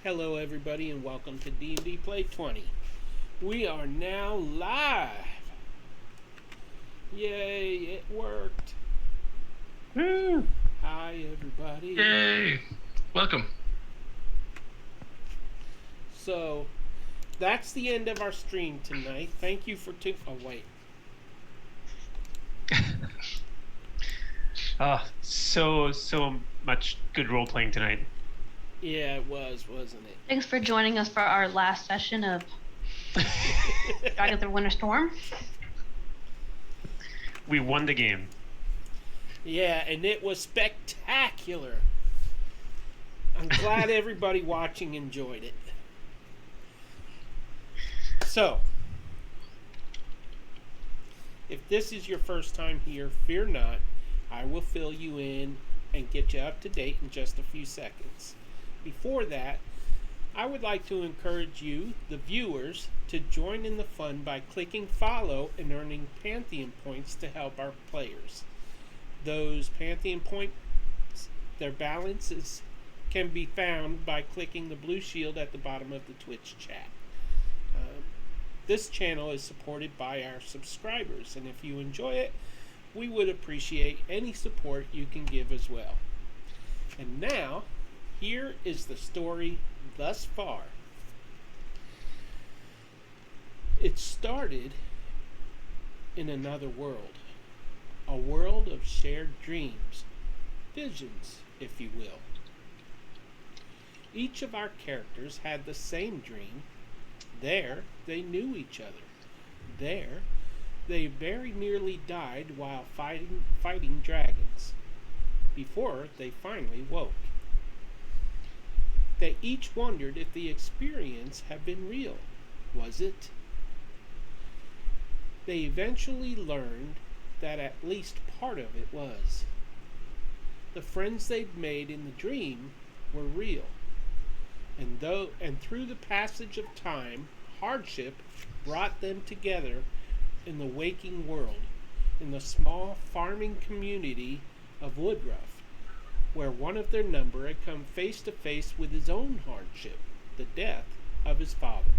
Hello, everybody, and welcome to D&D Play 20. We are now live. Yay, it worked. Woo! Hi, everybody. Yay! Welcome. So, that's the end of our stream tonight. Thank you for oh, wait. So much good role playing tonight. Yeah, it was, wasn't it? Thanks for joining us for our last session of Dragon Through Winter Storm. We won the game. Yeah, and it was spectacular. I'm glad everybody watching enjoyed it. So, if this is your first time here, fear not. I will fill you in and get you up to date in just a few seconds. Before that, I would like to encourage you, the viewers, to join in the fun by clicking follow and earning Pantheon points to help our players. Those Pantheon points, their balances can be found by clicking the blue shield at the bottom of the Twitch chat. This channel is supported by our subscribers, and if you enjoy it, we would appreciate any support you can give as well. And now, here is the story thus far. It started in another world, a world of shared dreams, visions, if you will. Each of our characters had the same dream. There, they knew each other. There, they very nearly died while fighting dragons, before they finally woke. They each wondered if the experience had been real. Was it? They eventually learned that at least part of it was. The friends they'd made in the dream were real. And through the passage of time, hardship brought them together in the waking world, in the small farming community of Woodruff, where one of their number had come face to face with his own hardship, the death of his father.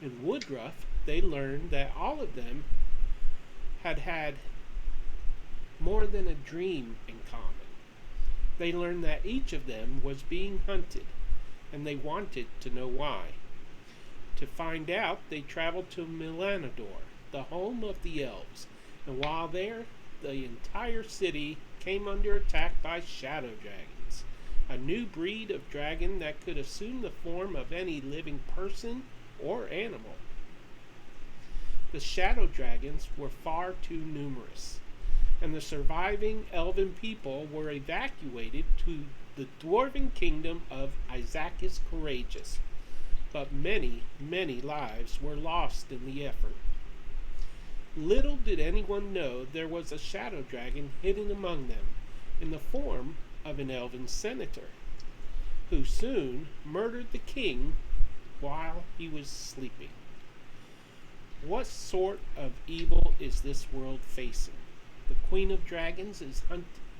In Woodruff, they learned that all of them had more than a dream in common. They learned that each of them was being hunted, and they wanted to know why. To find out, they traveled to Milanador, the home of the elves, and while there, the entire city came under attack by shadow dragons, a new breed of dragon that could assume the form of any living person or animal. The shadow dragons were far too numerous, and the surviving elven people were evacuated to the dwarven kingdom of Isaacus Courageous, but many, many lives were lost in the effort. Little did anyone know there was a shadow dragon hidden among them, in the form of an elven senator, who soon murdered the king while he was sleeping. What sort of evil is this world facing? The Queen of Dragons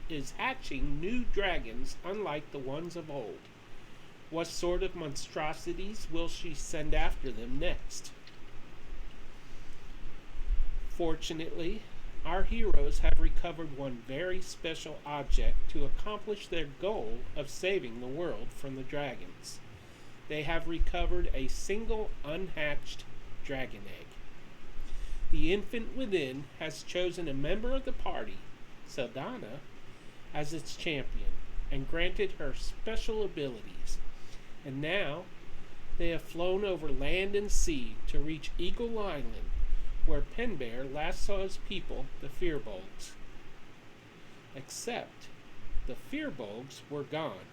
is hatching new dragons unlike the ones of old. What sort of monstrosities will she send after them next? Fortunately, our heroes have recovered one very special object to accomplish their goal of saving the world from the dragons. They have recovered a single unhatched dragon egg. The infant within has chosen a member of the party, Saldana, as its champion, and granted her special abilities. And now, they have flown over land and sea to reach Eagle Island, where Penbear last saw his people, the Firbolgs. Except, the Firbolgs were gone,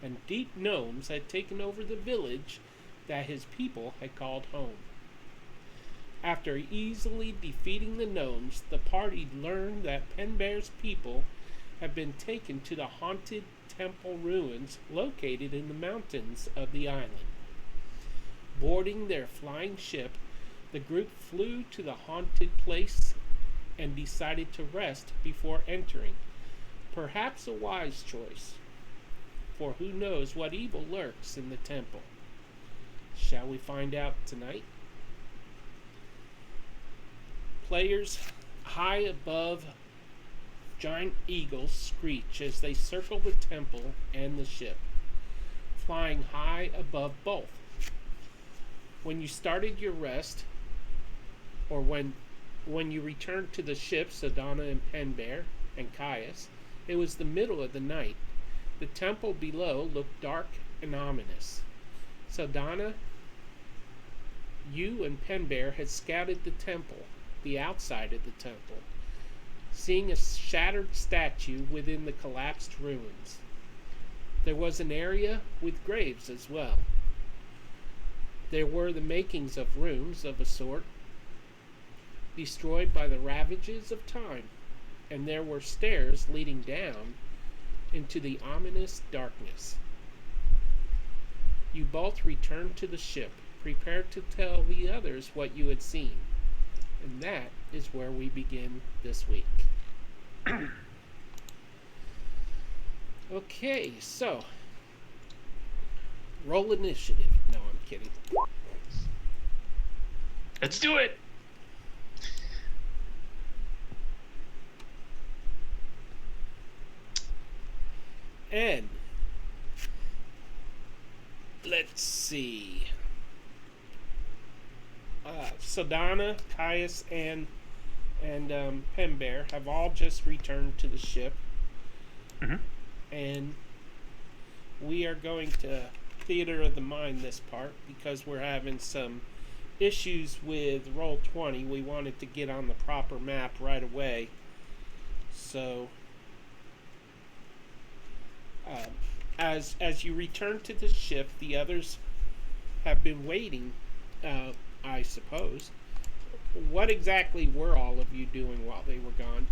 and deep gnomes had taken over the village that his people had called home. After easily defeating the gnomes, the party learned that Penbear's people had been taken to the haunted temple ruins located in the mountains of the island. Boarding their flying ship, the group flew to the haunted place and decided to rest before entering. Perhaps a wise choice. for who knows what evil lurks in the temple. Shall we find out tonight? Players high above giant eagles screech as they circle the temple and the ship, flying high above both. When you started your rest, or when you returned to the ships, Adana and Penbear and Caius, it was the middle of the night. The temple below looked dark and ominous. Saldana, you and Penbear had scouted the temple, the outside of the temple, seeing a shattered statue within the collapsed ruins. There was an area with graves as well. There were the makings of rooms of a sort, destroyed by the ravages of time, and there were stairs leading down into the ominous darkness. You both returned to the ship, prepared to tell the others what you had seen. And that is where we begin this week. Okay, so roll initiative. No, I'm kidding. Let's do it. And let's see. Saldana, Caius, and Penbear have all just returned to the ship. Mm-hmm. And we are going to theater of the mind this part because we're having some issues with Roll20. We wanted to get on the proper map right away. So as you return to the ship, the others have been waiting, I suppose. What exactly were all of you doing while they were gone?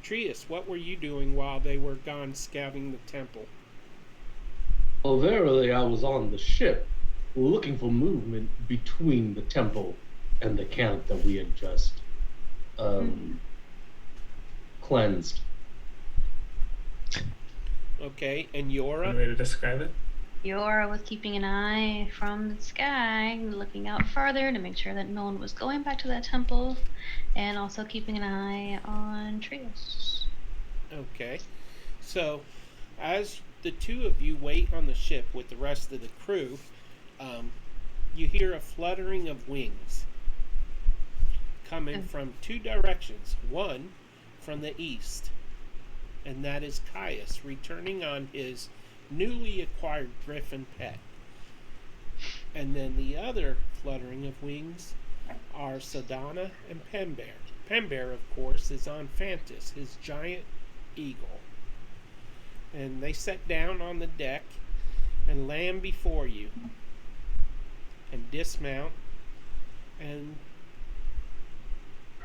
Trius, what were you doing while they were gone scouting the temple? Well, verily, I was on the ship, looking for movement between the temple and the camp that we had just cleansed. Okay, and Yora? One way to describe it? Yora was keeping an eye from the sky, looking out farther to make sure that no one was going back to that temple, and also keeping an eye on Trius. Okay, so as the two of you wait on the ship with the rest of the crew, you hear a fluttering of wings coming from two directions. One from the east, and that is Caius returning on his newly acquired griffin pet. And then the other fluttering of wings are Saldana and Penbear. Penbear, of course, is on Fantis, his giant eagle. And they set down on the deck and land before you and dismount, and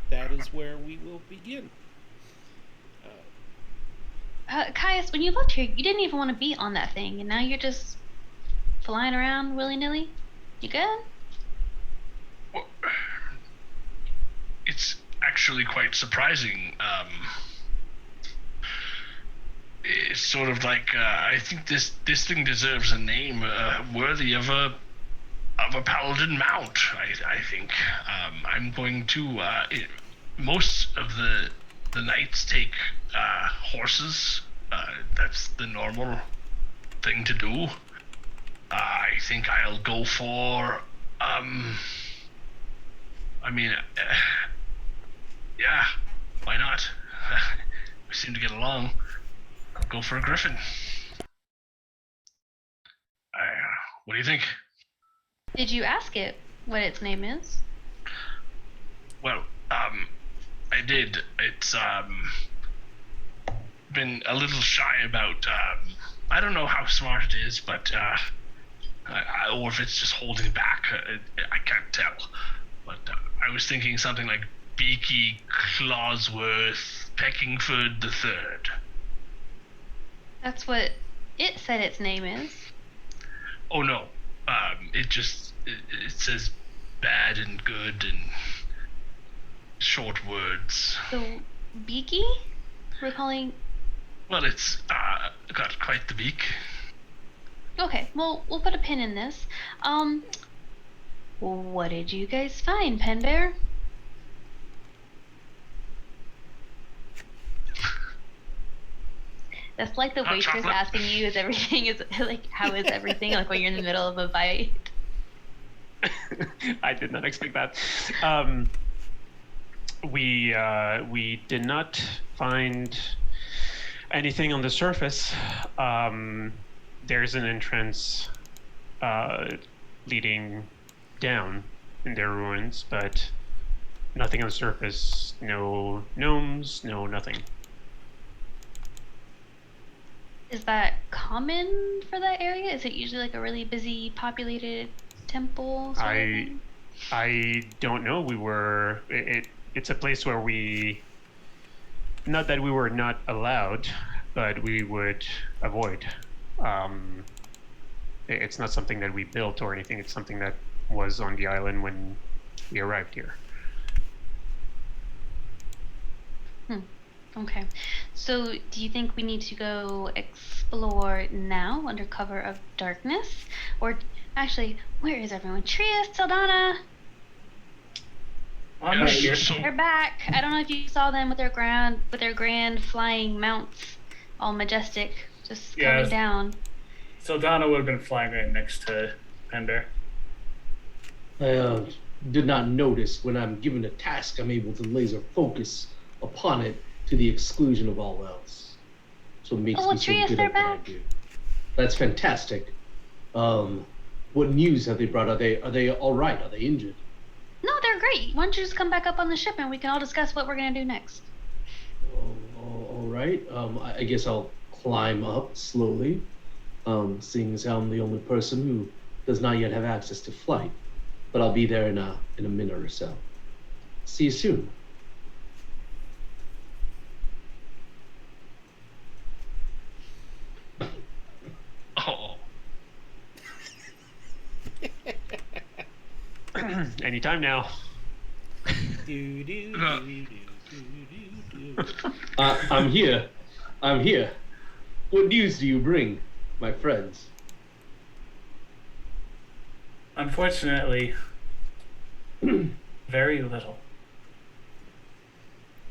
that is where we will begin. Caius, when you left here, you didn't even want to be on that thing, and now you're just flying around willy-nilly? You good? Well, it's actually quite surprising. It's sort of like I think this thing deserves a name worthy of a paladin mount. I think I'm going to. Most of the knights take horses. That's the normal thing to do. I think I'll go for. Yeah, why not? We seem to get along. I'll go for a griffin. What do you think? Did you ask it what its name is? Well, I did. It's been a little shy about. I don't know how smart it is, but or if it's just holding back. I can't tell. But I was thinking something like Beaky Clawsworth Peckingford the Third. That's what it said its name is. Oh no, it says bad and good and short words. So, Beaky? recalling? Well, it's got quite the beak. Okay, well, we'll put a pin in this. What did you guys find, Pen Bear? That's like the Hot waitress chocolate. asking you, "Is everything is like how is everything?" Like when you're in the middle of a bite. I did not expect that. We did not find anything on the surface. There's an entrance leading down in their ruins, but nothing on the surface. No gnomes, no nothing. Is that common for that area? Is it usually like a really busy, populated temple sort of thing? I don't know. It's a place where not that we were not allowed, but we would avoid. It's not something that we built or anything. It's something that was on the island when we arrived here. Okay. So, do you think we need to go explore now under cover of darkness? Or, actually, where is everyone? Trius, Saldana! I'm right here. They're back. I don't know if you saw them with their grand flying mounts, all majestic, just coming Yes. down. Saldana would have been flying right next to Pender. I did not notice when I'm given a task, I'm able to laser focus upon it to the exclusion of all else. So it makes Oh, me so Trius, good they're at what I back. do. That's fantastic. What news have they brought? Are they all right? Are they injured? No, they're great. Why don't you just come back up on the ship and we can all discuss what we're gonna do next? All right. I guess I'll climb up slowly, seeing as I'm the only person who does not yet have access to flight. But I'll be there in a minute or so. See you soon. Oh, Anytime now. Do, do, Uh. do, do, do, do. I'm here. I'm here. What news do you bring, my friends? Unfortunately, very little.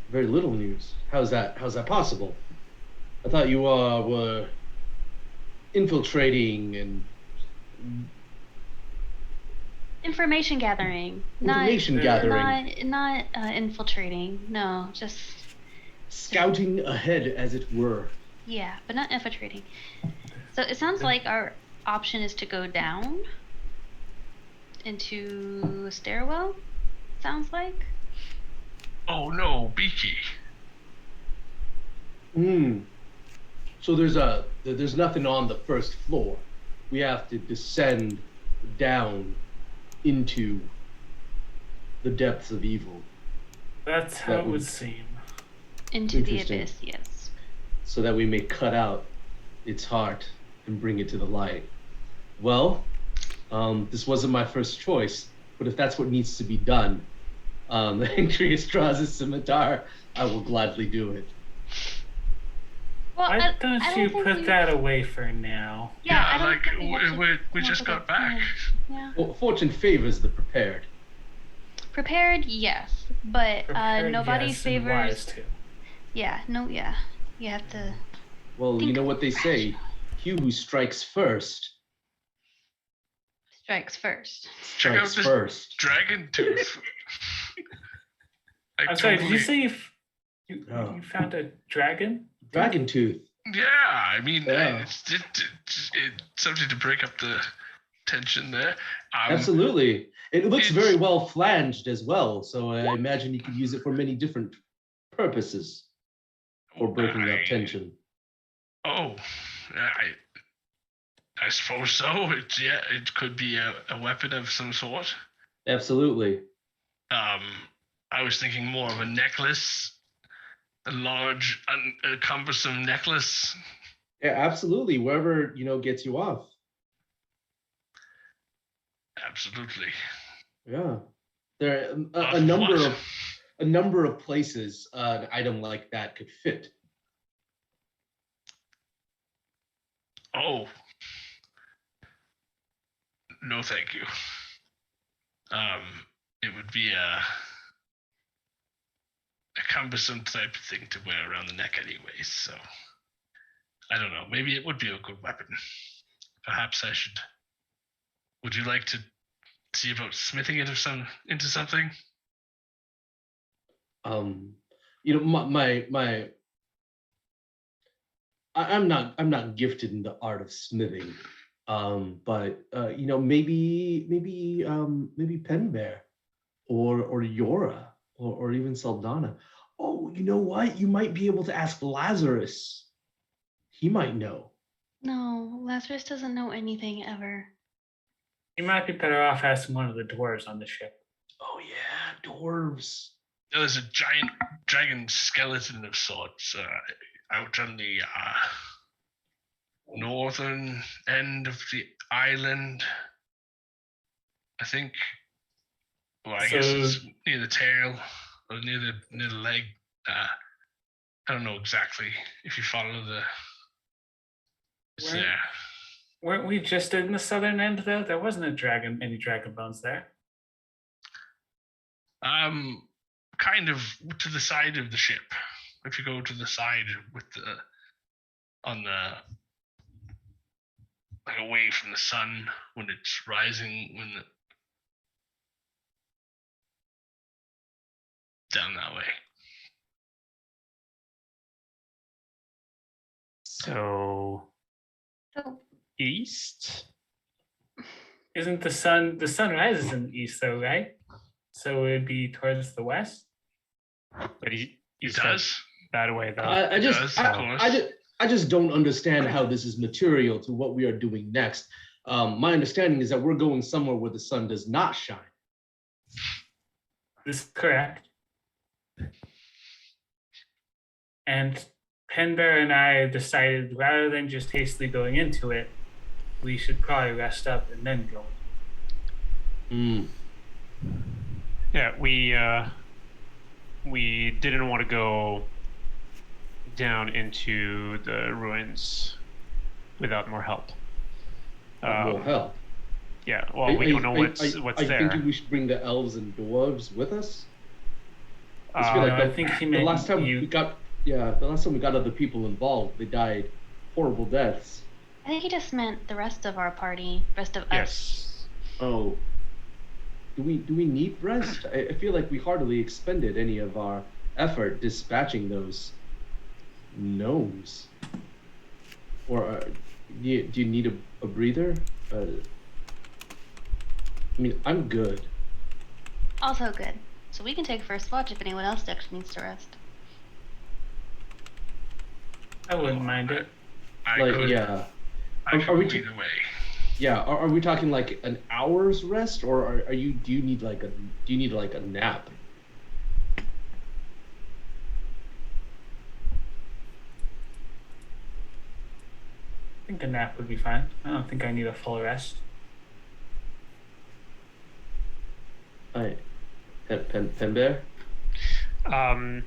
Very little news. How's that possible? I thought you were infiltrating and Information gathering. information gathering, Not infiltrating. No, just scouting ahead, as it were. yeah, but not infiltrating. So it sounds like our option is to go down into a stairwell. Sounds like. oh no, Beaky. So there's nothing on the first floor. We have to descend down into the depths of evil. That's how That it would would- seem. Into the Interesting. abyss, yes. So that we may cut out its heart and bring it to the light. Well, this wasn't my first choice, but if that's what needs to be done, Angrius draws his scimitar, I will gladly do it. Well, Why don't I you think put we- that away for now? Yeah, I don't like think we have to we come just up got with a back. plan. Yeah. Well, fortune favors the prepared. Prepared, yes, but Prepared, nobody yes, and wise favors. too. Yeah, no, yeah. You have to. Well, you Think know what they say, he who strikes first Strikes first. Check out strikes this first. dragon tooth. I I'm sorry, did you totally- say you Oh. you found a dragon? Dragon tooth. Yeah, I mean, Yeah. it's something to break up the tension there. Absolutely. It looks it's- very well flanged as well, so I imagine you could use it for many different purposes for breaking up tension. Oh, I suppose so. It could be a weapon of some sort. Absolutely. I was thinking more of a necklace, a large, cumbersome necklace. Yeah, absolutely. Wherever, gets you off. Absolutely. Yeah. There are Off a number what? of a number of places an item like that could fit. Oh, no, thank you. It would be a cumbersome type of thing to wear around the neck, anyways. So I don't know. Maybe it would be a good weapon. Perhaps I should. Would you like to see about smithing it into something? You know, I'm not gifted in the art of smithing. But you know, maybe Pen Bear or Yora or even Saldana. Oh, you know what? You might be able to ask Lazarus. He might know. No, Lazarus doesn't know anything ever. You might be better off asking one of the dwarves on the ship. Oh yeah, dwarves. There's a giant dragon skeleton of sorts out on the northern end of the island. I think. Well, I guess it's near the tail or near the leg. I don't know exactly. If you follow it's there. Weren't we just in the southern end though? There wasn't any dragon bones there. Kind of to the side of the ship. If you go to the side with like away from the sun when it's rising, down that way. So So, east. Isn't the sun rises in the east though, right? So it'd be towards the west. But he It said does. that way though. I just don't understand how this is material to what we are doing next. My understanding is that we're going somewhere where the sun does not shine. This is correct. And Penbear and I decided rather than just hastily going into it, we should probably rest up and then go. Yeah, we didn't want to go down into the ruins without more help. More help. Yeah, well, we don't know what's Are you there. thinking we should bring the elves and dwarves with us? I think he the meant last time you. the last time we got other people involved, they died horrible deaths. I think he just meant the rest of our party, rest of us. Yes. Oh. Do we need rest? I feel like we hardly expended any of our effort dispatching those gnomes. Or do you need a breather? I mean, I'm good. Also good. So we can take first watch if anyone else actually needs to rest. I wouldn't mind it. I Like, could, yeah. I Are could we go t- either way. Yeah, are we talking like an hour's rest, or do you need like a nap? I think a nap would be fine. I don't think I need a full rest. Alright. Pen Bear? I'm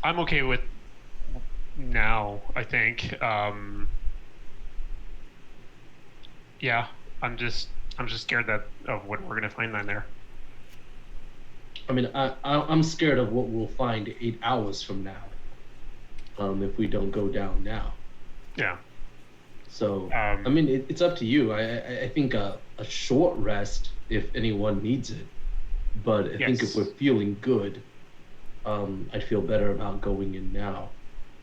okay with now, I think. Yeah, I'm just scared of what we're gonna find down there. I mean, I'm scared of what we'll find 8 hours from now. If we don't go down now. Yeah. So I mean, it's up to you. I think a short rest if anyone needs it, but I think if we're feeling good, I'd feel better about going in now.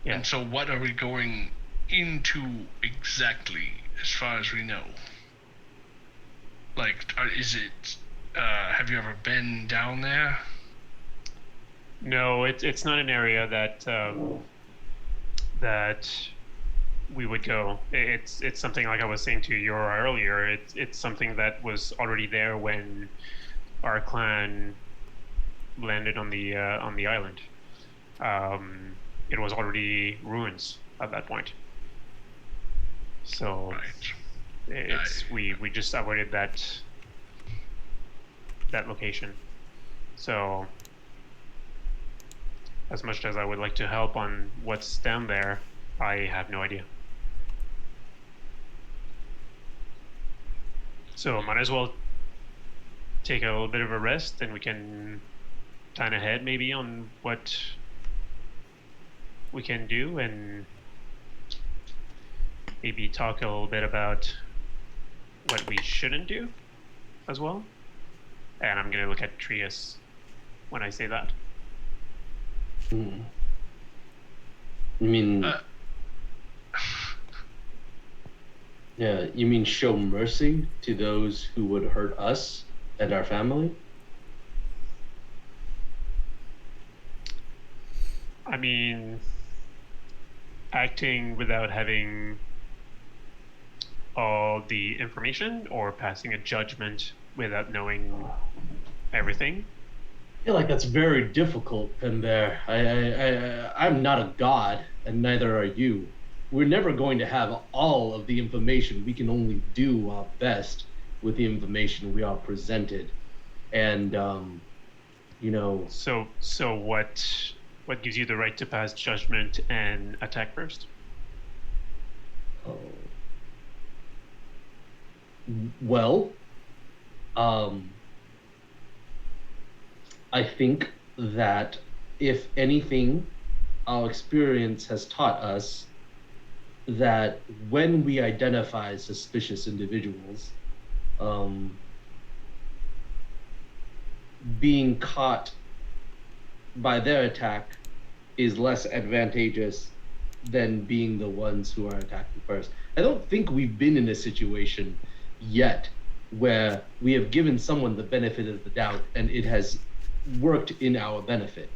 Yeah. And so, what are we going into exactly, as far as we know? Like, is it? Have you ever been down there? No, it's not an area that we would go. It's something like I was saying to Yora earlier. It's something that was already there when our clan landed on the island. It was already ruins at that point. So Right. we just avoided that location. So as much as I would like to help on what's down there, I have no idea. So might as well take a little bit of a rest, and we can plan ahead maybe on what we can do, and maybe talk a little bit about what we shouldn't do as well. And I'm gonna look at Trius when I say that. You mean, yeah, you mean show mercy to those who would hurt us and our family? I mean, acting without having all the information, or passing a judgment without knowing everything. I feel like that's very difficult, Pember. I'm not a god, and neither are you. We're never going to have all of the information. We can only do our best with the information we are presented. And, you know... So what gives you the right to pass judgment and attack first? Well, I think that if anything, our experience has taught us that when we identify suspicious individuals, being caught by their attack is less advantageous than being the ones who are attacking first. I don't think we've been in a situation yet where we have given someone the benefit of the doubt and it has worked in our benefit.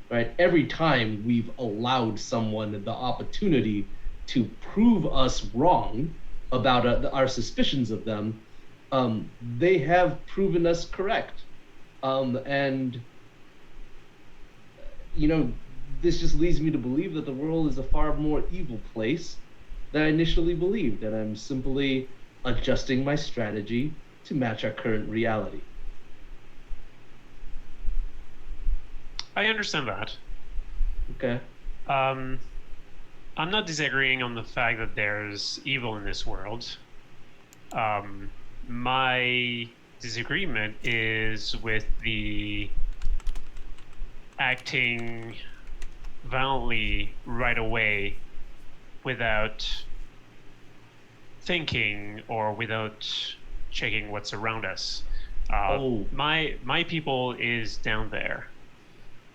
Right? Every time we've allowed someone the opportunity to prove us wrong about our suspicions of them, they have proven us correct. And, you know, this just leads me to believe that the world is a far more evil place than I initially believed, and I'm simply adjusting my strategy to match our current reality. I understand that. Okay. I'm not disagreeing on the fact that there's evil in this world. My disagreement is with the acting violently right away without thinking or without checking what's around us. My people is down there.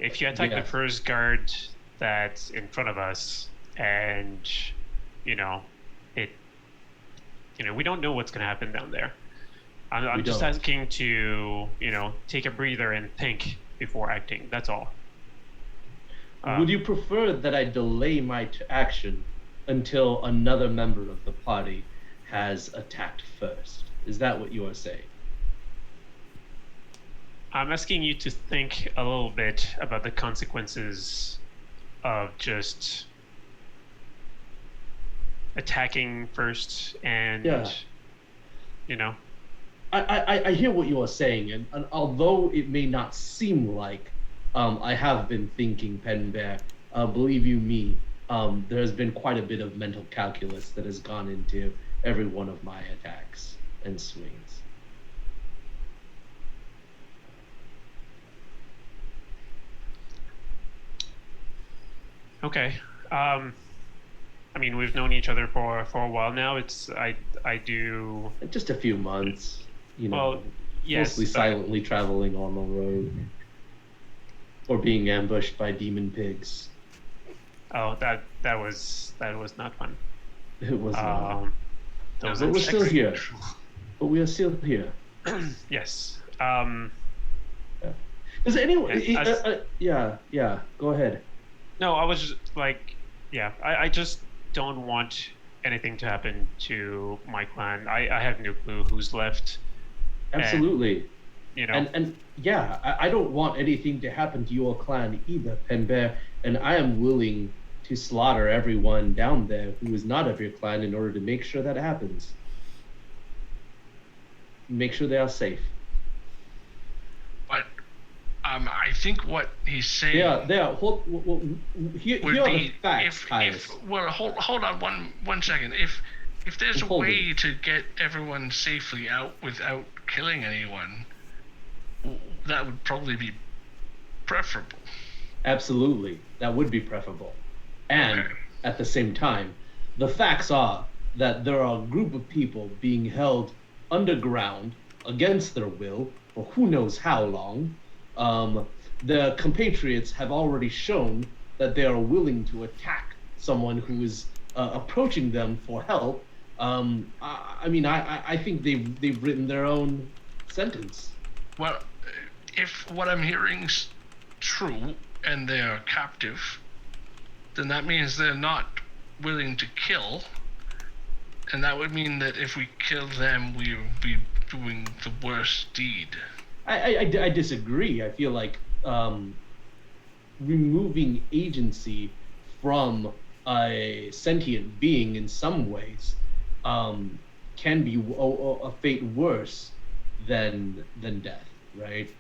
If you attack the first guard that's in front of us, and we don't know what's going to happen down there. I'm just asking to, take a breather and think before acting. That's all. Would you prefer that I delay my action until another member of the party has attacked first? Is that what you are saying? I'm asking you to think a little bit about the consequences of just attacking first and, I hear what you are saying, and although it may not seem like I have been thinking, Penbear, believe you me, there has been quite a bit of mental calculus that has gone into every one of my attacks and swings. Okay. We've known each other for a while now. I do just a few months, Well, yes, mostly silently traveling on the road, or being ambushed by demon pigs. Oh, that was not fun. It was not. But we're still here. But we are still here. Yes. Does anyone? Yeah. Go ahead. No, I was just I just don't want anything to happen to my clan. I have no clue who's left. Absolutely. And I don't want anything to happen to your clan either, Penbear, and I am willing to slaughter everyone down there who is not of your clan in order to make sure that happens. Make sure they are safe. But I think what he's saying. Here are the facts, Caius. Hold on one second. If there's a Hold way it. to get everyone safely out without killing anyone, that would probably be preferable. Absolutely, that would be preferable. And Okay. at the same time, the facts are that there are a group of people being held underground against their will for who knows how long. The compatriots have already shown that they are willing to attack someone who is approaching them for help. I think they've written their own sentence. Well, if what I'm hearing's true and they are captive, then that means they're not willing to kill. And that would mean that if we kill them, we would be doing the worst deed. I disagree. I feel like removing agency from a sentient being in some ways can be a fate worse than death, right?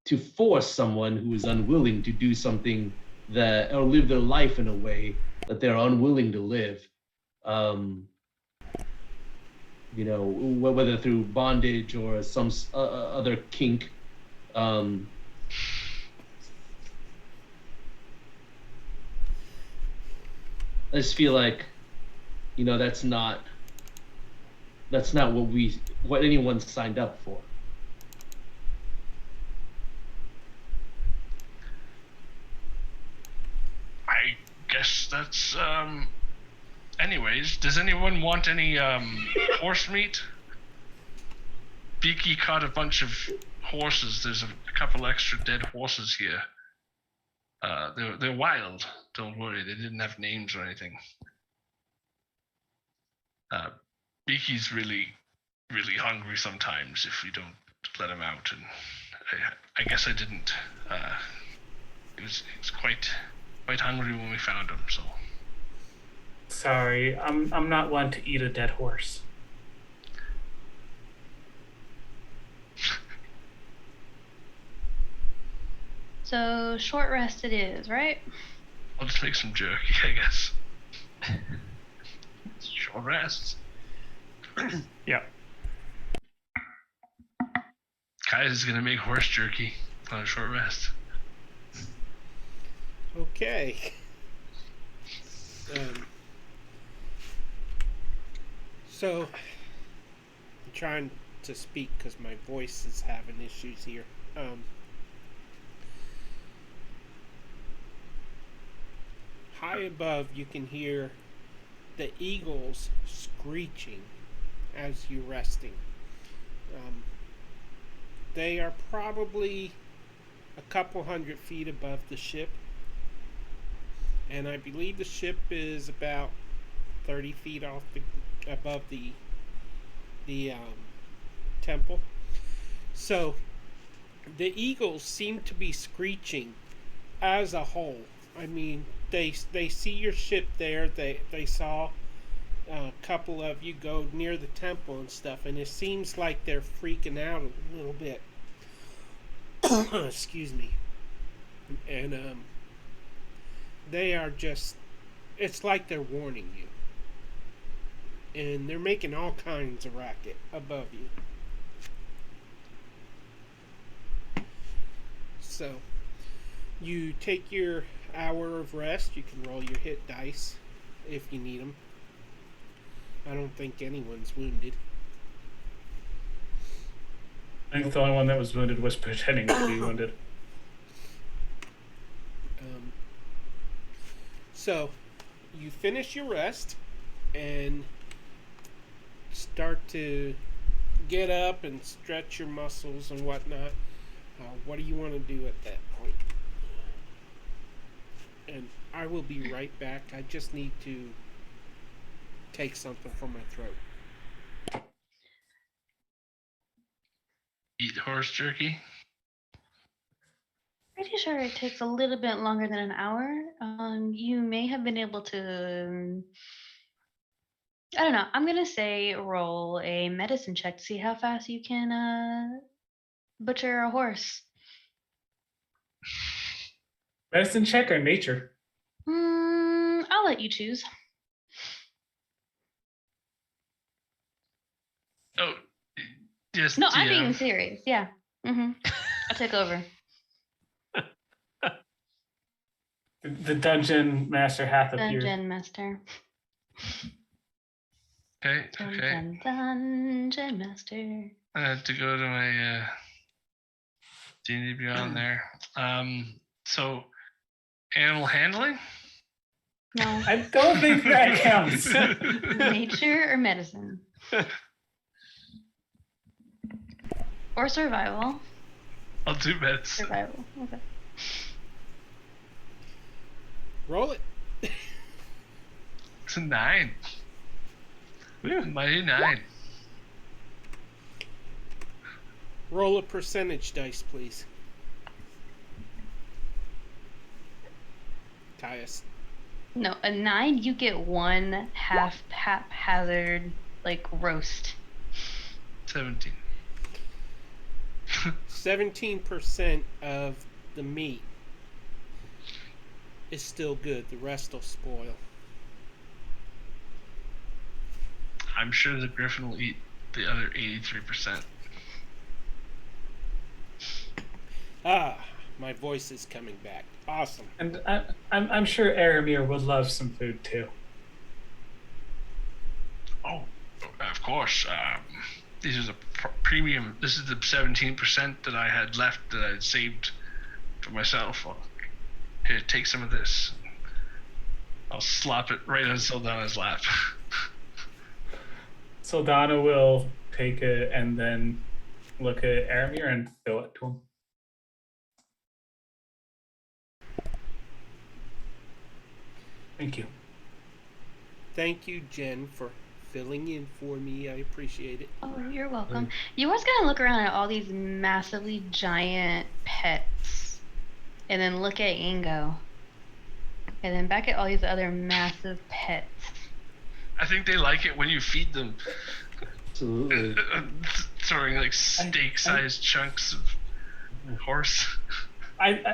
To force someone who is unwilling to do something that or live their life in a way that they're unwilling to live, um, whether through bondage or some other kink. Um, I just feel like, that's not what anyone signed up for. I guess that's anyways, does anyone want any horse meat? Beaky caught a bunch of horses. There's a couple extra dead horses here. They're wild. Don't worry, they didn't have names or anything. Beaky's really, really hungry sometimes if we don't let him out, and I guess I didn't. He was quite hungry when we found him. So Sorry, I'm not one to eat a dead horse. So short rest it is, right? I'll just make some jerky, I guess. Short rest. Yeah. Kai's gonna make horse jerky on a short rest. Okay. So, I'm trying to speak because my voice is having issues here. High above, you can hear the eagles screeching as you're resting. They are probably a couple 100 feet above the ship, and I believe the ship is about 30 feet above the temple. So the eagles seem to be screeching as a whole. I mean, they see your ship there. They saw a couple of you go near the temple and stuff, and it seems like they're freaking out a little bit. Excuse me. And they are just, it's like they're warning you. And they're making all kinds of racket above you. So, you take your hour of rest. You can roll your hit dice if you need them. I don't think anyone's wounded. I think the only one that was wounded was pretending to be wounded. So, you finish your rest and start to get up and stretch your muscles and whatnot. What do you want to do at that point? And I will be right back. I just need to take something from my throat. Eat horse jerky? Pretty sure it takes a little bit longer than an hour. You may have been able to. I don't know. I'm gonna say roll a medicine check to see how fast you can butcher a horse. Medicine check or nature? I'll let you choose. Oh, yes. No, I'm GM. being serious. Yeah. I took over. The dungeon master hath appeared. Dungeon master. Okay. Dungeon master. I had to go to my D&D Beyond there. So, animal handling? No. I don't think that counts. Nature or medicine? Or survival? I'll do medicine. Survival. Okay. Roll it. It's a 9. Mighty 9. Roll a percentage dice, please. Caius. No, a 9, you get one haphazard, like, roast. 17. 17% of the meat is still good. The rest will spoil. I'm sure the griffin will eat the other 83%. Ah, my voice is coming back. Awesome. And I'm sure Aramir would love some food too. Oh, of course. These are the premium. This is the 17% that I had left that I had saved for myself. Here, take some of this. I'll slap it right on Saldana's lap. Saldana will take it and then look at Aramir and throw it to him. Thank you. Thank you, Jen, for filling in for me. I appreciate it. Oh, you're welcome. You was gonna look around at all these massively giant pets, and then look at Ingo, and then back at all these other massive pets. I think they like it when you feed them. Absolutely. Throwing like steak-sized chunks of horse.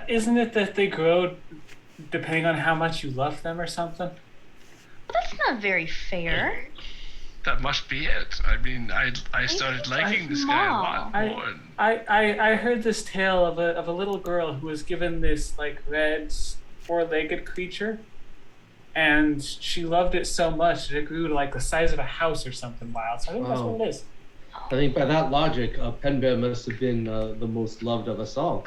Isn't it that they grow depending on how much you love them or something? Well, that's not very fair. That must be it. I mean, I started liking this guy a lot more. I heard this tale of a little girl who was given this like red four-legged creature, and she loved it so much that it grew to like the size of a house or something wild. So I think that's what it is. I think by that logic, Penbear must have been the most loved of us all.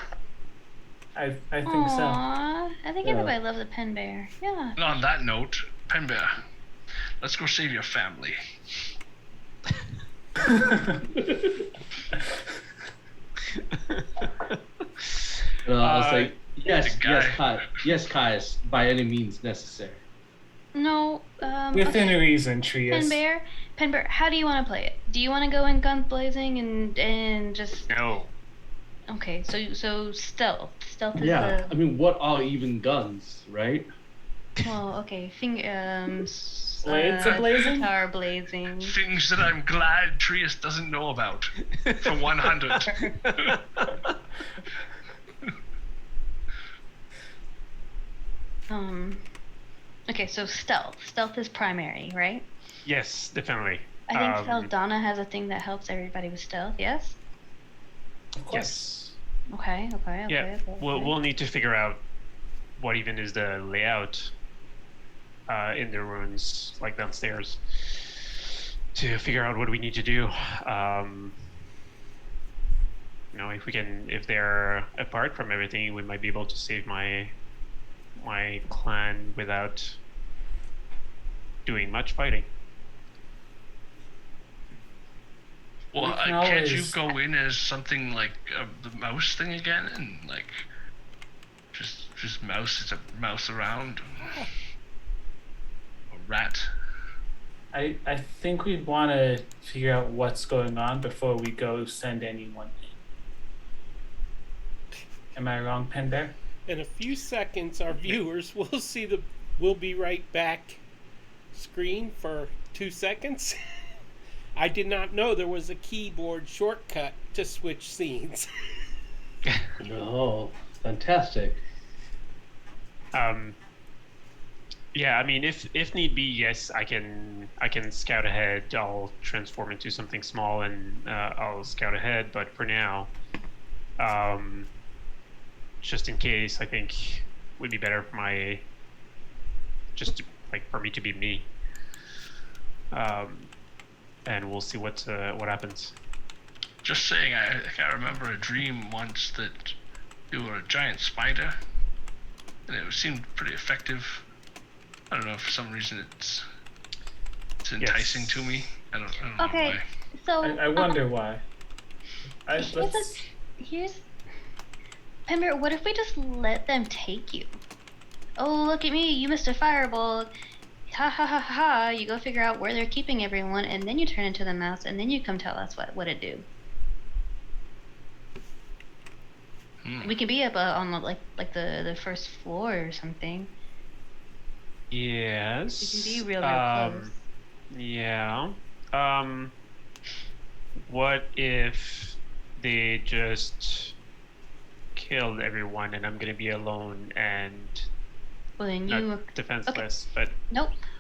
I think Aww, I think Yeah. everybody loves a pen bear. Yeah. And on that note, Penbear, let's go save your family. I was like, yes, the guy. yes, Caius, by any means necessary. No. Within okay. reason, Trius. Pen bear. How do you want to play it? Do you want to go in guns blazing and just? No. Okay, so stealth. Stealth is Yeah, the. I mean, what are even guns, right? Well, okay. Blades are blazing? Guitar blazing. Things that I'm glad Trius doesn't know about. For 100. Okay, so stealth. Stealth is primary, right? Yes, definitely. I think Saldana has a thing that helps everybody with stealth. Yes. Of course. Yes. Okay. Yeah. We'll need to figure out what even is the layout in the ruins, like downstairs, to figure out what we need to do. If they're apart from everything, we might be able to save my clan without doing much fighting. Well, We can can't you always- go in as something like the mouse thing again, and like just mouse around, or rat? I think we'd want to figure out what's going on before we go send anyone in. Am I wrong, Pen Bear? In a few seconds, our viewers will see the "We'll be right back" screen for 2 seconds. I did not know there was a keyboard shortcut to switch scenes. Oh, fantastic. Yeah, I mean, if need be, yes, I can scout ahead. I'll transform into something small and I'll scout ahead. But for now, just in case, I think would be better for my for me to be me. And we'll see what happens. Just saying, I remember a dream once that you were a giant spider, and it seemed pretty effective. I don't know, for some reason it's enticing to me. I don't know Okay, why. so I wonder why. here's Pember, what if we just let them take you? Oh, look at me, you missed a fireball. Ha ha ha ha. You go figure out where they're keeping everyone, and then you turn into the mouse, and then you come tell us what it do. We can be up on like the first floor or something. Yes. We can be real close. Yeah. What if they just killed everyone and I'm gonna be alone and Well, then not defenseless? Okay. But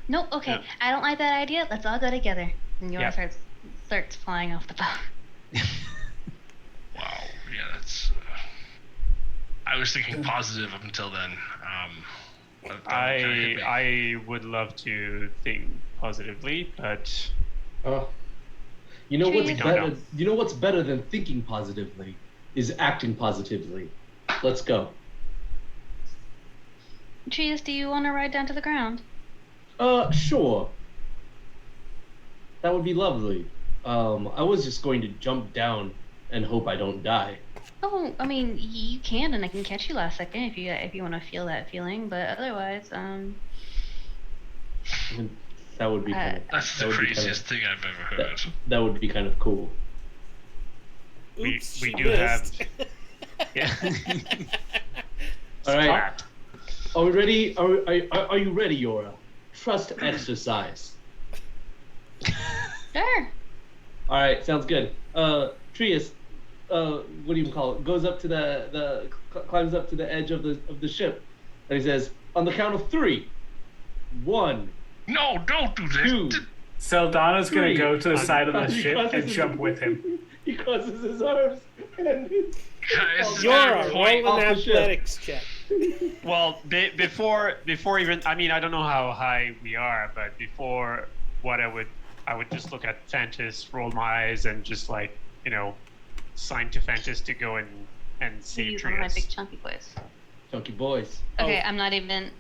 Nope. Okay, yeah. I don't like that idea. Let's all go together. And Yora Yeah. starts flying off the boat. Wow. Yeah, that's. I was thinking positive up until then. I would love to think positively, but You know what's Trees. better? You know what's better than thinking positively is acting positively. Let's go. Trius, do you want to ride down to the ground? Sure. That would be lovely. I was just going to jump down and hope I don't die. Oh, I mean, you can, and I can catch you last second if you want to feel that feeling. But otherwise, I mean, that would be kind of. That's the craziest thing I've ever heard. That would be kind of cool. Oops, we she do have. missed. Yeah. All right. Are we ready? Are you ready, Yora? Trust exercise. sure. All right, sounds good. Trius, what do you call it? Goes up to climbs up to the edge of the ship, and he says, "On the count of 3, 1, No, don't do this. 2." Saldana's gonna Three. go to the side of the He ship crosses and his- jump with him. He crosses his arms and Guys, Yora, roll point. an Off the ship. athletics check. Well, before even I mean I don't know how high we are, but before what I would just look at Fantis, roll my eyes, and just sign to Fantis to go and save Use one of my big Trius. chunky boys. Chunky boys. Okay, Oh. I'm not even.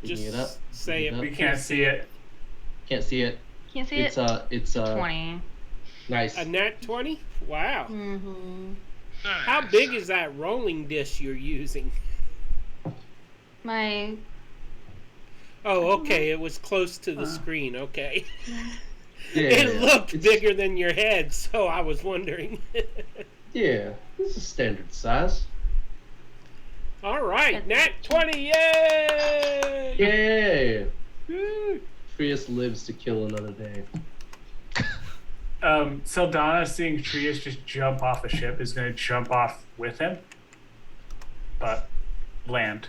Picking Just it up. say Picking it. up. We can't see it. Can't see it. Can't see It's it. it's 20. nice. A nat 20? Wow. Mm-hmm. How big is that rolling disc you're using? My. Oh, okay. It was close to the screen. Okay. Yeah, It looked it's- bigger than your head, so I was wondering. Yeah, this is standard size. All right. Nat 20. Yay! Yeah. Woo. Trius lives to kill another day. Saldana, seeing Trius just jump off the ship, is gonna jump off with him, but land.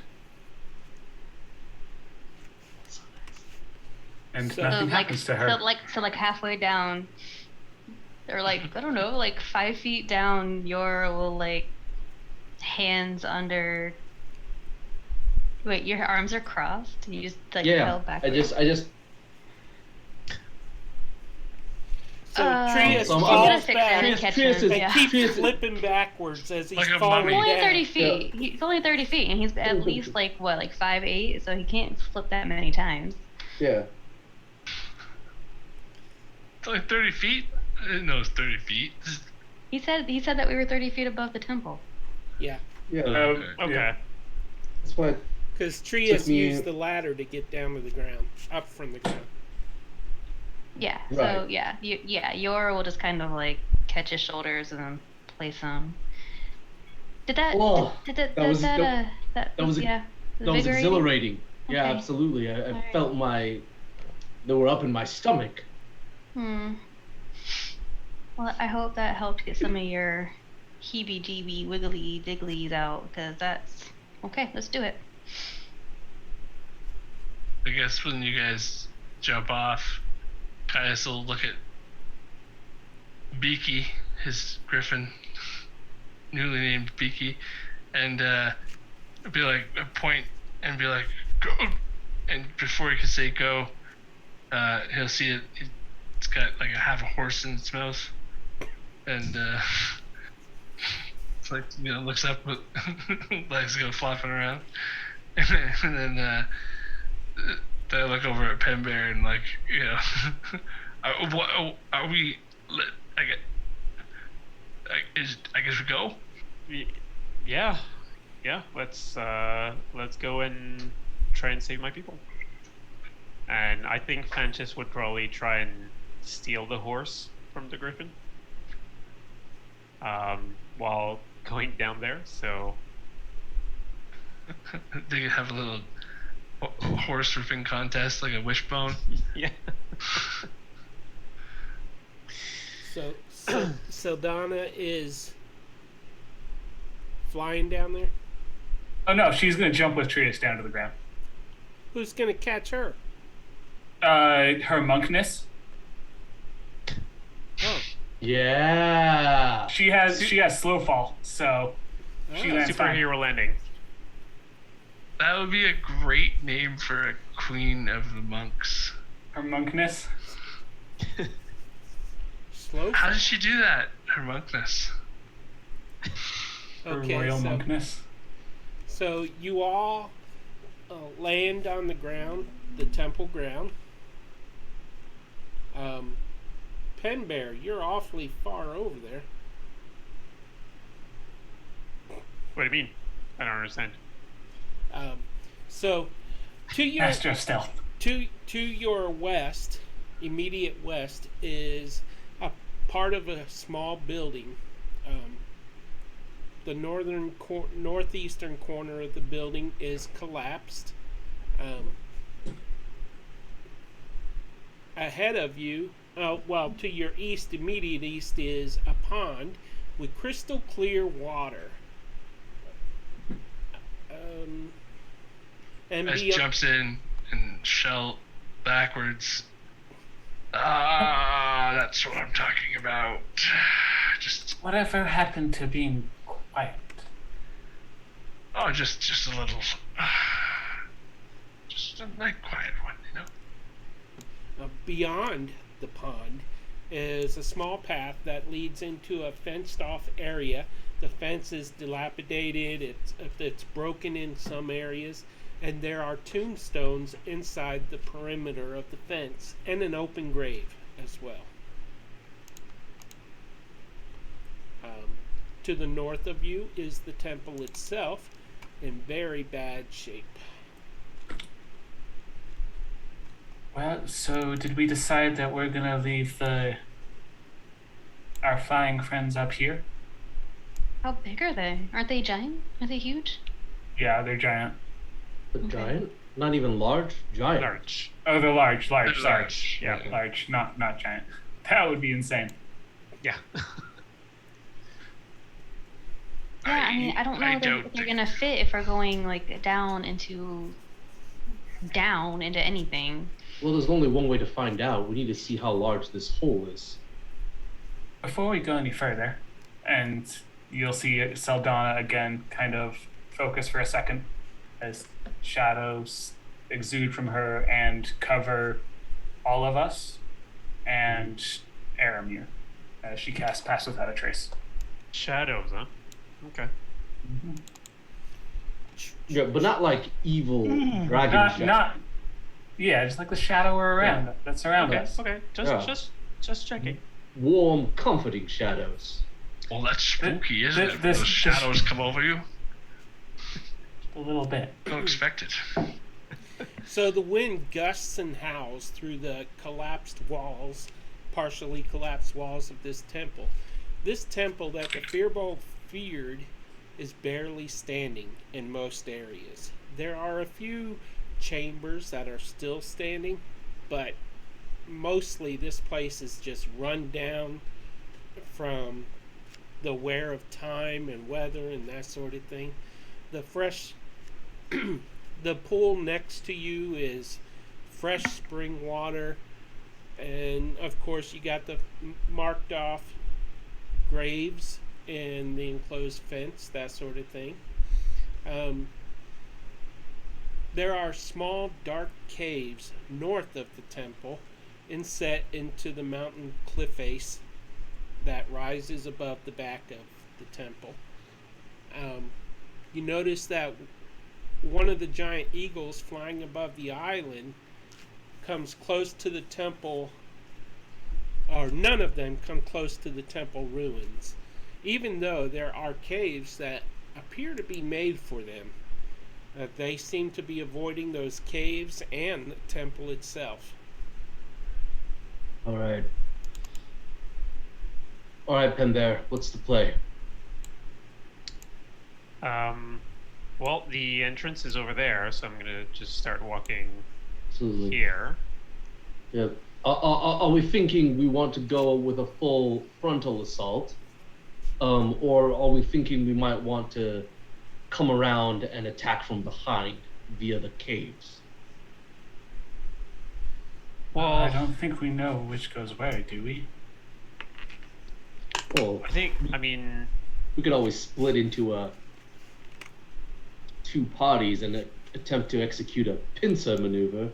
And So- nothing like, happens to her. so halfway down, or like I don't know, like 5 feet down, Yora will hands under. Wait, your arms are crossed. You just fell Yeah, backwards. I just So Trius so I'm falls gonna fix back it. Trius, catch Trius him, is, yeah. and keeps Trius is- flipping backwards as he's Like a falling mummy. Only down. 30 feet. He's only 30 feet, and he's at least 5'8", so he can't flip that many times. yeah. It's only 30 feet? I didn't know it was 30 feet. He said that we were 30 feet above the temple. Yeah, Yeah. Okay. Yeah. That's what. because Trius Took me- used the ladder to get down to the ground, up from the ground. Yeah. So Right. yeah, Yora will just kind of catch his shoulders and then place him. Did that? Whoa, Did that was- that that was- yeah. That was invigorating? exhilarating. Yeah, Okay. absolutely. I Alright. felt they were up in my stomach. Well, I hope that helped get some of your heebie-jeebie wiggly digglies out, because Okay, let's do it. I guess when you guys jump off, Caius will look at Beaky, his griffin, newly named Beaky, and be like, point and be like, go. And before he can say go, he'll see it. It's got like a half a horse in its mouth, and it's like, looks up with legs go flopping around, and then they look over at Pen Bear and like, are we? I guess we go. Yeah. Let's go and try and save my people. And I think Fanchis would probably try and steal the horse from the griffin while going down there. So They could have a little horse ripping contest, like a wishbone. yeah. So Donna is flying down there. Oh no, she's gonna jump with Trius down to the ground. Who's gonna catch her? Her monkness. Oh, Yeah. She has slow fall, so she lands fine. Superhero landing. That would be a great name for a queen of the monks. Her monkness. slow. How did she do that? Her monkness. Her Okay, royal monkness. So you all land on the ground, the temple ground. Pen Bear, you're awfully far over there. What do you mean? I don't understand. So to your Master of stealth. to your west, immediate west, is a part of a small building. The northeastern corner of the building is collapsed. Ahead of you, to your east, immediate east, is a pond with crystal clear water. And Ash jumps in and shell backwards. That's what I'm talking about. Just Whatever happened to being quiet? just a little, just a nice quiet one, Beyond the pond is a small path that leads into a fenced-off area. The fence is dilapidated. It's broken in some areas, and there are tombstones inside the perimeter of the fence, and an open grave as well. To the north of you is the temple itself, in very bad shape. Well, so did we decide that we're gonna leave our flying friends up here? How big are they? Aren't they giant? Are they huge? Yeah, they're giant. The giant? Not even large? Giant. Large. Oh, they're large. They're Sorry. large. Yeah, Okay. large. Not giant. That would be insane. Yeah. Yeah, I mean, I don't know if they're gonna fit if we're going like down into anything. Well, there's only one way to find out. We need to see how large this hole is. Before we go any further, and you'll see Saldana again kind of focus for a second as shadows exude from her and cover all of us and Aramir as she casts Pass Without a Trace. Shadows, huh? Okay. Yeah, but not like evil dragon shadow. Just like the shadow we're around that's around Okay. us. Okay. Just checking. Warm, comforting shadows. Well, that's spooky, isn't it? When this- those shadows come over you. A little bit. Don't expect it. So the wind gusts and howls through the partially collapsed walls of this temple. This temple that the Firbolg feared is barely standing in most areas. There are a few chambers that are still standing, but mostly this place is just run down from the wear of time and weather and that sort of thing. The fresh The pool next to you is fresh spring water, and of course you got the marked off graves and the enclosed fence, that sort of thing. Um, there are small dark caves north of the temple, inset into the mountain cliff face that rises above the back of the temple. You notice that one of the giant eagles flying above the island comes close to the temple, or none of them come close to the temple ruins, even though there are caves that appear to be made for them. They seem to be avoiding those caves and the temple itself. All right. All right, Pender, what's the play? Well, the entrance is over there, so I'm gonna just start walking Absolutely. here. Yeah. Are we thinking we want to go with a full frontal assault? Or are we thinking we might want to come around and attack from behind via the caves? Well, I don't think we know which goes where, do we? Well, I mean, we could always split into two parties and attempt to execute a pincer maneuver.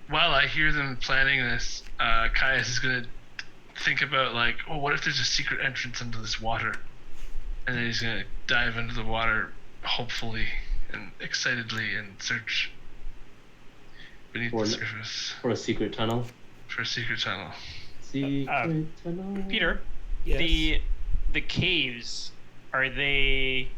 While I hear them planning this, Caius is gonna think about like, oh, what if there's a secret entrance into this water? And then he's gonna dive into the water, hopefully and excitedly, and search beneath the surface For a secret tunnel. for a secret tunnel. Secret tunnel. Peter, Yes. the caves, are they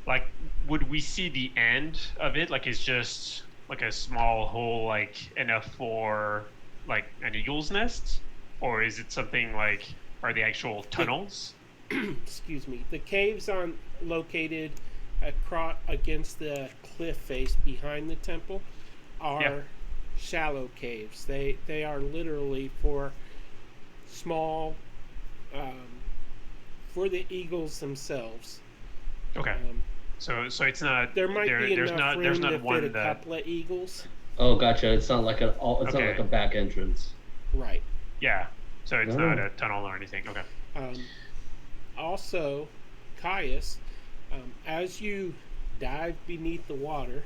like? Would we see the end of it? Like, it's just like a small hole, like enough for like an eagle's nest, or is it something like? Are they actual tunnels? Excuse me. The caves are located against the cliff face behind the temple are shallow caves. They are literally for small, for the eagles themselves. Okay. So it's not. There might be there's enough not there's room not to one fit a that. couple of eagles. Oh, gotcha. It's not like it's not Okay. like a back entrance. Right. Yeah. So it's No. not a tunnel or anything. Okay. Also, Caius, as you dive beneath the water,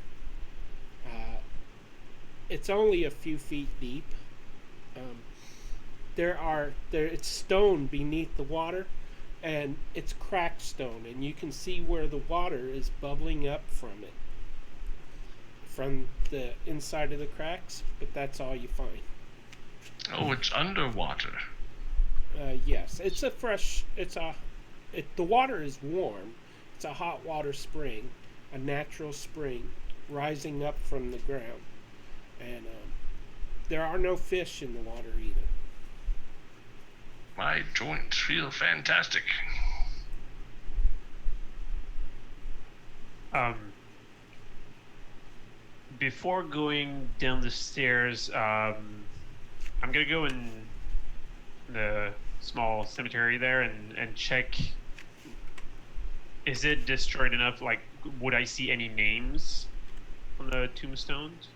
it's only a few feet deep. It's stone beneath the water, and it's cracked stone, and you can see where the water is bubbling up from it, from the inside of the cracks. But that's all you find. Oh, it's underwater. Yes, it's a fresh. The water is warm. It's a hot water spring, a natural spring rising up from the ground, and there are no fish in the water either. My joints feel fantastic. Before going down the stairs, I'm gonna go in the small cemetery there and check. Is it destroyed enough? Like, would I see any names on the tombstones?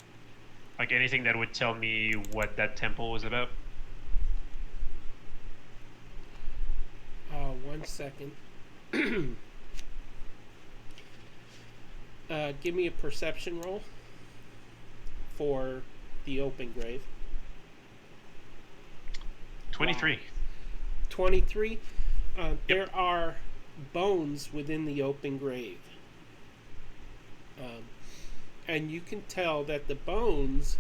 Like anything that would tell me what that temple was about? 1 second. Give me a perception roll for the open grave. 23. 23. There are bones within the open grave. And you can tell that the bones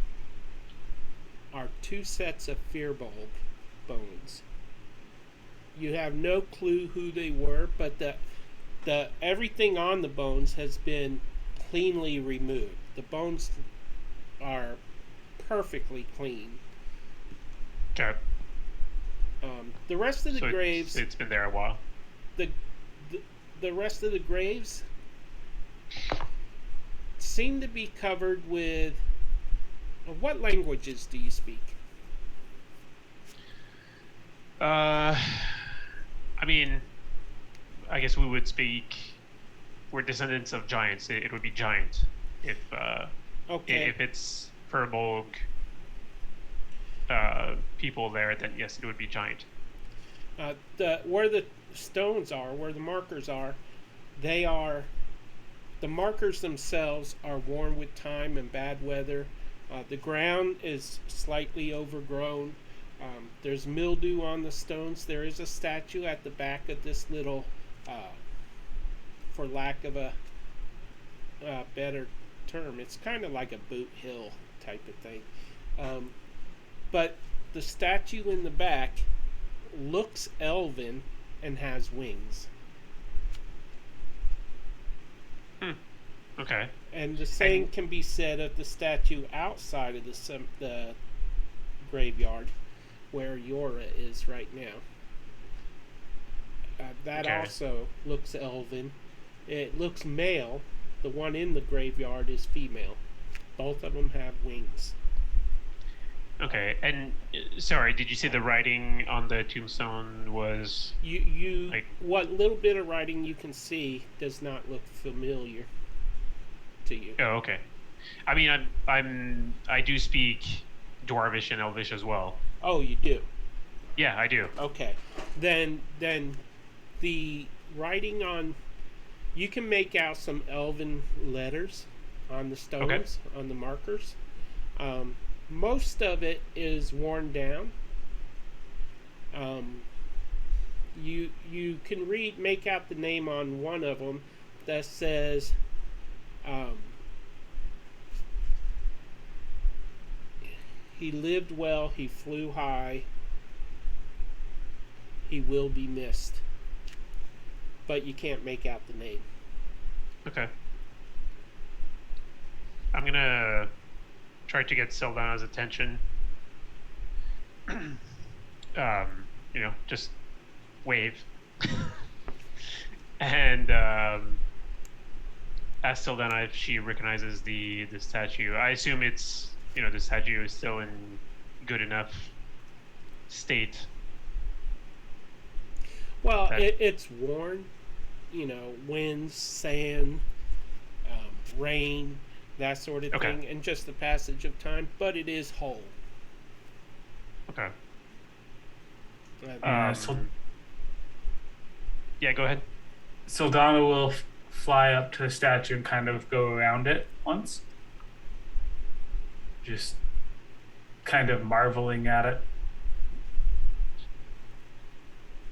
are two sets of fearbulb bones. You have no clue who they were, but the everything on the bones has been cleanly removed. The bones are perfectly clean. Okay. The rest of the graves, It's been there a while. the rest of the graves seem to be covered with. What languages do you speak? I mean, I guess we would speak we're descendants of giants, it would be giant. If Okay. if it's Furbolg people there, then yes, it would be giant. Where the stones are, where the markers are, they are the markers themselves are worn with time and bad weather. The ground is slightly overgrown. There's mildew on the stones. There is a statue at the back of this little, for lack of a better term, it's kind of like a boot hill type of thing. But the statue in the back looks elven and has wings. Okay. And the same can be said of the statue outside of the graveyard, where Yora is right now. That Okay. also looks elven. It looks male. The one in the graveyard is female. Both of them have wings. Okay. And sorry, did you say the writing on the tombstone was? You Like- what little bit of writing you can see does not look familiar to you. Oh, okay. I mean, I do speak Dwarvish and Elvish as well. Oh, you do. Yeah, I do. Okay. Then the writing on, you can make out some elven letters on the stones, on the markers. Most of it is worn down. You can make out the name on one of them that says, he lived well, he flew high, he will be missed. But you can't make out the name. Okay. I'm gonna try to get Sildana's attention. Just wave. And ask Sildana if she recognizes the statue. I assume it's, the statue is still in good enough state. Well, That- it's worn, winds, sand, rain, that sort of Okay. thing, and just the passage of time, but it is whole. Okay. So Yeah, go ahead. Sildana will fly up to the statue and kind of go around it once. Just kind of marveling at it.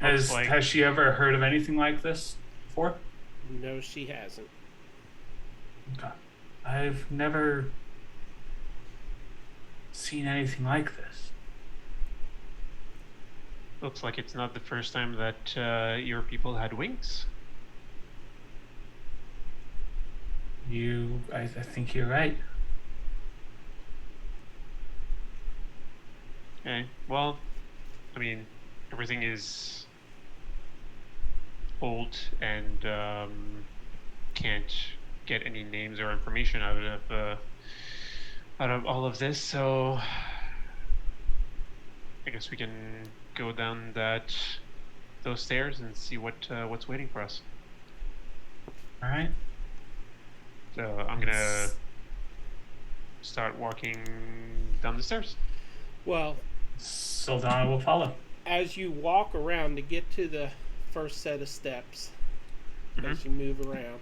Looks like- Has she ever heard of anything like this before? No, she hasn't. Okay. I've never seen anything like this. Looks like it's not the first time that your people had wings. I think you're right. Okay. Well, I mean, everything is old and can't get any names or information out of all of this. So I guess we can go down those stairs and see what's waiting for us. All right. So I'm gonna start walking down the stairs. Well, Sildana will follow. as you walk around to get to the first set of steps, as you move around,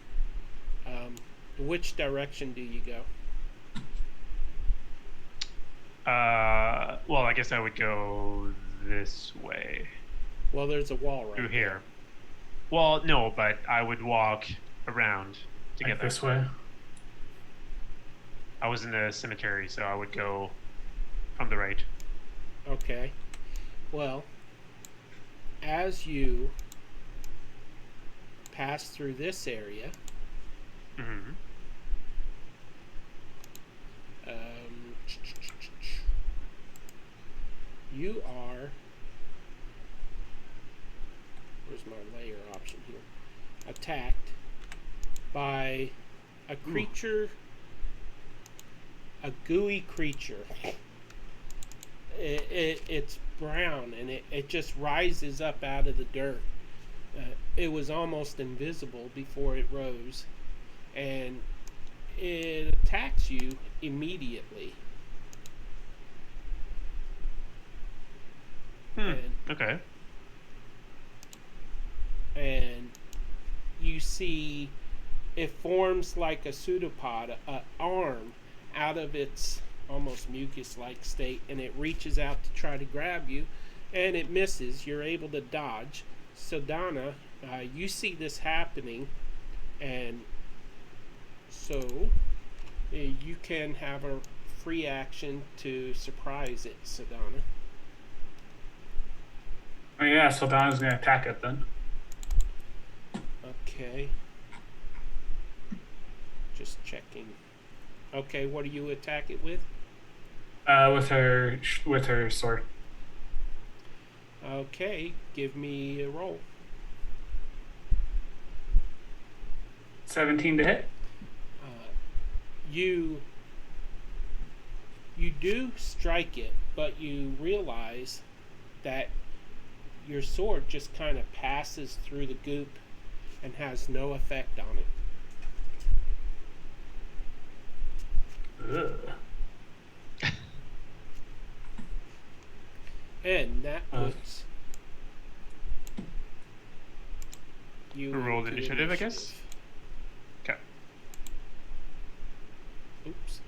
which direction do you go? Well, I guess I would go this way. Well, there's a wall right Through there. here. Well, no, but I would walk around to Like get there. this way. I was in the cemetery, so I would go from the right. Okay. Well, as you pass through this area, Mm-hmm. you are. Where's my layer option here? Attacked by a creature, a gooey creature. It's brown and it just rises up out of the dirt. It was almost invisible before it rose, and it attacks you immediately. And, Okay. and you see it forms like a pseudopod, an arm out of its almost mucus-like state, and it reaches out to try to grab you, and it misses. You're able to dodge. So Donna, you see this happening, and so you can have a free action to surprise it, Sedana. Oh yeah, so Donna's gonna attack it then. Okay. Just checking. Okay, what do you attack it with? With her sword. Okay, give me a roll. 17 to hit. You do strike it, but you realize that your sword just kind of passes through the goop and has no effect on it. Ugh. And that puts you Roll into initiative, I guess? Okay. Oops.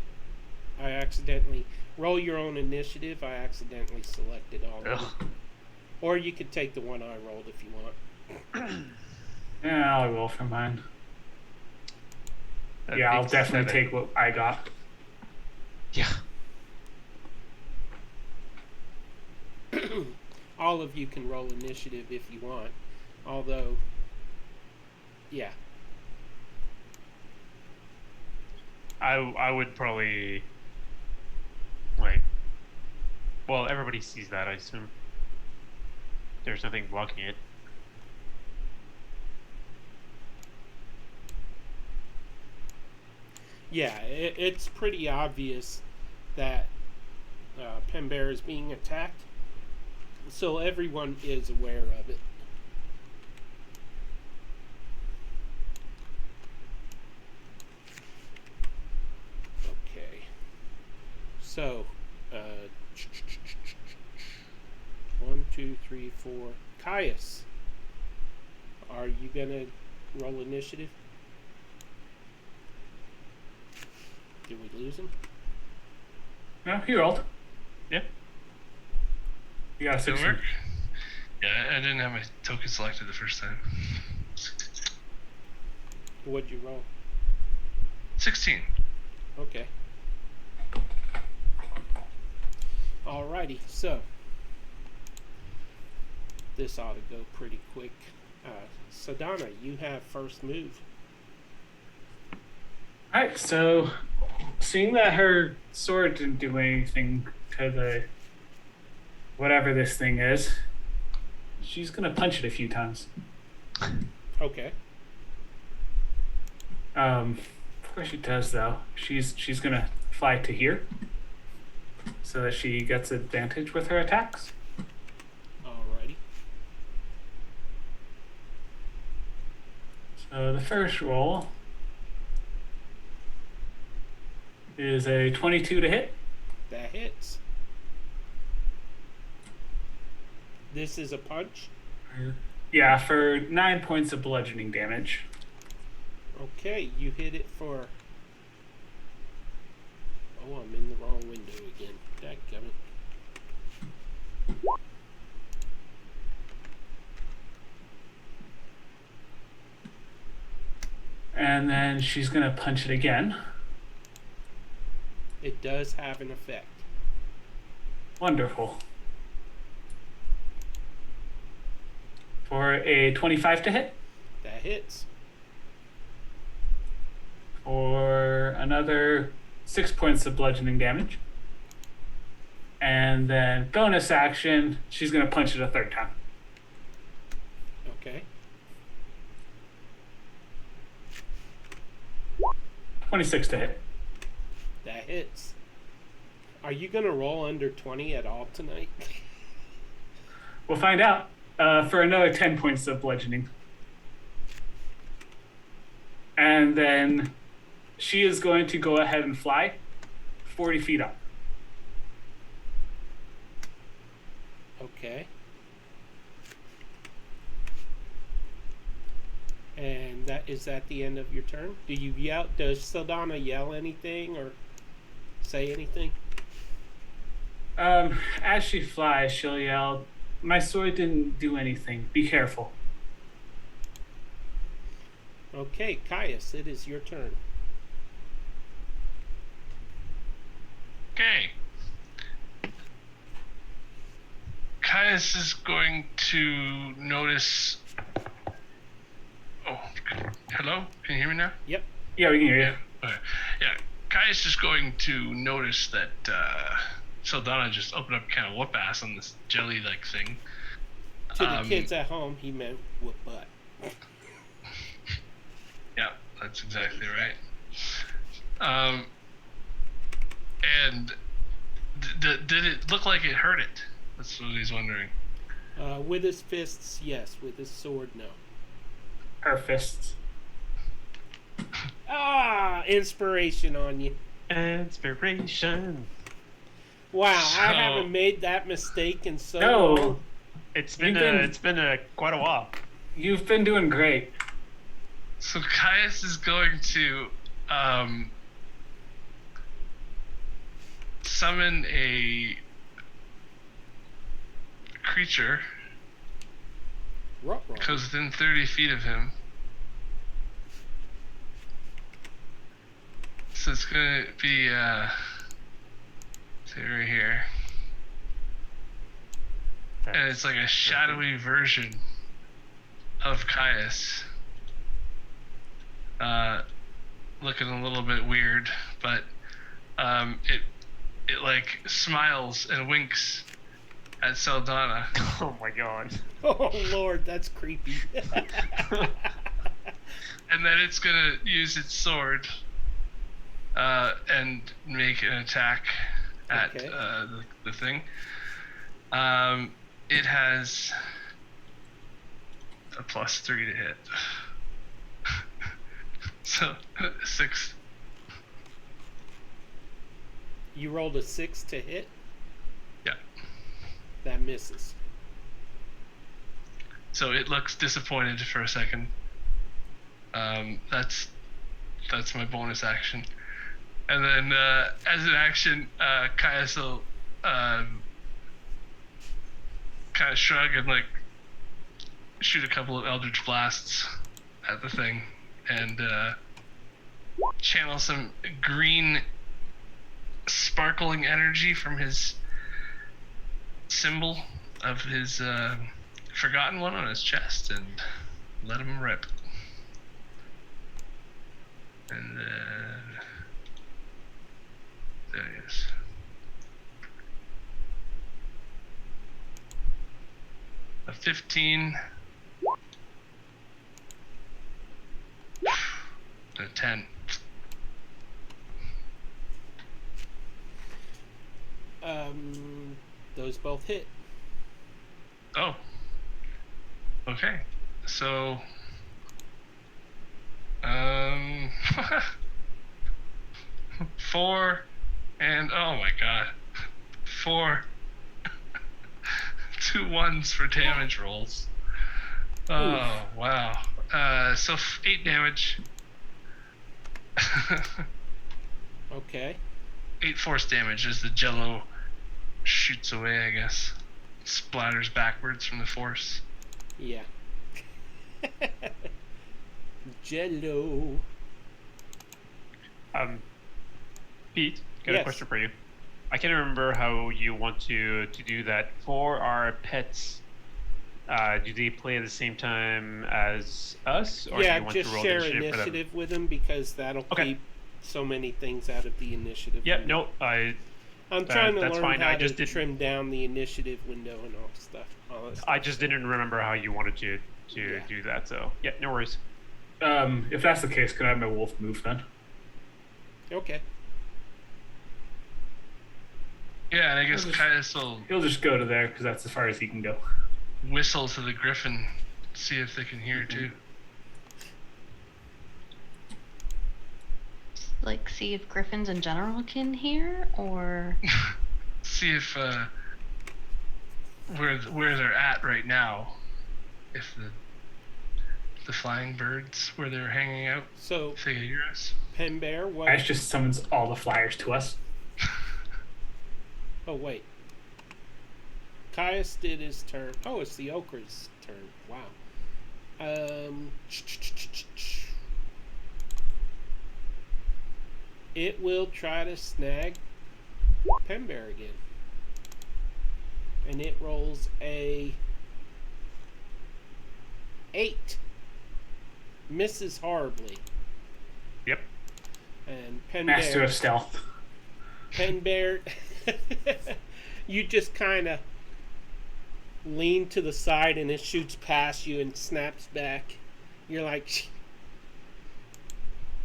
I accidentally roll your own initiative. I accidentally selected all of them. Ugh. Or you could take the one I rolled if you want. Yeah, I'll roll for mine. That Yeah, I'll makes definitely 7. take what I got. Yeah. All of you can roll initiative if you want. Although, yeah. I would probably like. Well, everybody sees that, I assume. There's nothing blocking it. Yeah, it's pretty obvious that Pembear is being attacked. So everyone is aware of it. Okay. So, 1, 2, 3, 4. Caius, are you gonna roll initiative? Did we lose him? No, he rolled. Yeah. You got a Did it 16. work? Yeah, I didn't have my token selected the first time. What'd you roll? 16. Okay. Alrighty, so this ought to go pretty quick. Sadana, you have first move. Alright, so seeing that her sword didn't do anything to the whatever this thing is, she's gonna punch it a few times. Okay. Before she does though, she's gonna fly to here so that she gets advantage with her attacks. Alrighty. So the first roll is a 22 to hit. That hits. This is a punch. Yeah, for 9 points of bludgeoning damage. Okay, you hit it for... Oh, I'm in the wrong window again. Dadgummit. And then she's gonna punch it again. It does have an effect. Wonderful. For a 25 to hit. That hits. For another 6 points of bludgeoning damage. And then bonus action, she's gonna punch it a third time. Okay. 26 to hit. That hits. Are you going to roll under 20 at all tonight? We'll find out. for another 10 points of bludgeoning. And then she is going to go ahead and fly 40 feet up. Okay. And is that the end of your turn? Do you yell? Does Saldana yell anything or say anything? As she flies, she'll yell, "My sword didn't do anything. Be careful." Okay, Caius, it is your turn. Okay. Caius is going to notice. Oh, hello? Can you hear me now? Yep. Yeah, we can hear you. Okay. Yeah. Caius is going to notice that Saldana just opened up a can of whoop ass on this jelly-like thing. To the kids at home, he meant whoop butt. Yeah, that's exactly right. And did it look like it hurt it? That's what he's wondering. With his fists, yes. With his sword, no. Her fists. Ah, inspiration on you. Inspiration. Wow, So- I haven't made that mistake in so No, long. It's been quite a while. you've been doing great. So Caius is going to summon a creature Ruh-roh. goes within 30 feet of him. So it's gonna be say right here. And it's like a shadowy version of Caius. Looking a little bit weird, but it like smiles and winks at Saldana. Oh my god. Oh, Lord, that's creepy. And then it's gonna use its sword and make an attack at Okay. the thing. It has a +3 to hit. So 6. You rolled a 6 to hit? Yeah. That misses. So it looks disappointed for a second. That's my bonus action. And then as an action, Caius will kind of shrug and like shoot a couple of Eldritch Blasts at the thing and channel some green sparkling energy from his symbol of his forgotten one on his chest and let him rip. And then there he is. A 15. A 10. Those both hit. Oh. Okay. So 4 and oh my god. 4 2 1s for damage rolls. Oh wow. So 8 damage. Okay. 8 force damage as the jello shoots away, I guess. Splatters backwards from the force. Yeah. Jello. Pete, got Yes. a question for you. I can't remember how you want to do that. For our pets, do they play at the same time as us, or Yeah, do you want just to roll share initiative for them? initiative with them because that'll Okay. keep so many things out of the initiative. Yeah, window. no, I'm trying to that's learn fine. how I just to didn't- trim down the initiative window and all stuff. All that stuff. I just didn't remember how you wanted to Yeah. do that. So yeah, no worries. If that's the case, can I have my wolf move then? Okay. Yeah, and I guess I'll just- Caius will. He'll just go to there because that's as far as he can go. whistle to the griffin, see if they can hear too. Like, see if griffins in general can hear, or See if where they're at right now, if the flying birds where they're hanging out, So, if they can hear us. Pen Bear, what? Ash just summons all the flyers to us. Oh, wait. Caius did his turn. Oh, it's the Okra's turn. Wow. It will try to snag Pen Bear again. And it rolls a 8. Misses horribly. Yep. And Pen Master Bear... of stealth. Pen Bear... you just kind of lean to the side and it shoots past you and snaps back. You're like...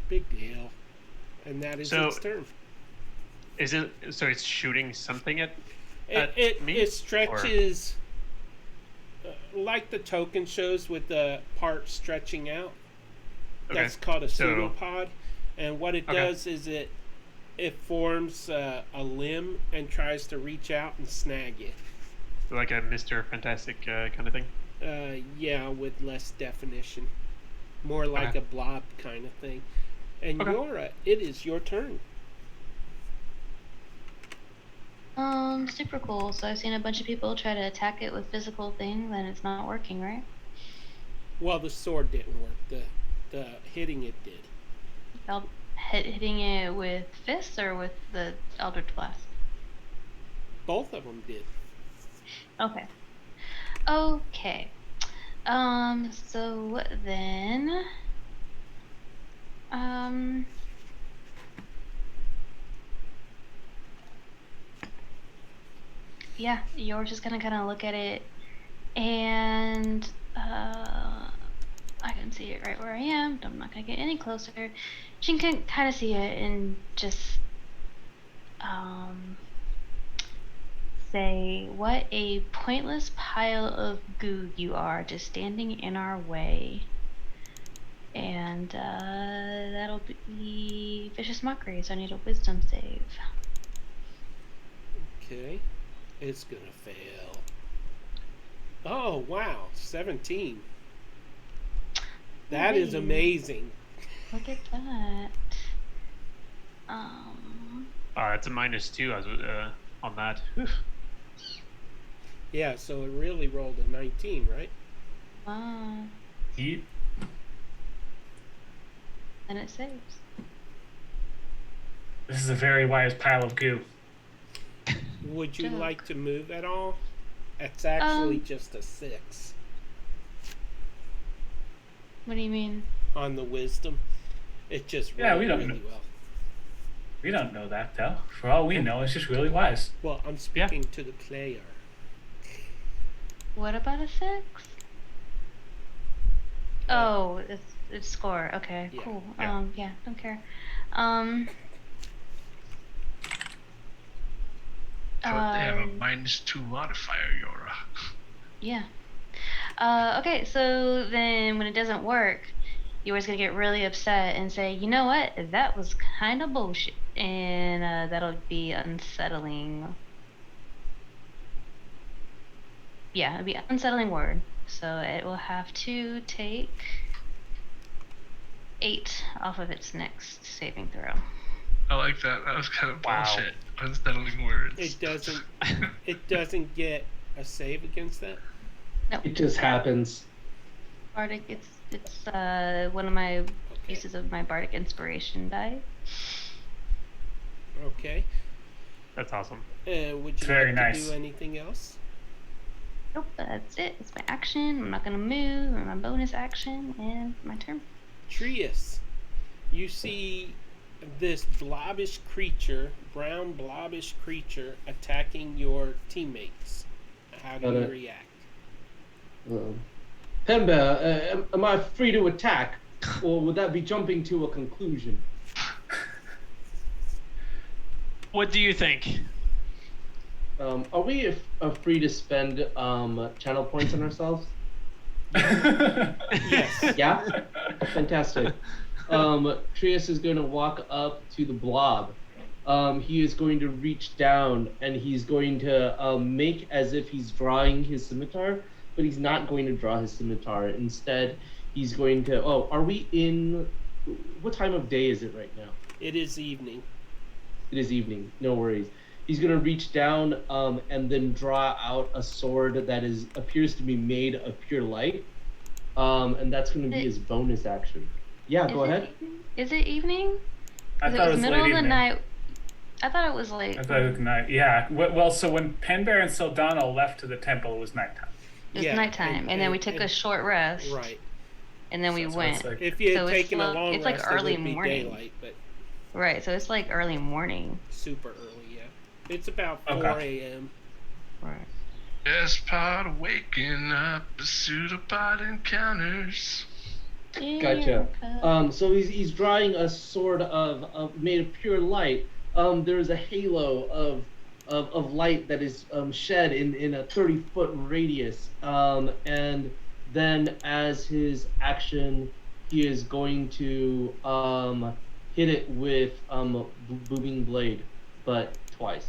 Big deal. And that is So- its turn. Is it so? It's shooting something at me? It stretches like the token shows with the part stretching out. Okay. That's called a So- pseudopod, and what it Okay. does is it forms a limb and tries to reach out and snag you. Like a Mr. Fantastic kind of thing. Yeah, with less definition, more like Okay. a blob kind of thing. And Okay. Yora, it is your turn. super cool. So I've seen a bunch of people try to attack it with physical things, and it's not working, right? Well, the sword didn't work. The hitting it did. Hitting it with fists or with the Eldritch Blast? Both of them did. Okay. Okay. So then, yeah, yours is gonna kind of look at it, and I can see it right where I am. I'm not gonna get any closer. She can kind of see it and just say, "What a pointless pile of goo you are, just standing in our way." And that'll be vicious mockery. So I need a wisdom save. Okay. It's gonna fail. Oh, wow. 17. That is Yay. amazing. Look at that. It's a -2 on that. Yeah, so it really rolled a 19, right? Wow. Yeet. And it saves. This is a very wise pile of goo. Would you Joke. like to move at all? It's actually Um, just a 6 What do you mean? on the wisdom. It just rolled Yeah, we don't really know. well. We don't know that though. For all we know, it's just really wise. Well, I'm speaking to the player. What about a 6? Oh, it's score. Okay, Yeah. cool. Yeah. Yeah, don't care. But they have a -2 modifier, Yora. Yeah. Okay, so then when it doesn't work, you're always gonna get really upset and say, "You know what? That was kind of bullshit," and that'll be unsettling. Yeah, it'll be an unsettling word. So it will have to take 8 off of its next saving throw. I like that. That was kind of Wow. bullshit. Unsettling words. It doesn't get a save against that? It just happens. Bardic, it's one of my Okay. uses of my Bardic Inspiration die. Okay. That's awesome. Would you Very like nice. to do anything else? Nope, that's it. It's my action. I'm not gonna move. My bonus action and my turn. Trius, you see this blobbish creature, brown blobbish creature, attacking your teammates. How do you Okay. react? Pemba, am I free to attack? Or would that be jumping to a conclusion? What do you think? Are we free to spend channel points on ourselves? Yes. Yeah? Fantastic. Trius is going to walk up to the blob. He is going to reach down and he's going to make as if he's drawing his scimitar, but he's not going to draw his scimitar. Instead, he's going to. Oh, are we in? What time of day is it right now? It is evening. It is evening. No worries. He's gonna reach down and then draw out a sword that appears to be made of pure light. And that's gonna be his bonus action. Yeah, go ahead. Is it evening? I 'Cause thought it was middle late of the evening. night. I thought it was late. I thought it was night. Yeah. Well, so when Penbear and Sildana left to the temple, it was nighttime. It was Yeah, nighttime, and then we took a short rest. Right. And then we So went. it's like- If you had So it's taken a like- long it's rest, like early it would be morning. daylight, but Right, so it's like early morning. super early, yeah. It's about Okay. 4 a.m. Right. Best part of waking up, pursuit of pod encounters. Gotcha. So he's drawing a sword of made of pure light. There's a halo of light that is shed in a 30-foot radius. And then as his action, he is going to hit it with booming blade, but twice.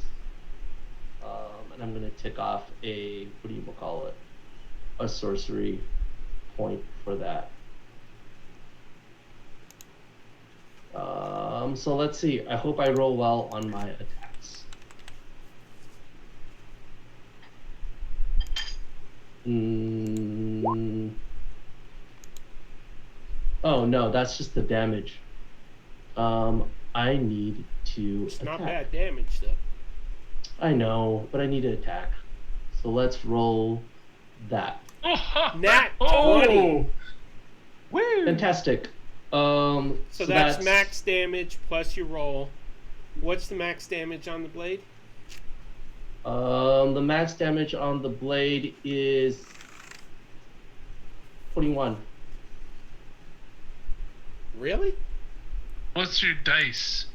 And I'm gonna tick off a a sorcery point for that. So let's see. I hope I roll well on my attacks. Oh no, that's just the damage. I need to It's attack. not bad damage, though. I know, but I need to attack. So let's roll that. Nat 20! Oh! Woo! Fantastic. So that's max damage plus your roll. What's the max damage on the blade? The max damage on the blade is 21. Really? What's your dice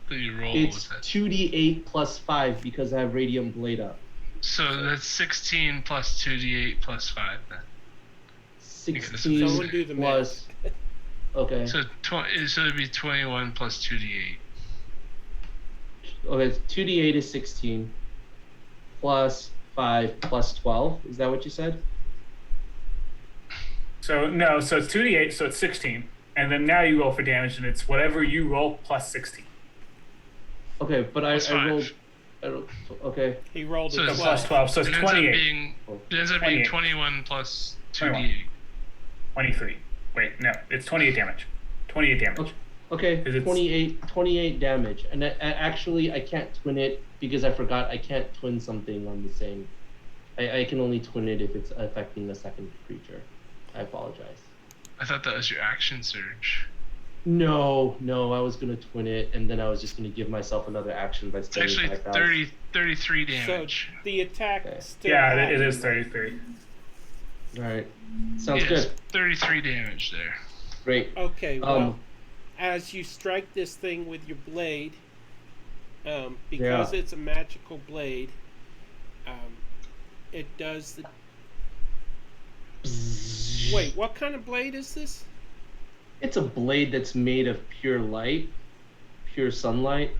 that you roll It's with it? 2d8 plus 5 because I have radiant blade up. So that's 16 plus 2d8 plus 5 then. 16 Someone do the plus. Okay. So it'd be 21 plus 2d8. Okay. 2d8 is 16 plus 5 plus 12. Is that what you said? So no, so it's 2d8, so it's 16. And then now you roll for damage, and it's whatever you roll plus 16. Okay, but I Plus rolled. 5. Okay. He rolled So a it's 12. Plus 12, so it's It ends up 28. being, it ends up being 28. 21 plus 21. 2d8. 23. Wait, no, it's 28 damage. 28 damage. Okay. Is it- 28 damage, and actually I can't twin it because I forgot I can't twin something on the same. I can only twin it if it's affecting the second creature. I apologize. I thought that was your action surge. No, I was gonna twin it, and then I was just gonna give myself another action by It's spending actually 5,000. 33 So damage. the attack Okay. still Yeah, it happened. is 33. All right, sounds Yes, good. 33 damage there. Great. Okay, well, Um, as you strike this thing with your blade, because it's a magical blade, it does the... Wait, what kind of blade is this? It's a blade that's made of pure light, pure sunlight.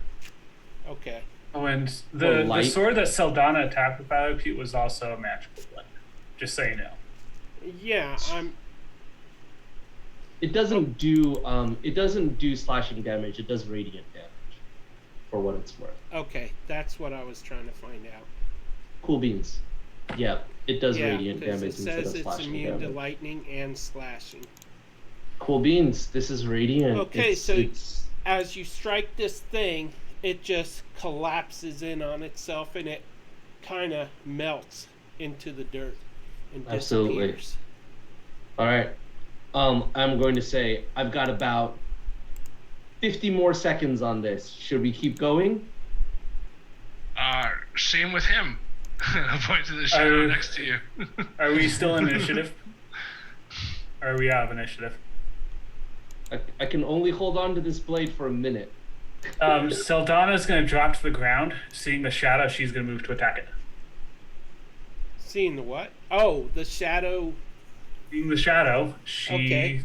Okay. Oh, and Or the light. sword that Saldana attacked with Battle was also a magical blade. Just so you know. Yeah, It doesn't do slashing damage. It does radiant damage, for what it's worth. okay. That's what I was trying to find out. Cool beans. Yeah, it does Yeah, radiant because damage it instead says of it's slashing immune damage. to lightning and slashing. Cool beans. This is radiant. Okay, It's- so- it's, As you strike this thing, it just collapses in on itself and it kind of melts into the dirt and Absolutely. disappears. all right. I'm going to say I've got about 50 more seconds on this. Should we keep going? Same with him. I'll point to the shadow Uh, next to you. Are we still in initiative? Or are we out of initiative? I can only hold on to this blade for a minute. Saldana's going to drop to the ground. Seeing the shadow, she's going to move to attack it. Seeing the what? Oh, the shadow. Seeing the shadow, she... Okay.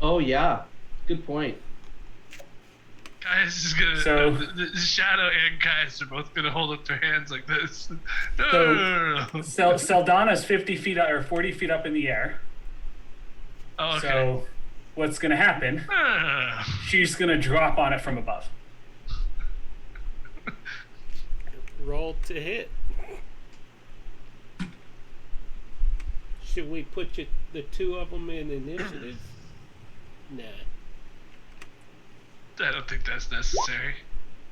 Oh yeah, good point. Caius is gonna. So- The Shadow and Caius are both gonna hold up their hands like this. No, So- no. Saldana's 50 feet or 40 feet up in the air. Oh, okay. So what's going to happen? She's going to drop on it from above. Roll to hit. Should we put the two of them in initiative? Nah. I don't think that's necessary.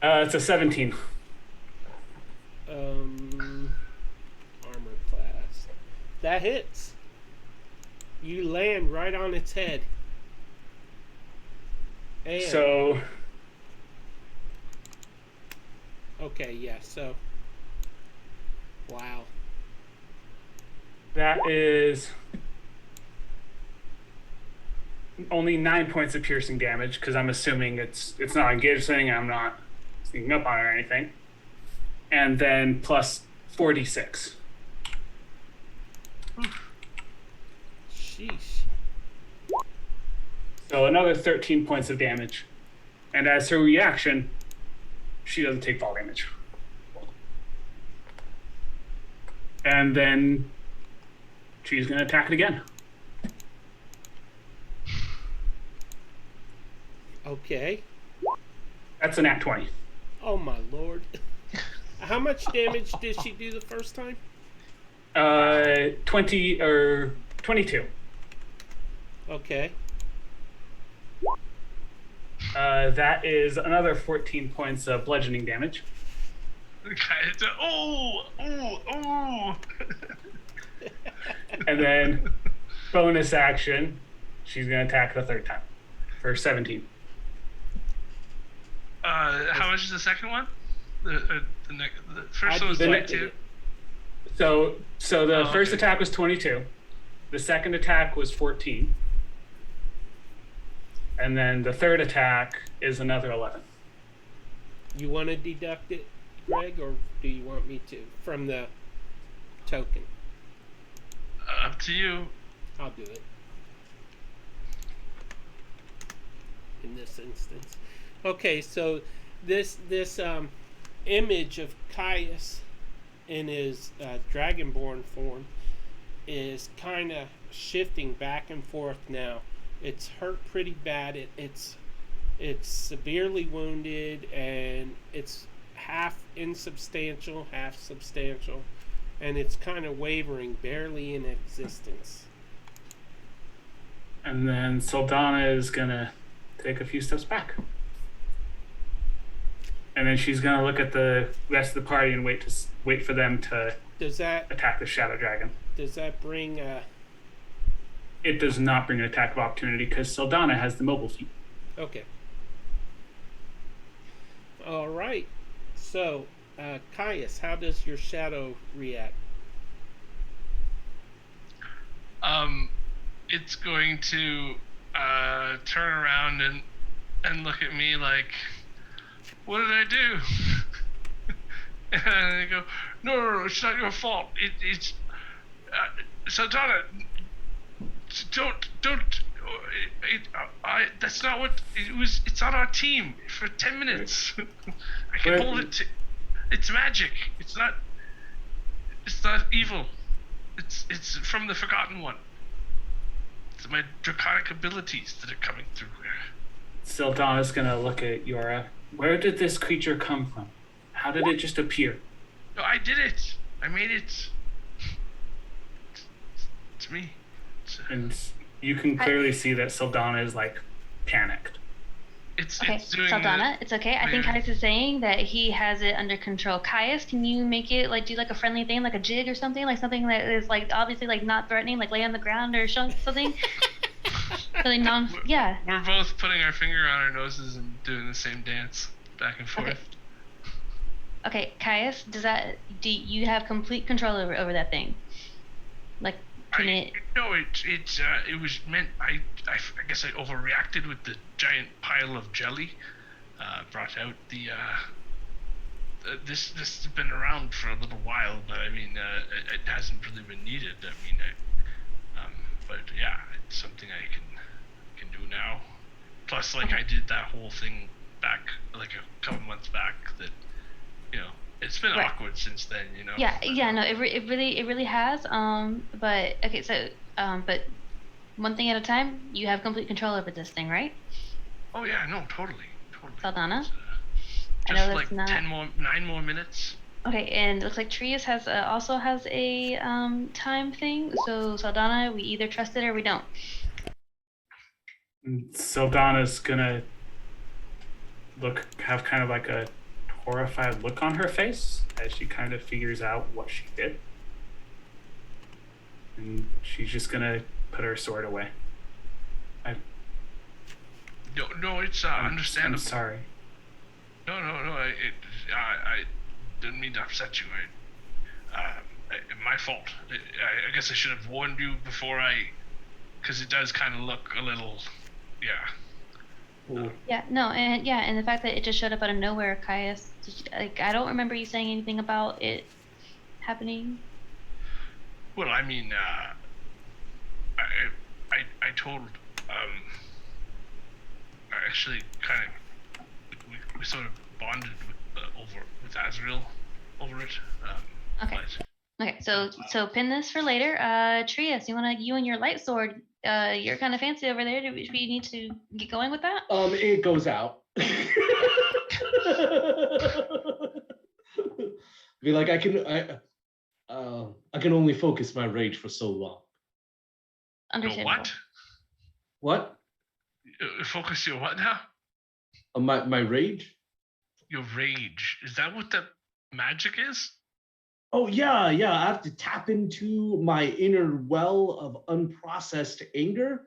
It's a 17. Armor class. That hits. You land right on its head. And, So okay, yeah, so. Wow. that is only 9 points of piercing damage because I'm assuming it's not engaged thing. I'm not sneaking up on it or anything. And then plus 46. Sheesh. So another 13 points of damage. And as her reaction, she doesn't take fall damage. And then she's going to attack it again. Okay. That's a nat 20. Oh my lord. How much damage did she do the first time? 20 or 22. Okay. That is another 14 points of bludgeoning damage. Caius, oh. And then bonus action, she's going to attack the third time for 17. How much is the second one? The first one was I 22. So the Oh, first okay. attack was 22. The second attack was 14. And then the third attack is another 11. You want to deduct it, Greg, or do you want me to from the token? Up to you. I'll do it. In this instance. Okay, so this image of Caius in his dragonborn form is kind of shifting back and forth now. It's hurt pretty bad. It's severely wounded, and it's half insubstantial, half substantial, and it's kind of wavering, barely in existence. And then Saldana is going to take a few steps back. And then she's going to look at the rest of the party and wait for them to Does that attack the Shadow Dragon. bring It does not bring an attack of opportunity because Saldana has the mobile feat. okay. All right. So, Caius, how does your shadow react? It's going to turn around and look at me like, what did I do? And I go, no, it's not your fault. It's Santana. Don't. That's not what it was. It's on our team for 10 minutes. I can But- hold it. It's magic. It's not evil. It's from the Forgotten One. It's my draconic abilities that are coming through here. Saldana's going to look at Yora. Where did this creature come from? How did it just appear? No, I did it. I made it. It's me. And you can clearly see that Saldana is like panicked. Okay, It's doing Saldana, it's okay. I think Yeah. Caius is saying that he has it under control. Caius, can you make it like do like a friendly thing, like a jig or something, like something that is like obviously like not threatening, like lay on the ground or something? Really yeah. We're both putting our finger on our noses and doing the same dance back and forth. Okay. Okay, Caius, do you have complete control over that thing? Like, can it? No, it was meant. I guess I overreacted with the giant pile of jelly, brought out the. This has been around for a little while, but I mean, it hasn't really been needed. I mean, but yeah, it's something I can do now. Plus, like I did that whole thing back like a couple months back. That it's been Right. awkward since then. Yeah, no, it really has. But okay, so but one thing at a time. You have complete control over this thing, right? Oh yeah, no, totally. Saldana? It's, I know just that's like not. 9 more minutes. Okay, and it looks like Trius has also has a time thing. So Saldana, we either trust it or we don't. And Saldana's gonna have kind of like a horrified look on her face as she kind of figures out what she did. And she's just gonna put her sword away. No, it's understandable. I'm sorry. No. I didn't mean to upset you. My fault. I guess I should have warned you before because it does kind of look a little, yeah. Cool. Yeah, no, and the fact that it just showed up out of nowhere, Caius. Like, I don't remember you saying anything about it happening. Well, I mean, I told, I actually kind of, we sort of bonded with Azrael over it. Okay. But, Okay, so pin this for later. Trius, you and your light sword. You're kind of fancy over there. Do we need to get going with that? It goes out. Be like, I can only focus my rage for so long. Understandable. what? What? Focus your what now? My rage? Your rage. Is that what the magic is? Oh yeah. I have to tap into my inner well of unprocessed anger,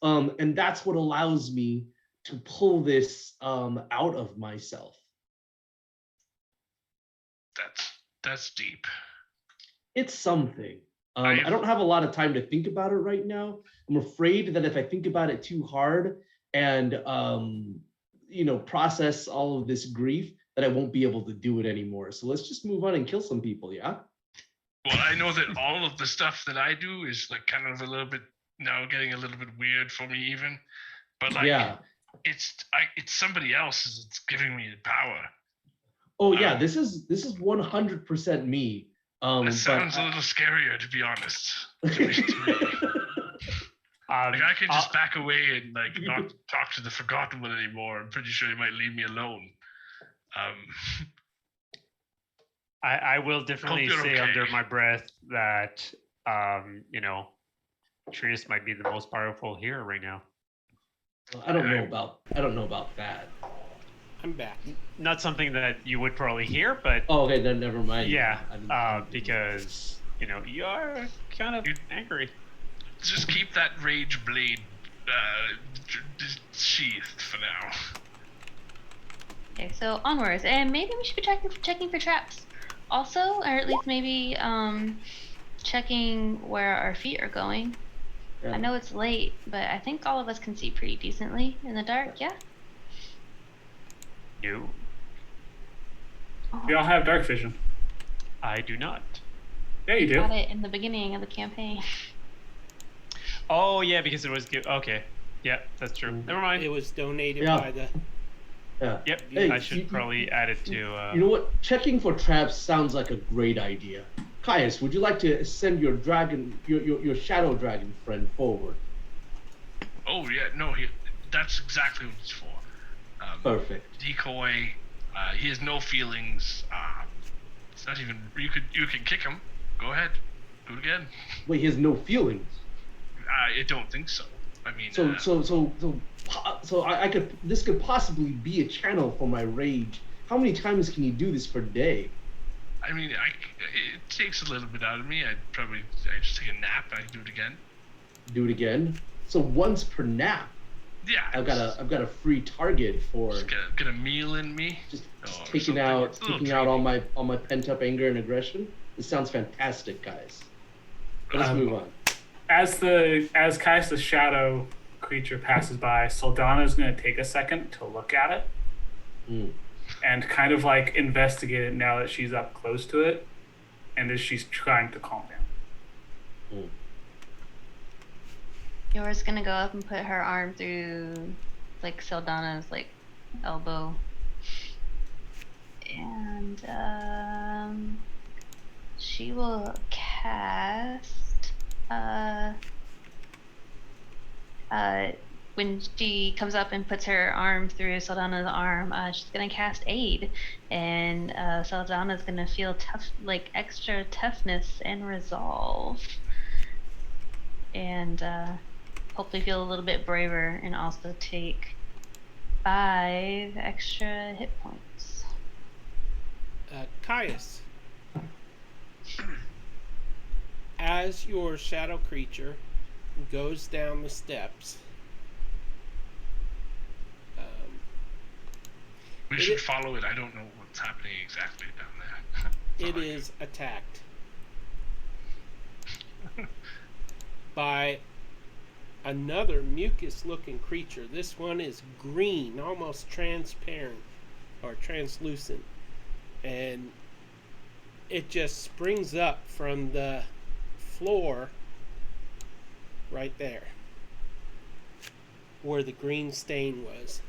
and that's what allows me to pull this out of myself. That's deep. It's something. I I don't have a lot of time to think about it right now. I'm afraid that if I think about it too hard and process all of this grief, that I won't be able to do it anymore. So let's just move on and kill some people, yeah? Well, I know that all of the stuff that I do is like kind of a little bit now getting a little bit weird for me even. But like Yeah. it's somebody else's that's giving me the power. Oh yeah, this is 100% me. That sounds a little scarier, to be honest. To me. Like I can just back away and like not talk to the Forgotten One anymore. I'm pretty sure he might leave me alone. I will definitely Hope you're say okay. under my breath that Trius might be the most powerful hero right now. I don't know about that. I'm back. Not something that you would probably hear, but Oh, okay, then never mind. yeah, I didn't- because you are kind of angry. Just keep that rage blade sheathed for now. Okay, so onwards, and maybe we should be checking for traps, also, or at least maybe checking where our feet are going. Yeah. I know it's late, but I think all of us can see pretty decently in the dark. Yeah. No, We all have dark vision. I do not. Yeah, you do. Got it in the beginning of the campaign. Oh yeah, because it was okay. Yeah, that's true. Never mind. It was donated Yeah. by the. Yeah. Yep, Hey, I should probably add it to. You know what? Checking for traps sounds like a great idea. Caius, would you like to send your dragon, your shadow dragon friend forward? Oh yeah, no, that's exactly what it's for. Perfect. Decoy. He has no feelings. It's not even. You can kick him. Go ahead. Do it again. Wait, he has no feelings. I don't think so. I mean. So I could. This could possibly be a channel for my rage. How many times can you do this per day? I mean, it takes a little bit out of me. I just take a nap. I can do it again. Do it again. So once per nap. Yeah. I've got a free target for Just get a meal in me. just or taking something. out It's a little taking out all my pent up anger and aggression. This sounds fantastic, guys. Let's move on. As Caius the shadow creature passes by, Saldana's going to take a second to look at it Mm. and kind of like investigate it now that she's up close to it, and as she's trying to calm down. Mm. Yora's gonna go up and put her arm through like Saldana's like elbow. And she will cast when she comes up and puts her arm through Saldana's arm, she's gonna cast aid, and Saldana's gonna feel tough, like extra toughness and resolve, and hopefully feel a little bit braver, and also take 5 extra hit points. Caius, as your shadow creature goes down the steps, We should follow it. I don't know what's happening exactly down there. it is attacked by another mucus-looking creature. This one is green, almost transparent or translucent, and it just springs up from the floor right there where the green stain was,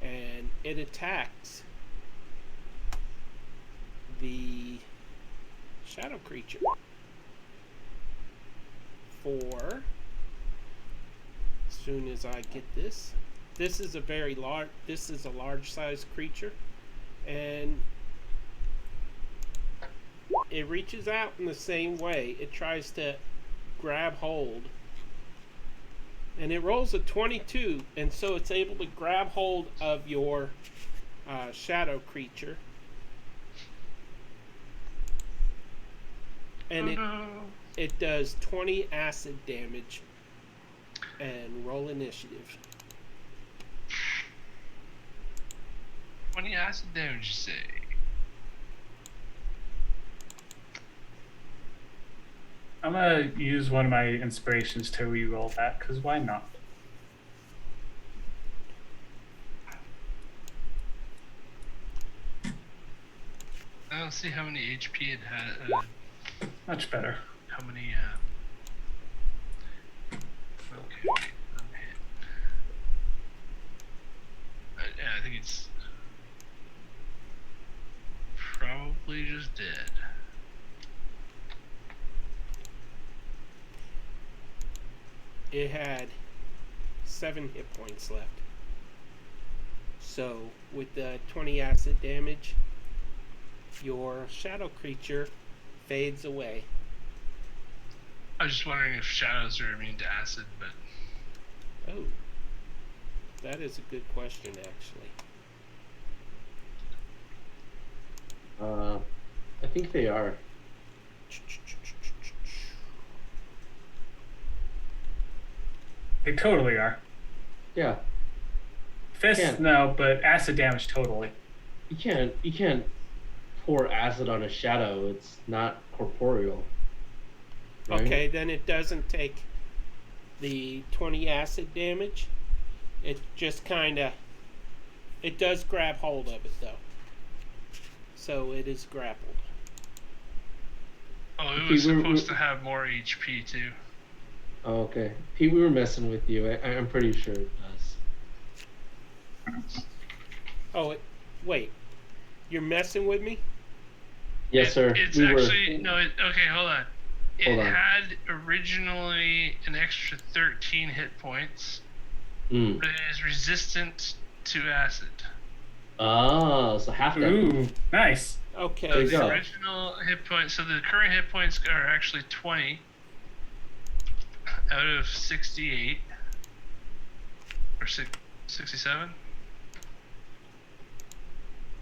and it attacks the shadow creature for, as soon as I get this is a very large, this is a large sized creature, and it reaches out in the same way. It tries to grab hold, and it rolls a 22, and so it's able to grab hold of your shadow creature, and it does 20 acid damage. And roll initiative. 20 acid damage, you say? I'm gonna use one of my inspirations to re-roll that, because why not? I don't see how many HP it had. Much better. How many? Okay, wait, I'm hit. Yeah, I think it's probably just dead. It had 7 hit points left. So, with the 20 acid damage, your shadow creature fades away. I was just wondering if shadows are immune to acid, but Oh, that is a good question, actually. I think they are. They totally are. Yeah. Fists, Can't. no, but acid damage totally. You can't pour acid on a shadow. It's not corporeal. Right? Okay, then it doesn't take the 20 acid damage. It just kinda, it does grab hold of it though. So it is grappled. oh, it was supposed to have more HP too. Oh, okay. Pete, we were messing with you. I'm pretty sure it does. Oh, wait. You're messing with me? Yes, sir. It's we actually were. no. Okay, hold on. It Hold on. had originally an extra 13 hit points, Mm. but it is resistant to acid. Ah, so half that. Ooh, nice. Okay. There you The go. original hit points. So the current hit points are actually 20 out of 68 or 67.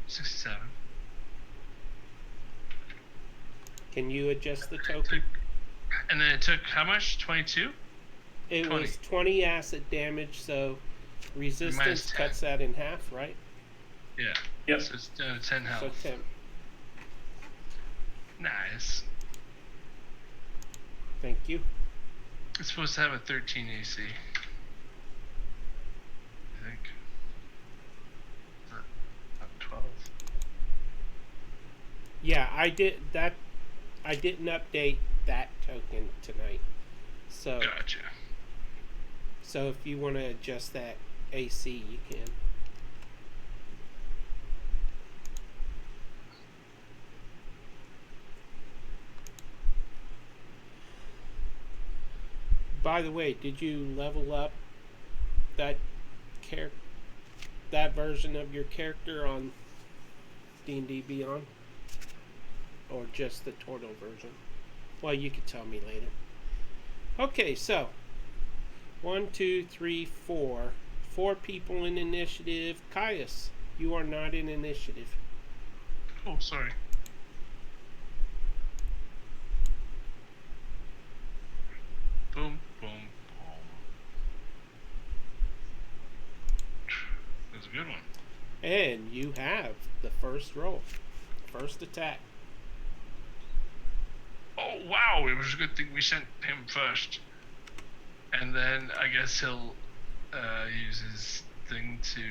67. Can you adjust the token? And then it took how much? 22? It 20. was 20 acid damage, so resistance Minus 10. cuts that in half, right? Yeah. Yep. So it's down to 10 So health. 10. Nice. Thank you. It's supposed to have a 13 AC. I think. Yeah, I did that. I didn't update that token tonight. So, Gotcha. so if you want to adjust that AC, you can. By the way, did you level up that that version of your character on D&D Beyond, or just the Turtle version? Well, you could tell me later. Okay, so 1, 2, 3, 4. 4 people in initiative. Caius, you are not in initiative. Oh, sorry. Boom, boom, boom. That's a good one. And you have the first roll. First attack. Oh, wow. It was a good thing we sent him first. And then I guess he'll use his thing to...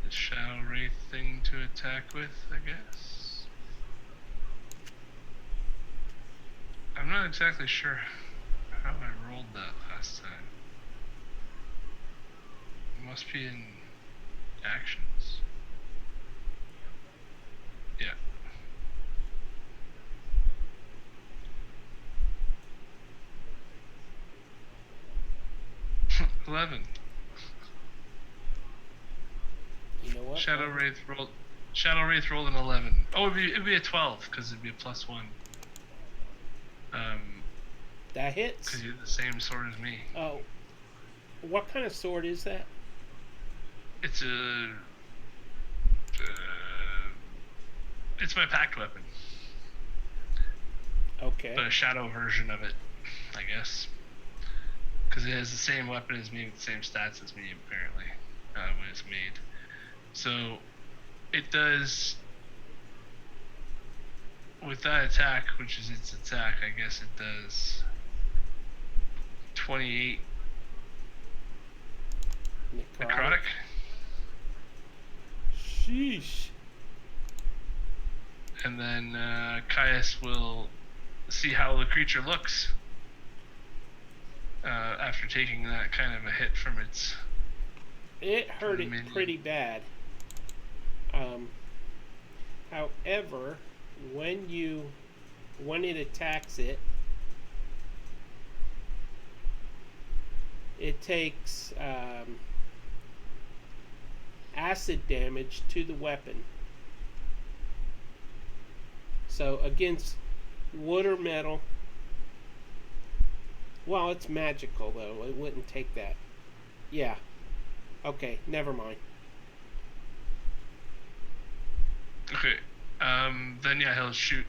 the Shadow Wraith thing to attack with, I guess. I'm not exactly sure how I rolled that last time. It must be in actions. Yeah. $11. You know what? Shadow Wraith rolled an 11. Oh, it'd be a 12 because it'd be a +1. That hits. Because you have the same sword as me. Oh. What kind of sword is that? It's it's my pact weapon, Okay. but a shadow version of it, I guess. Because it has the same weapon as me with the same stats as me, apparently, when it's made. So, it does, with that attack, which is its attack, I guess it does 28 necrotic. Sheesh. And then Caius will see how the creature looks after taking that kind of a hit from its... It hurt it minion. pretty bad. However, when it attacks it, it takes acid damage to the weapon. So against wood or metal, well, it's magical though. It wouldn't take that. Yeah. Okay, never mind. Okay. Then yeah, he'll shoot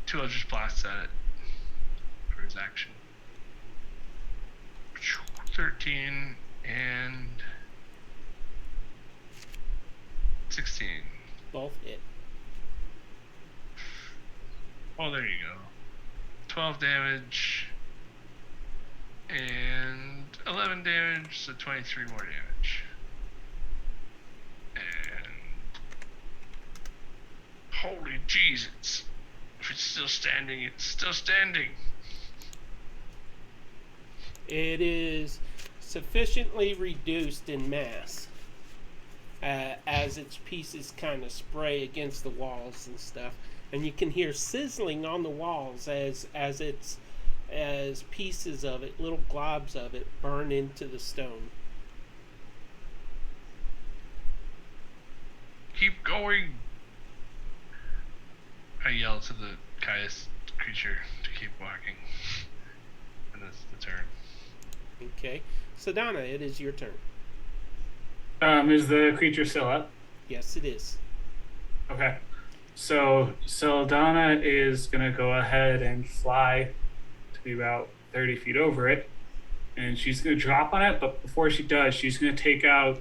2 Eldritch Blasts at it for his action. 13 and 16. Both hit. Oh, there you go. 12 damage and 11 damage, so 23 more damage. And holy jeez, if it's still standing, it's still standing. It is sufficiently reduced in mass as its pieces kind of spray against the walls and stuff, and you can hear sizzling on the walls as pieces of it, little globs of it, burn into the stone. Keep going! I yell to the Caius creature to keep walking. And that's the turn. Okay. Sedana, it is your turn. Is the creature still up? Yes, it is. Okay. So Saldana is going to go ahead and fly to be about 30 feet over it. And she's going to drop on it, but before she does, she's going to take out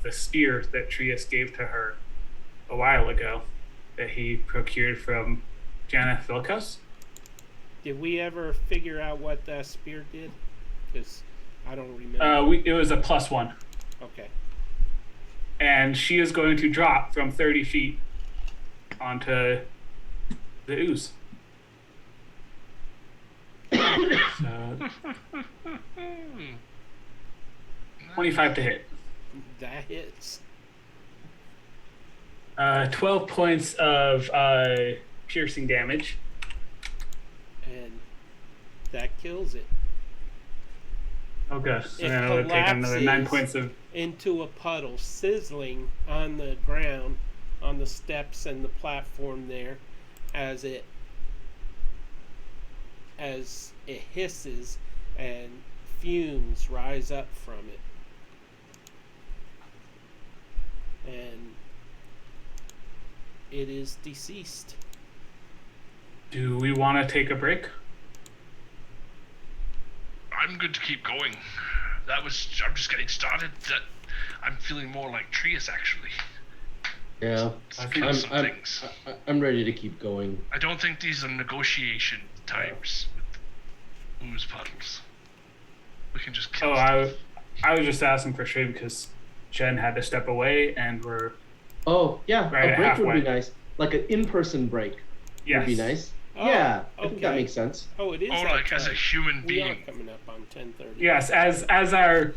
the spear that Trius gave to her a while ago that he procured from Jana Filkos. Did we ever figure out what that spear did? Because I don't remember. It was a +1. Okay. and she is going to drop from 30 feet onto the ooze. So, 25 to hit. That hits. 12 points of piercing damage. And that kills it. Okay, so It then I would take another 9 collapses. points of. Into a puddle, sizzling on the ground, on the steps and the platform there, as it hisses and fumes rise up from it. And it is deceased. Do we want to take a break? I'm good to keep going. I'm just getting started. I'm feeling more like Trius actually. Yeah, I Kill think some things. I'm ready to keep going. I don't think these are negotiation times with ooze puddles. We can just kill stuff. I was just asking for shame because Jen had to step away and we're. Oh yeah, Right, a break would halfway. be nice. Like an in-person break would be Yes. nice. Oh, Yeah, I think that okay. makes sense. Oh, it is. Or that like as a time. human We are being. coming up on 10:30. Yes, as our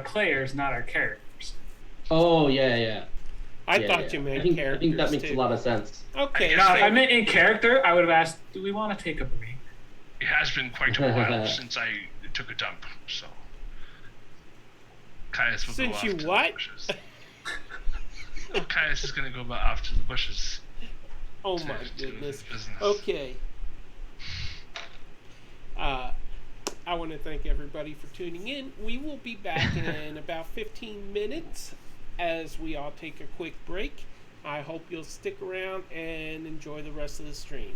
players, not our characters. Oh yeah. I Yeah, thought yeah. you meant I think characters that makes too. a lot of sense. Okay. Now, if so- I meant in character, I would have asked, "Do we want to take a break?" It has been quite a while since I took a dump, so Caius will go Since off you to what? the bushes. Oh, Caius is gonna go off to the bushes. Oh to my do goodness. his business. Okay. I want to thank everybody for tuning in. We will be back in about 15 minutes as we all take a quick break. I hope you'll stick around and enjoy the rest of the stream.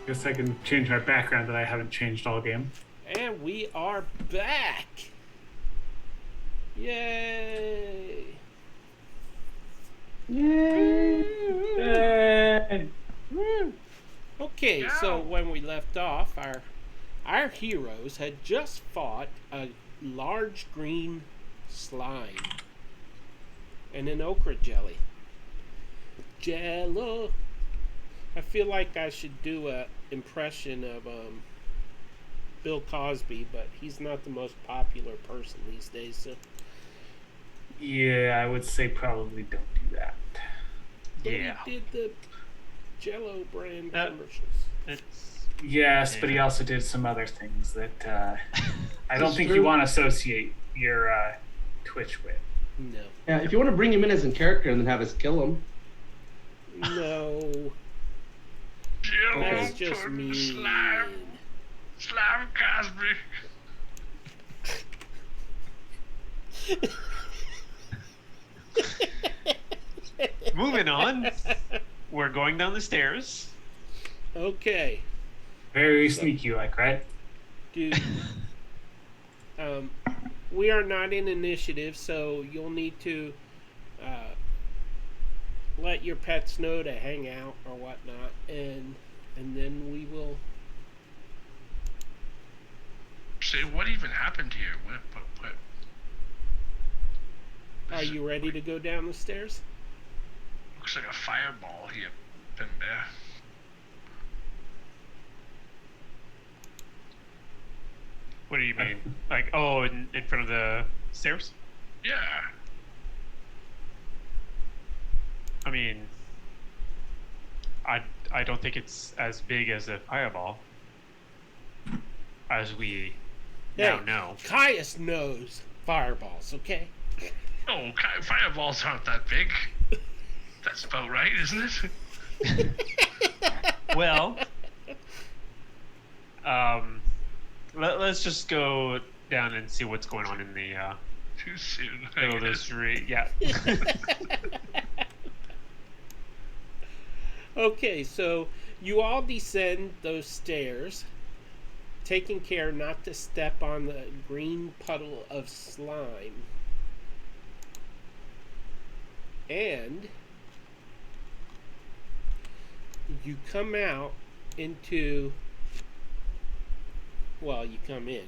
Guess I can change my background that I haven't changed all game. And we are back. Yay! Yay! Woo. Okay, so when we left off, our heroes had just fought a large green slime and an okra jelly. Jello. I feel like I should do a impression of Bill Cosby, but he's not the most popular person these days. So. Yeah, I would say probably don't do that. But Yeah. he did the Jello brand Uh, commercials. It's Yes, but he Yeah. also did some other things that I don't It's think true. you want to associate your Twitch with. No. Yeah, if you want to bring him in as a character and then have us kill him. No. Jill That's just from mean. Slime Cosby. moving on. We're going down the stairs. Okay. Very sneaky like, right? Dude. We are not in initiative, so you'll need to let your pets know to hang out or whatnot, and then we will. Say, what even happened here? What? Are This you ready to go down the stairs? looks like a fireball here, Pin Bear. What do you mean? Like, oh, in front of the stairs? Yeah. I mean, I don't think it's as big as a fireball, as we now Hey. know. Caius knows fireballs, okay? Oh, fireballs aren't that big. That's about right, isn't it? Well, let's just go down and see what's going on in the Too soon. I middle of the guess. street. Yeah. Okay, so you all descend those stairs, taking care not to step on the green puddle of slime. And you come out into, well, you come in.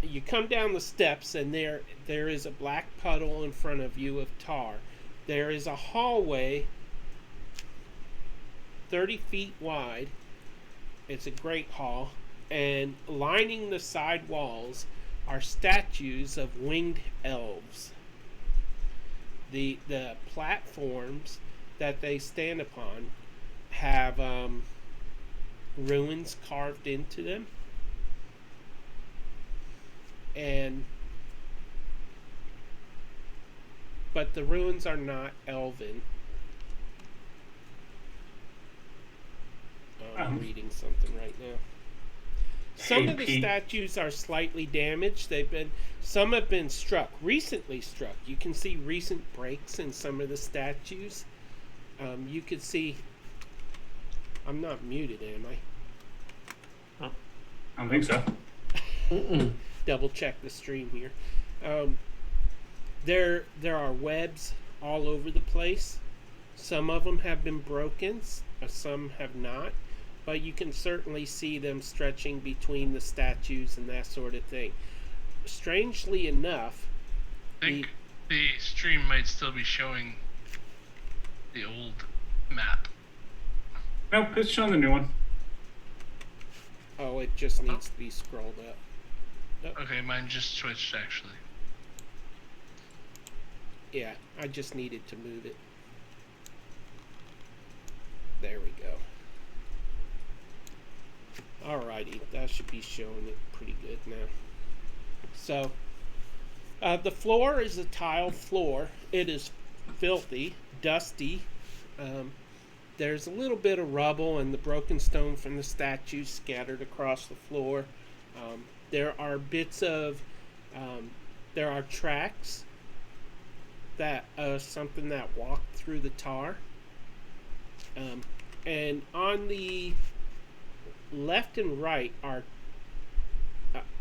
You come down the steps, and there is a black puddle in front of you of tar. There is a hallway 30 feet wide. It's a great hall, and lining the side walls are statues of winged elves. The platforms that they stand upon have ruins carved into them, but the ruins are not elven. I'm reading something right now. Some of the Pete. statues are slightly damaged. Some have been recently struck. You can see recent breaks in some of the statues. You could see. I'm not muted, am I? I don't think so. Mm-mm. Double check the stream here. There are webs all over the place. Some of them have been broken, some have not. But you can certainly see them stretching between the statues and that sort of thing. Strangely enough, I think the stream might still be showing the old map. Nope, it's showing the new one. oh, it just needs to be scrolled up. Okay, mine just switched actually. Yeah, I just needed to move it. There we go. Alrighty, that should be showing it pretty good now. So, the floor is a tile floor. It is filthy, dusty. There's a little bit of rubble and the broken stone from the statues scattered across the floor. There are bits of, there are tracks that something that walked through the tar. And on the left and right are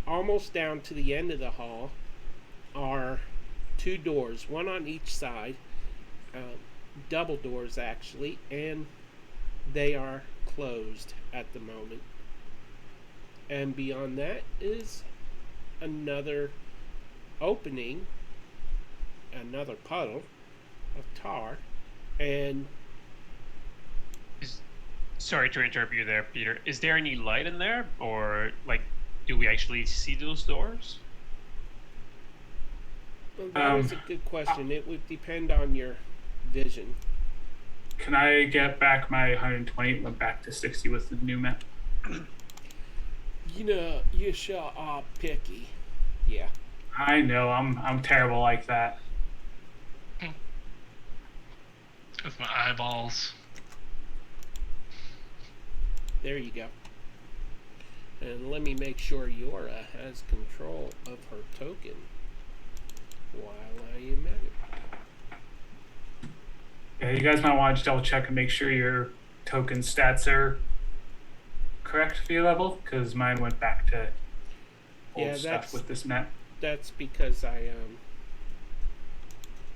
almost down to the end of the hall are two doors, one on each side, double doors actually, and they are closed at the moment. And beyond that is another opening, another puddle of tar, and Sorry to interrupt you there, Peter. Is there any light in there, or like, do we actually see those doors? well, that is a good question. It would depend on your vision. Can I get back my 120? Went back to 60 with the new map. You know, you sure are picky. Yeah. I know I'm terrible like that. With my eyeballs. There you go. And let me make sure Yora has control of her token while I am at it. Yeah, you guys might want to double check and make sure your token stats are correct for your level, because mine went back to old Yeah, stuff with this map. That's because I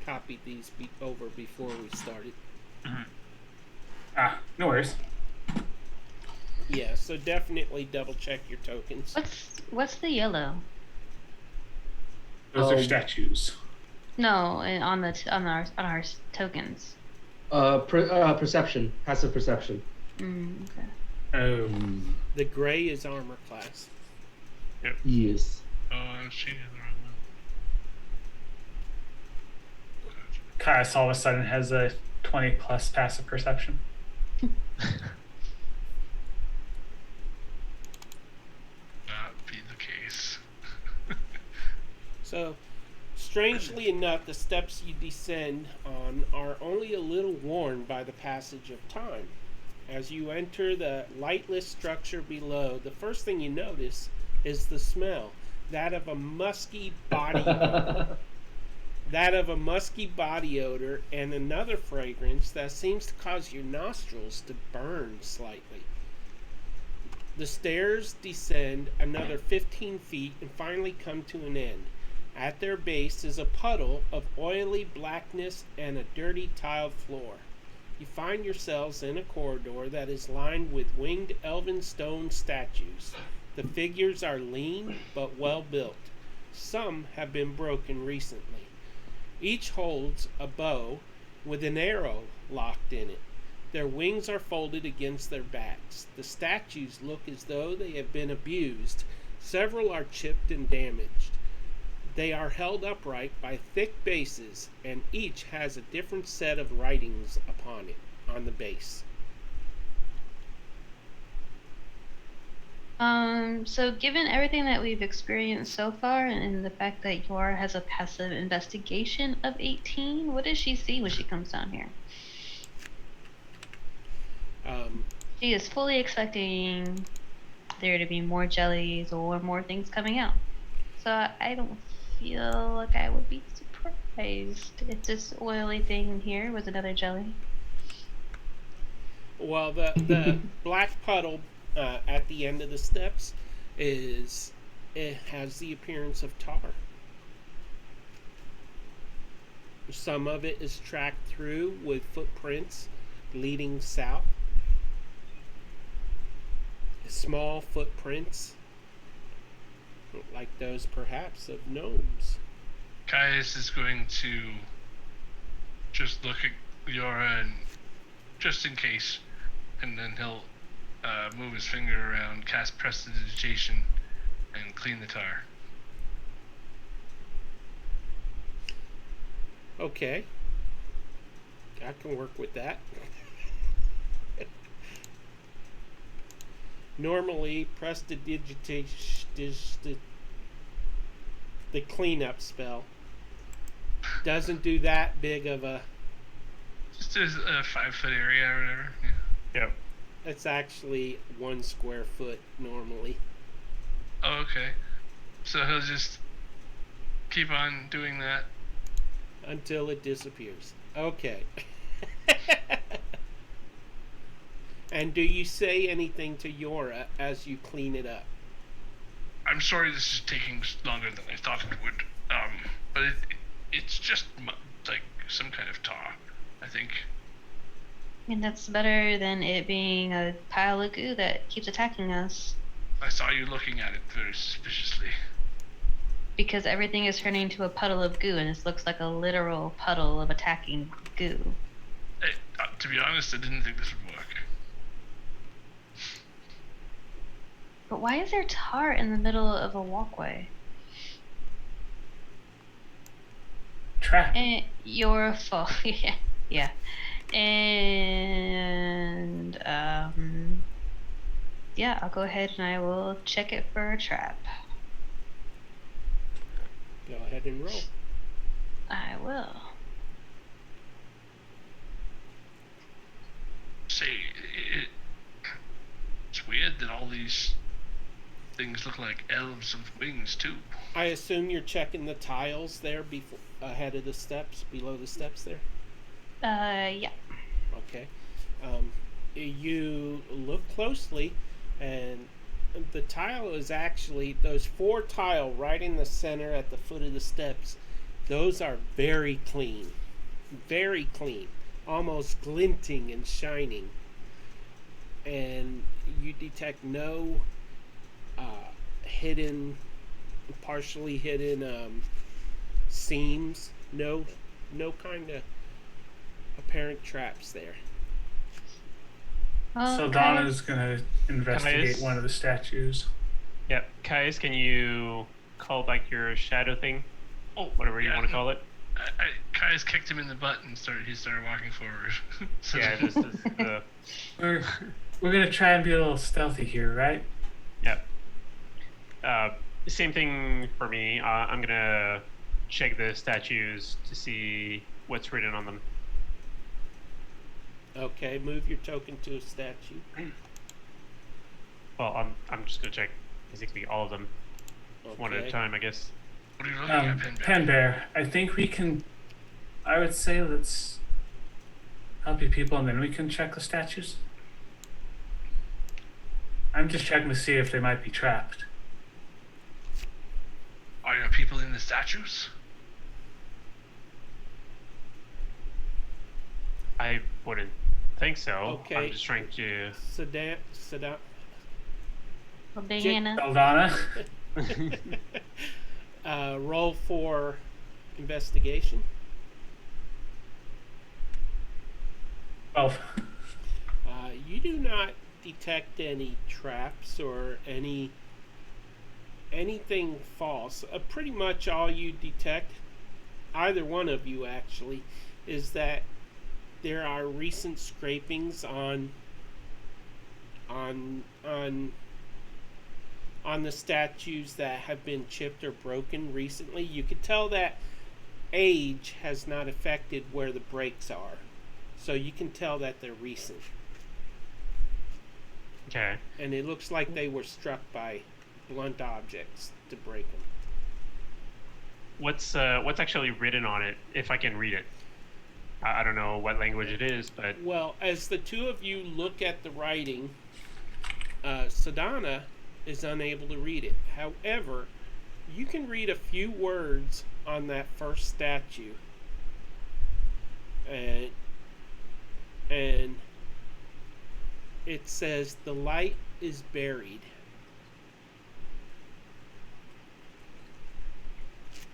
copied these over before we started. No worries. Yeah, so definitely double check your tokens. What's the yellow? Those are statues. No, on our tokens. Perception, passive perception. Okay. Oh. The gray is armor class. Yes. Oh, I'm seeing the wrong one. Kaius all of a sudden has a 20 plus passive perception. Not be the case. So, strangely enough, the steps you descend on are only a little worn by the passage of time. As you enter the lightless structure below, the first thing you notice is the smell, that of a musky body odor. That of a musky body odor, and another fragrance that seems to cause your nostrils to burn slightly. The stairs descend another 15 feet and finally come to an end. At their base is a puddle of oily blackness and a dirty tiled floor. You find yourselves in a corridor that is lined with winged elven stone statues. The figures are lean but well built. Some have been broken recently. Each holds a bow with an arrow locked in it. Their wings are folded against their backs. The statues look as though they have been abused. Several are chipped and damaged. They are held upright by thick bases, and each has a different set of writings upon it, on the base. So given everything that we've experienced so far and the fact that Yora has a passive investigation of 18, what does she see when she comes down here? She is fully expecting there to be more jellies or more things coming out. So I don't feel like I would be surprised if this oily thing here was another jelly. Well, the black puddle at the end of the steps it has the appearance of tar. Some of it is tracked through with footprints leading south. Small footprints, like those perhaps of gnomes. Caius is going to just look at Yora and just in case, and then he'll move his finger around, cast prestidigitation, and clean the tar. Okay, I can work with that. Normally, prestidigitation is the cleanup spell. Doesn't do that big of a... Just a 5 foot area or whatever. Yeah. Yep. It's actually 1 square foot normally. Oh, okay. So he'll just keep on doing that. Until it disappears. Okay. And do you say anything to Yora as you clean it up? I'm sorry this is taking longer than I thought it would. But it's just like some kind of tar, I think. I mean, that's better than it being a pile of goo that keeps attacking us. I saw you looking at it very suspiciously. Because everything is turning into a puddle of goo, and this looks like a literal puddle of attacking goo. To be honest, I didn't think this would work. But why is there tar in the middle of a walkway? Trap. You're a fool. Yeah. And yeah, I'll go ahead and I will check it for a trap. Go ahead and roll. I will. Say, it's weird that all these things look like elves with wings too. I assume you're checking the tiles there before, ahead of the steps, below the steps there. Yeah. Okay. You look closely, and the tile is actually those 4 tile right in the center at the foot of the steps. Those are very clean, almost glinting and shining. And you detect no partially hidden seams. No kind of apparent traps there. So Okay. Donna's gonna investigate Caius? one of the statues. Yeah, Caius, can you call back your shadow thing? Oh, Whatever you yeah, want to call it. Caius kicked him in the butt and he started walking forward. So- Yeah, this is the. We're gonna try and be a little stealthy here, right? Yeah. Same thing for me. I'm gonna check the statues to see what's written on them. Okay, move your token to a statue. Well, I'm just gonna check basically all of them one at a Okay. time, I guess. What are you looking at, Pen Bear? Pen Bear, I think we can. I would say let's help you people, and then we can check the statues. I'm just checking to see if they might be trapped. Are your people in the statues? I wouldn't think so. Okay. I'm just trying to. Sedan. Banana. Donna. Roll for investigation. 12. You do not detect any traps or anything false. Pretty much all you detect, either one of you actually, is that there are recent scrapings on the statues that have been chipped or broken recently. You could tell that age has not affected where the breaks are, so you can tell that they're recent. Okay. And it looks like they were struck by blunt objects to break them. What's actually written on it? If I can read it. I don't know what language it is, but Well, as the two of you look at the writing, Sadana is unable to read it. However, you can read a few words on that first statue. And it says, "The light is buried."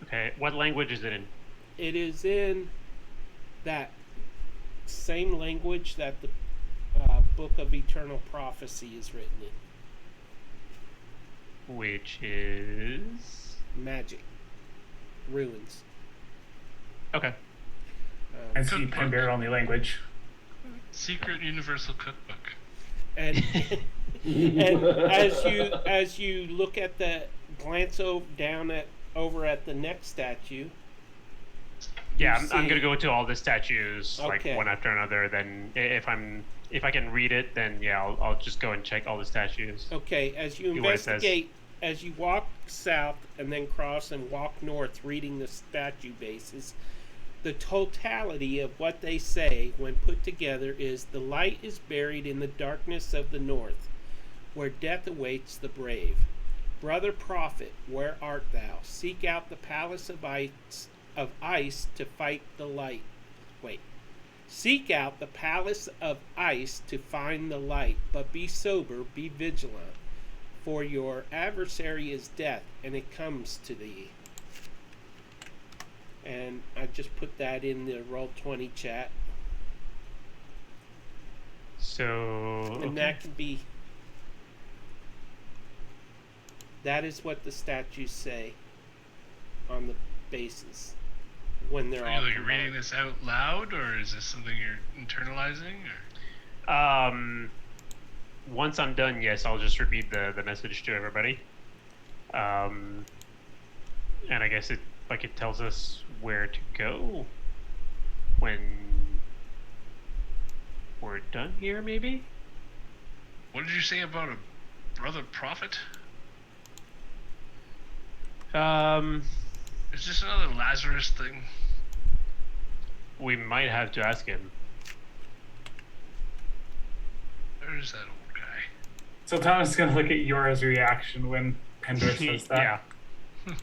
okay. What language is it in? It is in that same language that the Book of Eternal Prophecy is written in. Which is Magic. Ruins. okay. And see Pen Bear only language. Secret Universal Cookbook. And as you look at glance over at the next statue. Yeah, you I'm see- gonna go to all the statues Okay. like one after another. Then if I can read it, then yeah, I'll just go and check all the statues. Okay, as you See what it says. investigate, as you walk south and then cross and walk north, reading the statue bases, the totality of what they say when put together is the light is buried in the darkness of the north, where death awaits the brave. Brother prophet, where art thou? Seek out the palace of ice to fight the light. Wait. Seek out the palace of ice to find the light, but be sober, be vigilant, for your adversary is death, and it comes to thee. And I just put that in the Roll20 chat. So. And that can be. That is what the statues say on the bases when they're all Are you like combined. reading this out loud, or is this something you're internalizing? Or? Once I'm done, yes, I'll just repeat the message to everybody. And I guess it tells us where to go when we're done here, maybe? What did you say about a brother prophet? Is this another Lazarus thing? We might have to ask him. Where's that old guy? So Thomas gonna look at Yora's reaction when Pendor says that. Yeah.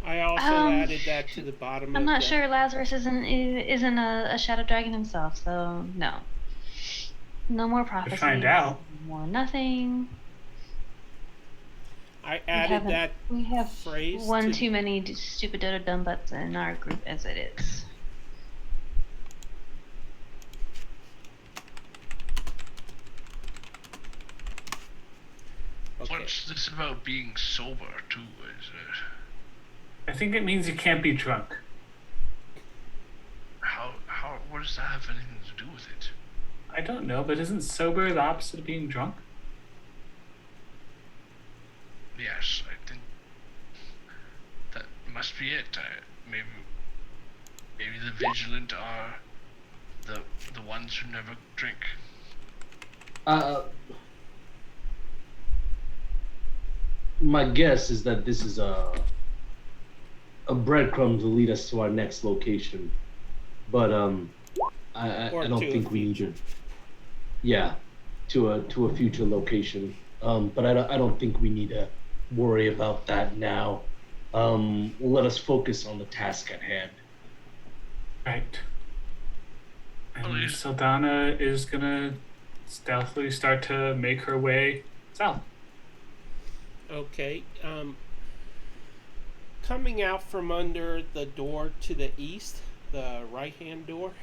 I also added that to the bottom. I'm of not the, sure Lazarus isn't a shadow dragon himself, so no. No more prophecies. find out. More nothing. I added that We have phrase one to- too many stupid dodo dumb butts in our group as it is. Okay. What's this about being sober too? Is I think it means you can't be drunk. how what does that have anything to do with it? I don't know, but isn't sober the opposite of being drunk? Yes, I think that must be it. Maybe the vigilant are the ones who never drink. My guess is that this is a breadcrumb to lead us to our next location, but I Or don't to a think we need future. to. Yeah, to a future location. But I don't think we need to worry about that now. Let us focus on the task at hand. Right. And Well, you- Saldana is gonna stealthily start to make her way south. Okay. Coming out from under the door to the east, the right-hand door,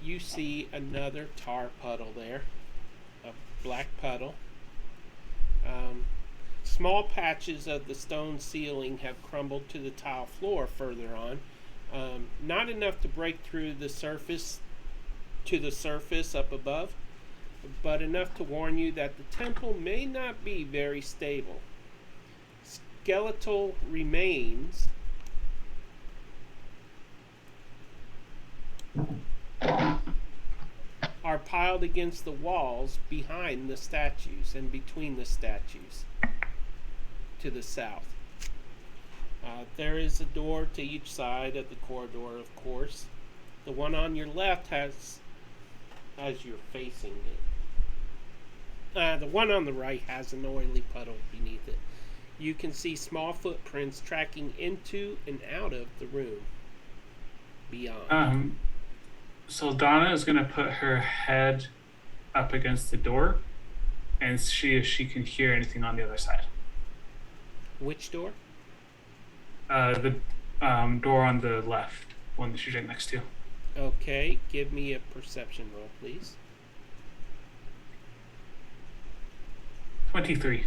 you see another tar puddle there, a black puddle. Small patches of the stone ceiling have crumbled to the tile floor further on. Not enough to break through the surface to the surface up above, but enough to warn you that the temple may not be very stable. Skeletal remains are piled against the walls behind the statues and between the statues to the south. There is a door to each side of the corridor, of course. The one on your left has, as you're facing it, the one on the right has an oily puddle beneath it. You can see small footprints tracking into and out of the room beyond. Saldana is gonna put her head up against the door and see if she can hear anything on the other side. Which door? The door on the left, one that she's right next to. Okay, give me a perception roll, please. 23.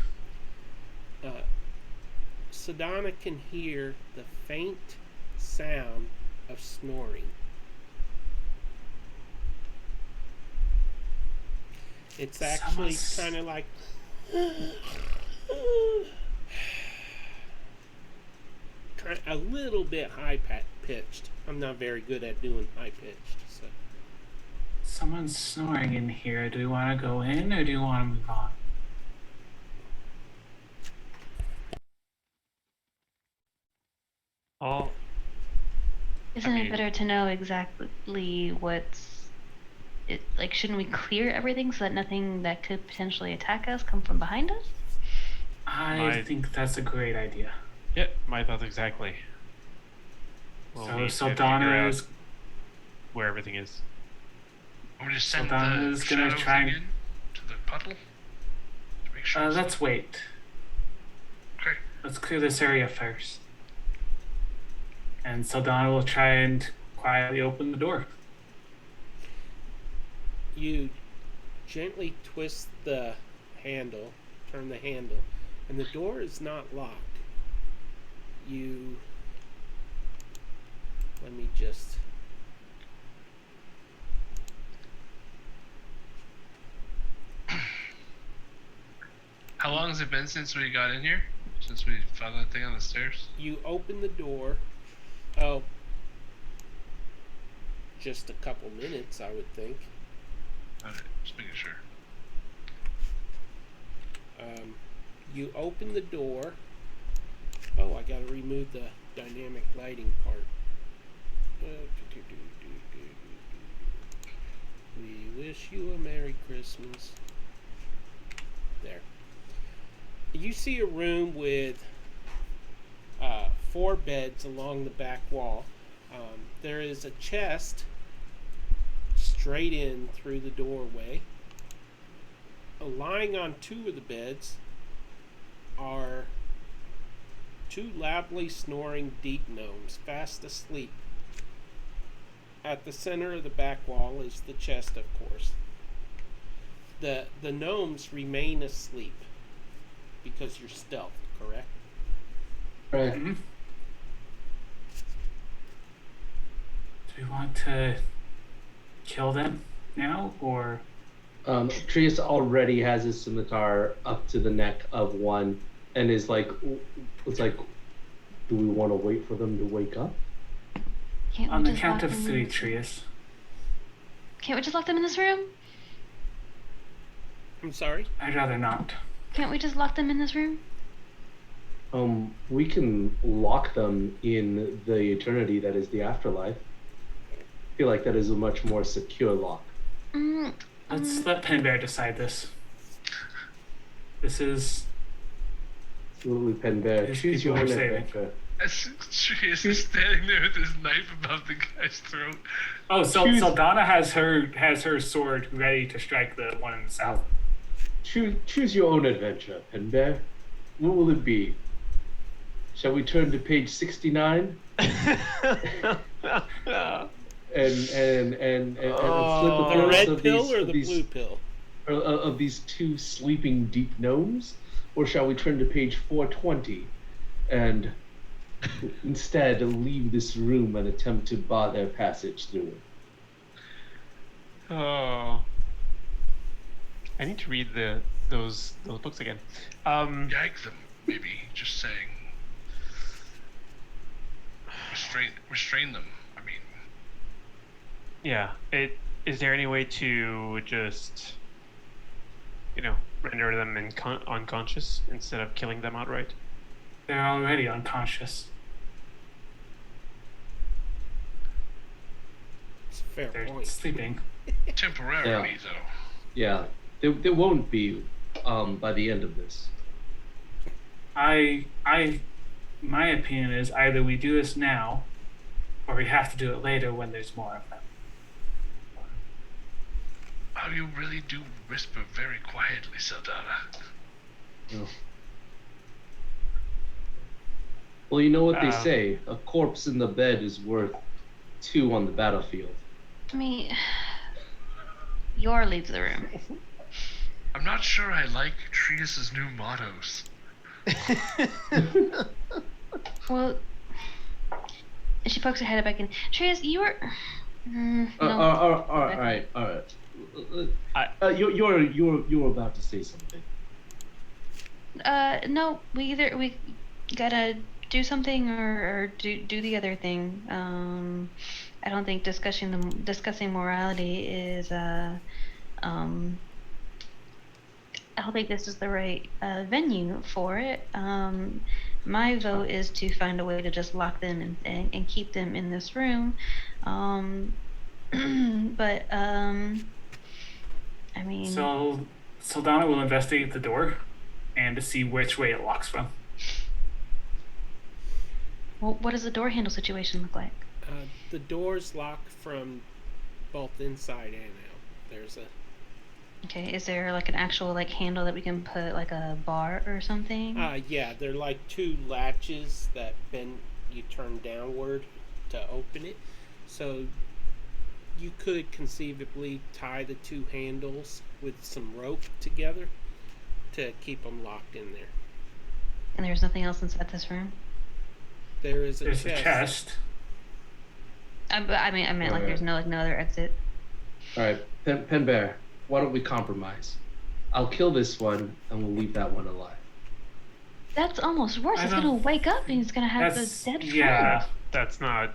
Sadana can hear the faint sound of snoring. It's actually Someone's- kind of like a little bit high pitched. I'm not very good at doing high pitched, so Someone's snoring in here. Do we want to go in or do you want to move on? All Isn't mean- it better to know exactly what's it like? Shouldn't we clear everything so that nothing that could potentially attack us come from behind us? I think that's a great idea. yeah, my thoughts exactly. We'll So need to figure Saldana out is I'm where everything is. going to send Saldana the is gonna shadow try thing and- in to the puddle to make sure. it's let's wait. okay. Let's clear this area first. And Saldana will try and quietly open the door. You gently twist the handle, turn the handle, and the door is not locked. Let me just. How long has it been since we got in here? Since we found that thing on the stairs? You open the door. Oh, just a couple minutes, I would think. Alright, just making sure. You open the door. Oh, I gotta remove the dynamic lighting part. We wish you a Merry Christmas. There. You see a room with 4 beds along the back wall. There is a chest straight in through the doorway. Lying on 2 of the beds are 2 loudly snoring deep gnomes, fast asleep. At the center of the back wall is the chest, of course. The gnomes remain asleep because you're stealth, correct? Right. Mm-hmm. Do we want to kill them now, or Trius already has his scimitar up to the neck of one and is like, it's like, do we want to wait for them to wake up? Can't we on the just count lock of them 3, in this room? Trius? Can't we just lock them in this room? I'm sorry? I'd rather not. Can't we just lock them in this room? We can lock them in the eternity that is the afterlife. I feel like that is a much more secure lock. Let's let Penbear decide this. This is Absolutely, Penbear. These Choose your people own are saving. adventure. As Trius is standing there with his knife above the guy's throat. Choose- Saldana has her sword ready to strike the one in the south. Choose your own adventure, Penbear. What will it be? Shall we turn to page 69 and flip the The bills red of pill these, or of the these, blue pill? of these 2 sleeping deep gnomes, or shall we turn to page 420 and instead leave this room and attempt to bar their passage through it? Oh. I need to read those books again. Gag them, maybe. Just saying. Restrain them. I mean, Yeah. Is there any way to just, render them unconscious instead of killing them outright? They're already unconscious. It's a fair They're point. sleeping. temporarily though. Yeah, there won't be by the end of this. My opinion is either we do this now, or we have to do it later when there's more of them. Oh, you really do whisper very quietly, Saldana. No. Well, you know what they Um, say: a corpse in the bed is worth 2 on the battlefield. I mean, Yor leaves the room. I'm not sure I like Trius's new mottos. Well, and she pokes her head back in. Trius, you were. No. All right. You're about to say something. No. We gotta do something or do the other thing. I don't think discussing morality is I don't think this is the right venue for it. My vote is to find a way to just lock them and keep them in this room. But I mean, So Saldana will investigate the door and to see which way it locks from. well, what does the door handle situation look like? The doors lock from both inside and out. There's a Okay, is there like an actual like handle that we can put like a bar or something? yeah, they're like two latches that bend. You turn downward to open it, so you could conceivably tie the two handles with some rope together to keep them locked in there. And there's nothing else inside this room? There is a There's chest. a chest. But I meant like Alright. there's no other exit. All right, Pen Bear, why don't we compromise? I'll kill this one, and we'll leave that one alive. That's almost worse. I He's don't- gonna wake up and he's gonna have the That's dead friend. yeah. That's not.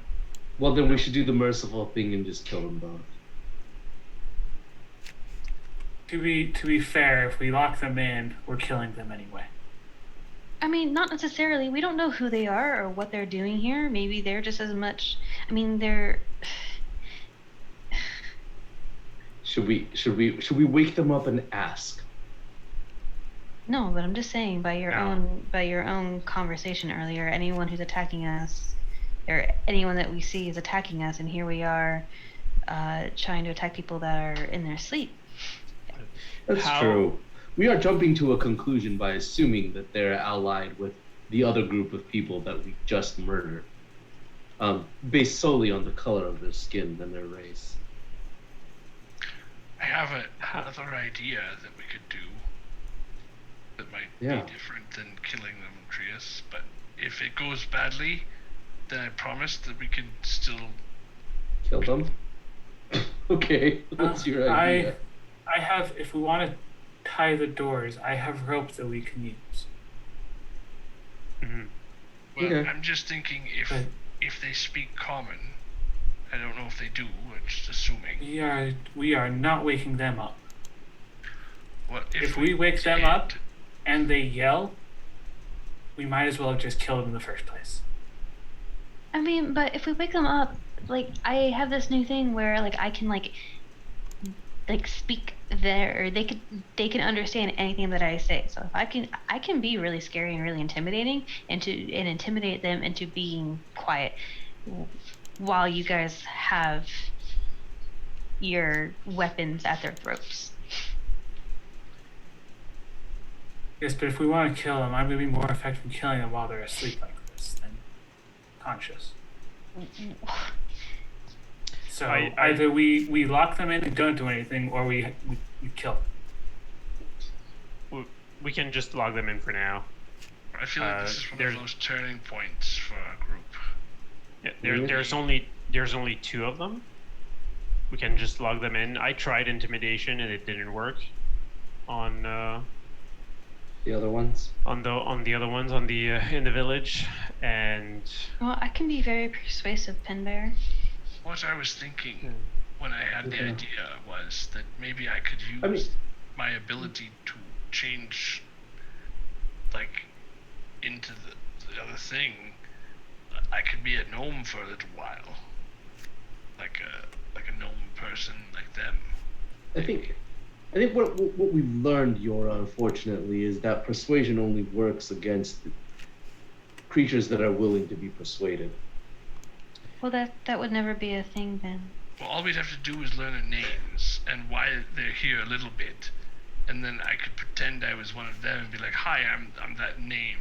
Well, then we should do the merciful thing and just kill them both. To be fair, if we lock them in, we're killing them anyway. I mean, not necessarily. We don't know who they are or what they're doing here. Maybe they're just as much. I mean, they're. Should we wake them up and ask? No, but I'm just saying by your own conversation earlier, anyone who's attacking us, or anyone that we see is attacking us, and here we are, trying to attack people that are in their sleep. That's true. We are jumping to a conclusion by assuming that they're allied with the other group of people that we just murdered, based solely on the color of their skin and their race. I have another idea that we could do that might Yeah. be different than killing them, Trius. But if it goes badly, then I promise that we can still. Kill them? Okay, what's your idea? I have, if we want to tie the doors, I have rope that we can use. Mhm. Well, Okay. I'm just thinking But- if they speak common. I don't know if they do. I'm just assuming. We are not waking them up. Well, If we wake them did- up and they yell, we might as well have just killed them in the first place. I mean, but if we wake them up, like I have this new thing where like I can like speak there, or they can understand anything that I say. So if I can be really scary and really intimidating, and intimidate them into being quiet, while you guys have your weapons at their throats. Yes, but if we want to kill them, I'm going to be more effective in killing them while they're asleep like this than conscious. So I- either we lock them in and don't do anything, or we kill them. We can just log them in for now. I feel like this is one of there's- those turning points for our group. Yeah, Really? there's only two of them. We can just log them in. I tried intimidation and it didn't work on The other ones? the other ones in the village, and Well, I can be very persuasive, Pinbear. What I was thinking Hmm. when I had the Okay. idea was that maybe I could use I mean- my ability to change, like, into the other thing. I could be a gnome for a little while, like a gnome person like them. I think what we've learned, Yora, unfortunately, is that persuasion only works against creatures that are willing to be persuaded. Well, that would never be a thing then. Well, all we'd have to do is learn their names and why they're here a little bit, and then I could pretend I was one of them and be like, "Hi, I'm that name,"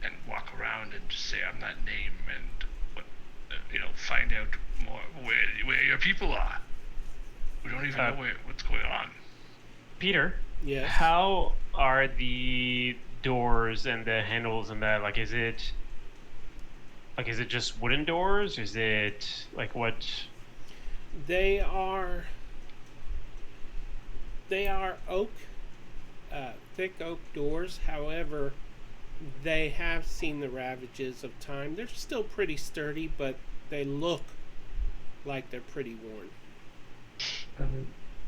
and walk around and just say I'm that name and find out more where your people are. We don't even know what's going on. Peter, Yes. how are the doors and the handles and that? Like, is it just wooden doors? Is it like what? They are oak, thick oak doors. However, they have seen the ravages of time. They're still pretty sturdy, but they look like they're pretty worn.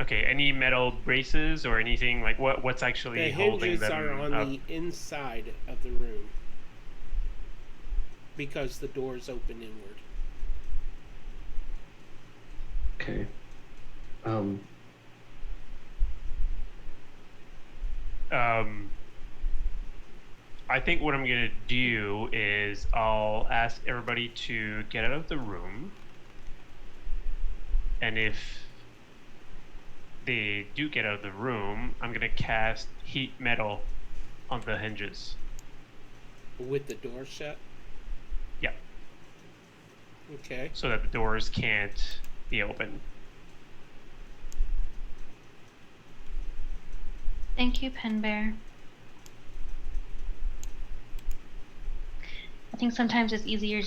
Okay, any metal braces or anything like what's actually The holding hinges them are on up? the inside of the room. because the doors open inward. Okay. I think what I'm gonna do is I'll ask everybody to get out of the room, and if they do get out of the room, I'm gonna cast heat metal on the hinges. With the door shut? Yeah, Okay. so that the doors can't be open. Thank you, Pen Bear. I think sometimes it's easy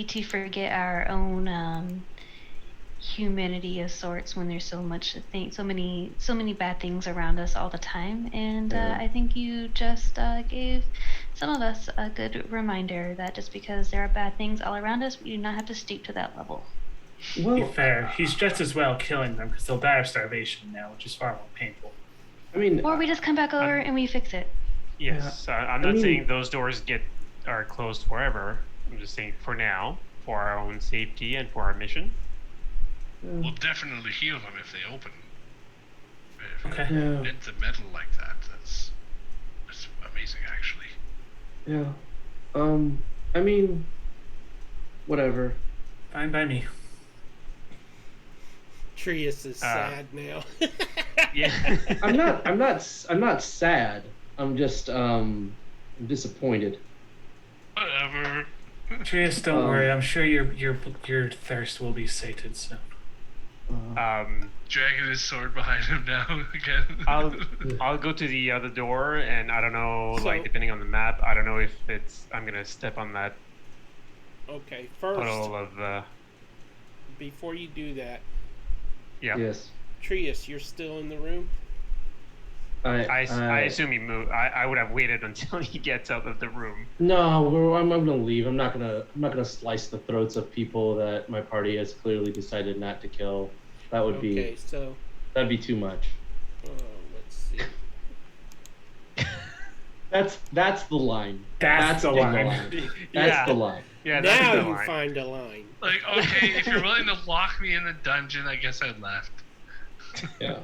to forget our own humanity of sorts when there's so many bad things around us all the time. And Yeah. I think you just gave some of us a good reminder that just because there are bad things all around us, we do not have to stoop to that level. To be Well, fair, he's just as well killing them because they'll die of starvation now, which is far more painful. I mean, Or we just come back over and we fix it. Yes, I'm I not mean- saying those doors are closed forever. I'm just saying for now, for our own safety and for our mission. We'll definitely heal them if they open. If Okay. yeah, it's a metal like that, that's amazing, actually. yeah. I mean, whatever. Fine by me. Trius is sad now. Yeah. I'm not sad. I'm just I'm disappointed. Whatever. Trius, don't worry. I'm sure your thirst will be sated soon. Dragging his sword behind him now again. I'll go to the other door, and I don't know, So- like depending on the map, I don't know if I'm gonna step on that Okay, first, puddle of. before you do that, Yeah. Yes. Trius, you're still in the room? I assume he moved. I would have waited until he gets out of the room. No, I'm gonna leave. I'm not gonna slice the throats of people that my party has clearly decided not to kill. That would Okay, be so, that'd be too much. let's see. That's the line. That's the line. That's Yeah. the line. Yeah, that's Now the you line. find a line. Like, okay, if you're willing to lock me in the dungeon, I guess I'd left. Yeah.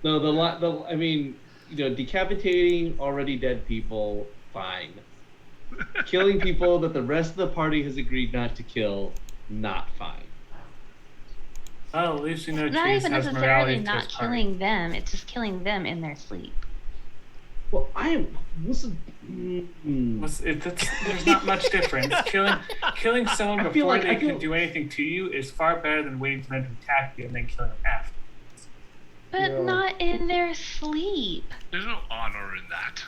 No, I mean, decapitating already dead people, fine. Killing people that the rest of the party has agreed not to kill, not fine. Well, at least you know Not Trius even has necessarily morality to not his party. killing them, it's just killing them in their sleep. Well, There's not much difference. Killing someone I feel before like- they I feel- can do anything to you is far better than waiting for them to attack you and then killing them after. But Yeah. not in their sleep. There's no honor in that.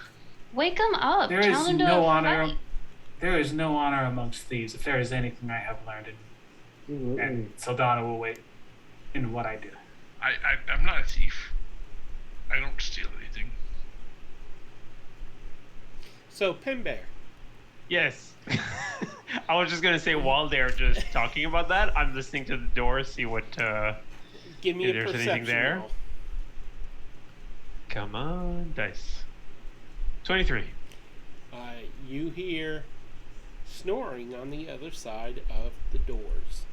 Wake them up. There Challenge is them to no a honor. fight. There is no honor amongst thieves. If there is anything I have learned, and Saldana will wait in what I do. I'm not a thief. I don't steal anything. So, Pinbear, Yes. I was just gonna say while they're just talking about that, I'm listening to the door, see what. give me If a there's anything perception there? roll. Come on, dice. 23. You hear snoring on the other side of the doors.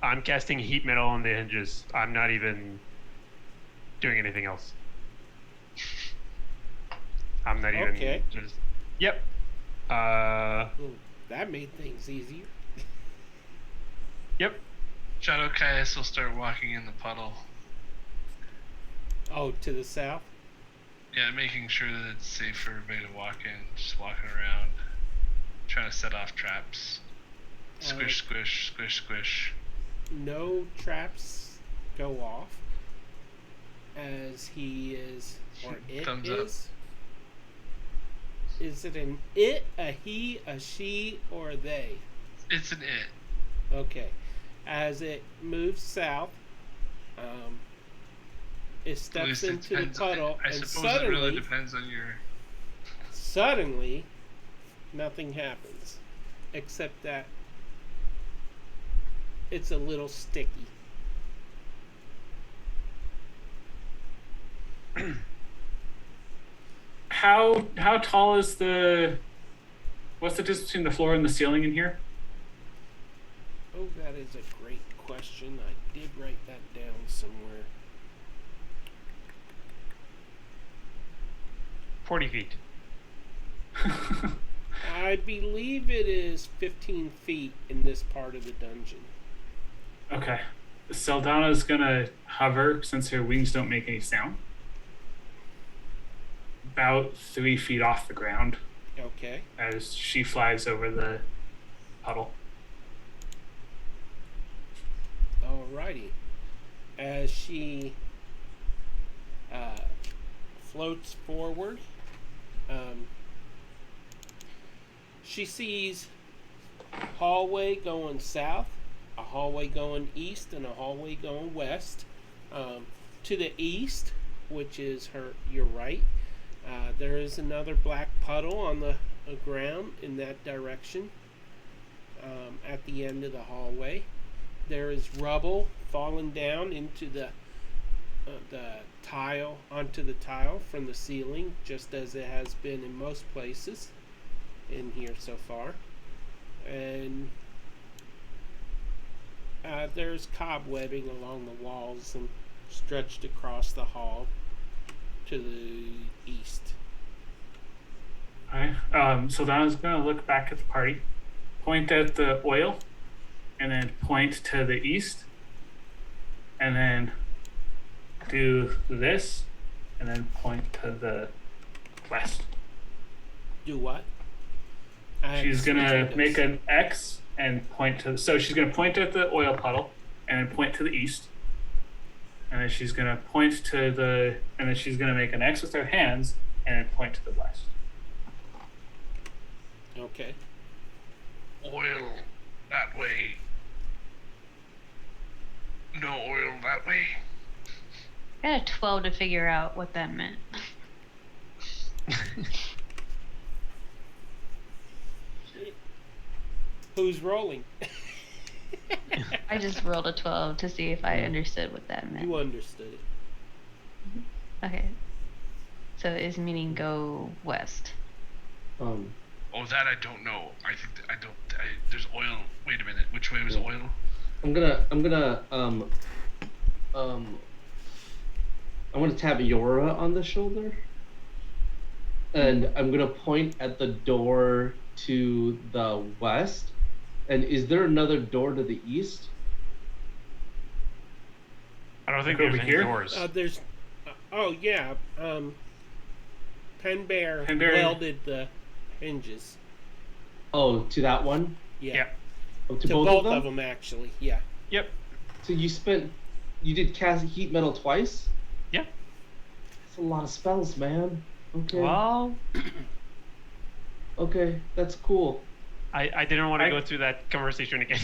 I'm casting heat metal on the hinges. I'm not even doing anything else. I'm not even Okay. just. Yep. Well, that made things easier. Yep. Shadow Caius will start walking in the puddle. Oh, to the south? Yeah, making sure that it's safe for everybody to walk in. Just walking around, trying to set off traps. Squish, squish, squish, squish. No traps go off as he is, or it Thumbs up. is. Is it an it, a he, a she, or a they? It's an it. Okay. As it moves south, it At steps least it into the depends- puddle, I and suppose it really depends on your. suddenly, nothing happens, except that it's a little sticky. How tall is the What's the distance between the floor and the ceiling in here? Oh, that is a great question. I did write that down somewhere. 40 feet. I believe it is 15 feet in this part of the dungeon. Okay. Saldana's gonna hover, since her wings don't make any sound, about 3 feet off the ground Okay. as she flies over the puddle. Alrighty. As she floats forward, she sees a hallway going south, a hallway going east, and a hallway going west. To the east, which is your right, there is another black puddle on the ground in that direction. At the end of the hallway, there is rubble falling down into the tile, onto the tile from the ceiling, just as it has been in most places in here so far. And there's cobwebbing along the walls and stretched across the hall to the east. Alright. Saldana's gonna look back at the party, point at the oil, and then point to the east, and then do this, and then point to the west. Do what? She's gonna make an X and point to. So she's gonna point at the oil puddle, and then point to the east, and then she's gonna point to the. And then she's gonna make an X with her hands, and then point to the west. Okay. Oil that way. No oil that way. I got a 12 to figure out what that meant. Who's rolling? I just rolled a 12 to see if I understood what that meant. You understood it. Okay. So is meaning go west. Oh, that I don't know. I think I don't. There's oil. Wait a minute. Which way was oil? I'm gonna I want to tap Yora on the shoulder, and I'm gonna point at the door to the west. And is there another door to the east? I don't think Over there's any here? doors. There's. Oh yeah. Penbear welded the hinges. Oh, to that one? Yeah. Oh, To both of them actually. Yeah. Yep. So you did cast heat metal twice? Yeah. That's a lot of spells, man. Okay. Well, Okay, that's cool. I didn't want to go through that conversation again.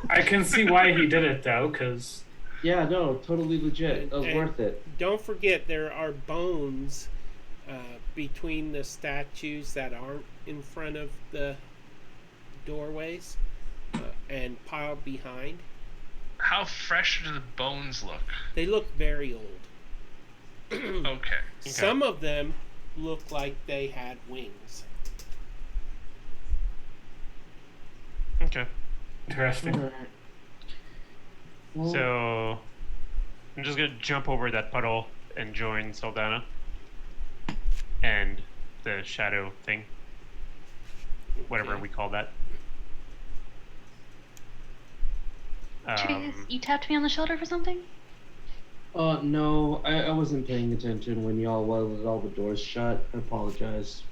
I can see why he did it though, because Yeah, no, totally legit. That was And- worth it. Don't forget there are bones between the statues that aren't in front of the doorways and piled behind. How fresh do the bones look? They look very old. Okay. Some of them look like they had wings. Okay. interesting. Alright. Well, So I'm just gonna jump over that puddle and join Saldana and the shadow thing, whatever Okay. we call that. Trees, you tapped me on the shoulder for something? no, I wasn't paying attention when y'all welded all the doors shut. I apologize.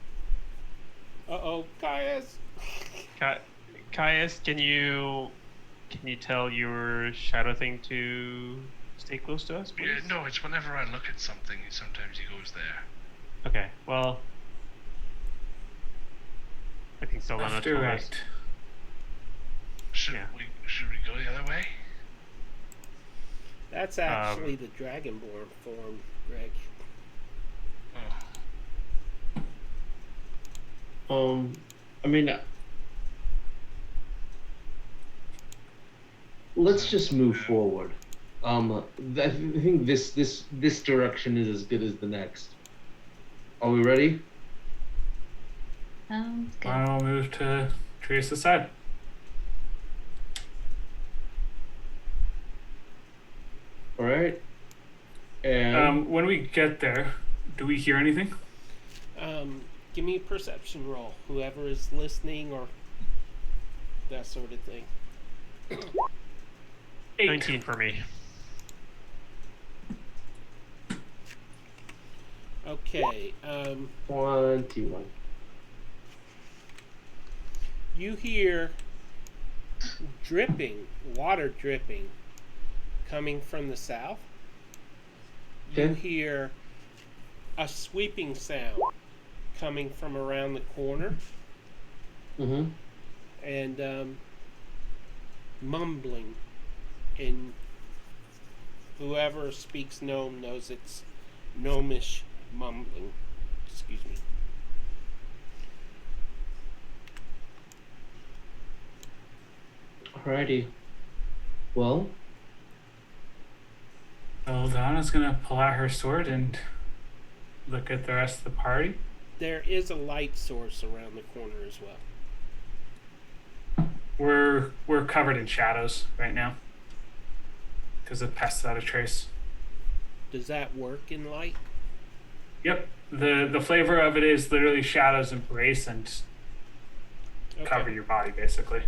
Uh-oh, Caius. Caius, can you tell your shadow thing to stay close to us, please? Yeah, no, it's whenever I look at something, sometimes he goes there. Okay. Well, I think Saldana Left told or us. right? Should Yeah. we go the other way? That's actually the Dragonborn form, Greg. Oh. I mean, let's just move forward. I think this direction is as good as the next. Are we ready? Sounds good. I'll move to Trace's side. All right. And When we get there, do we hear anything? Give me a perception roll. Whoever is listening or that sort of thing. 8. 19 for me. Okay. 21. You hear dripping, water dripping, coming from the south. You Okay. hear a sweeping sound coming from around the corner, Mm-hmm. and mumbling. And whoever speaks gnome knows it's gnomish mumbling. Excuse me. Alrighty. Well, So Donna's gonna pull out her sword and look at the rest of the party. There is a light source around the corner as well. We're covered in shadows right now because of pests out of trace. Does that work in light? Yep. The flavor of it is literally shadows embrace and Okay. cover your body basically.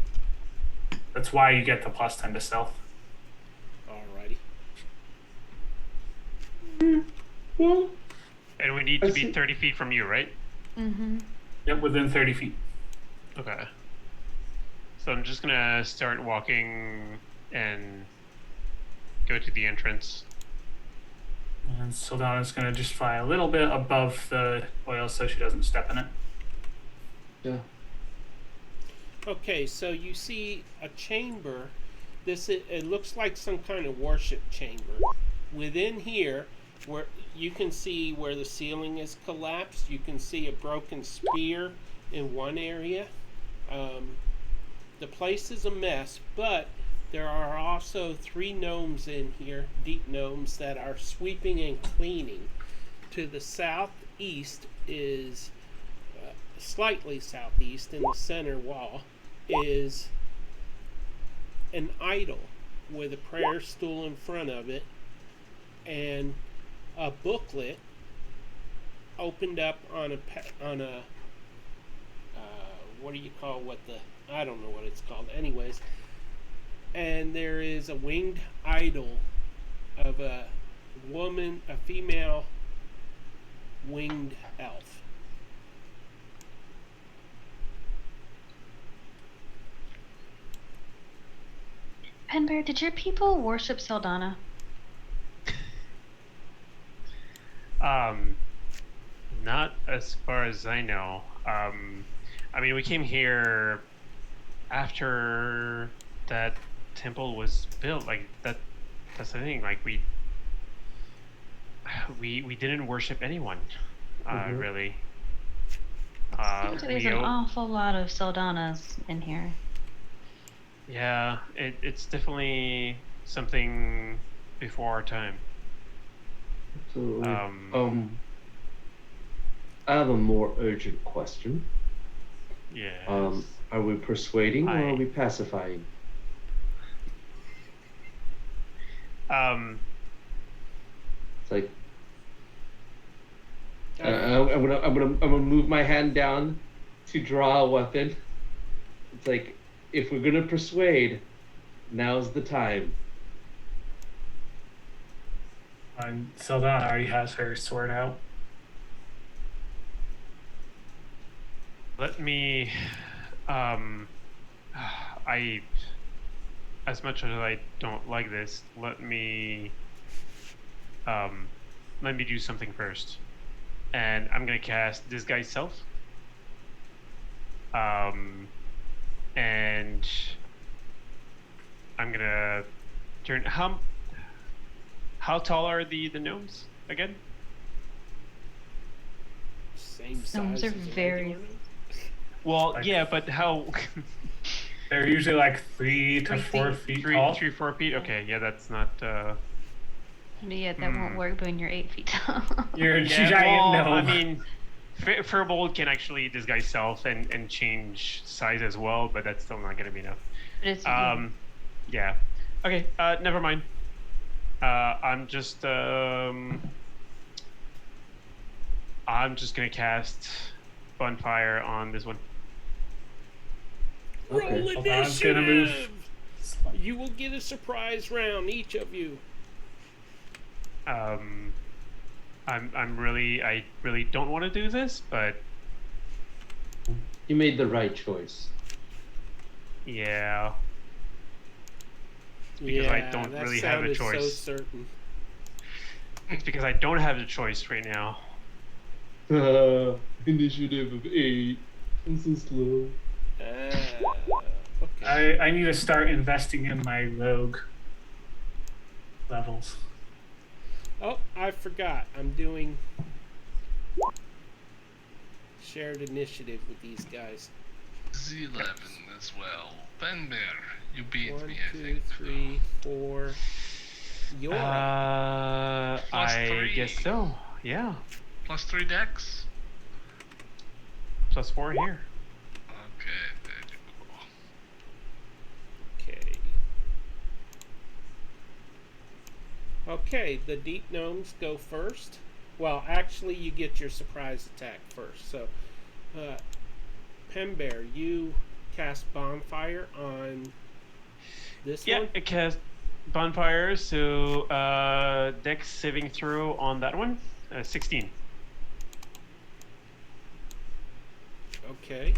That's why you get the +10 to stealth. Alrighty. well, And we need I to be see. 30 feet from you, right? Mm-hmm. Yep, within 30 feet. Okay. So I'm just gonna start walking and go to the entrance. And Sildana's gonna just fly a little bit above the oil so she doesn't step in it. yeah. Okay, so you see a chamber. It looks like some kind of worship chamber. Within here, where you can see where the ceiling is collapsed, you can see a broken spear in one area. The place is a mess, but there are also 3 gnomes in here, deep gnomes, that are sweeping and cleaning. To the southeast is slightly southeast in the center wall is an idol with a prayer stool in front of it and a booklet opened up on a what do you call I don't know what it's called anyways, and there is a winged idol of a female winged elf. Penbear, did your people worship Saldana? Not as far as I know. I mean, we came here after that temple was built. Like that's the thing. Like we didn't worship anyone, Mhm. really. Seems like there's we an o- awful lot of Saldanas in here. Yeah, it's definitely something before our time. Absolutely. Um, I have a more urgent question. Yeah. Are we persuading or I- are we pacifying? It's like I'm gonna move my hand down to draw a weapon. It's like, if we're gonna persuade, now's the time. And Sildana already has her sword out. Let me. I. As much as I don't like this, let me do something first, and I'm gonna cast Disguise Self. And I'm gonna turn. How tall are the gnomes again? Same Gnomes size are as a very- regular gnome? Well, Like- yeah, but how? They're usually like 3 to 4 feet tall. 4 feet. Okay, yeah, that's not. Yeah, that won't work when you're 8 feet tall. You're a Yeah, giant well, gnome. I mean, Firbolg can actually disguise self and change size as well, but that's still not going to be enough. But it's Yeah. Okay. Never mind. I'm just gonna cast Bonfire on this one. Roll Okay. Alban's gonna move. initiative. You will get a surprise round, each of you. I really don't want to do this, but You made the right choice. yeah. Because I don't that really have a sounded so choice. certain. It's because I don't have the choice right now. Initiative of 8. I'm so slow. Okay. I need to start investing in my rogue levels. Oh, I forgot. I'm doing shared initiative with these guys. Z11 as well. Benbear, you beat 1, me, I 2, think. 3, 4. Yora. Plus I 3. guess so. Yeah. Plus 3 decks? Plus 4 here. Okay, there you go. Okay. Okay, the deep gnomes go first. Well, actually, you get your surprise attack first. So, Pembear, you cast Bonfire on this Yeah, one? I cast Bonfire, so Dex saving throw on that one. 16. Okay.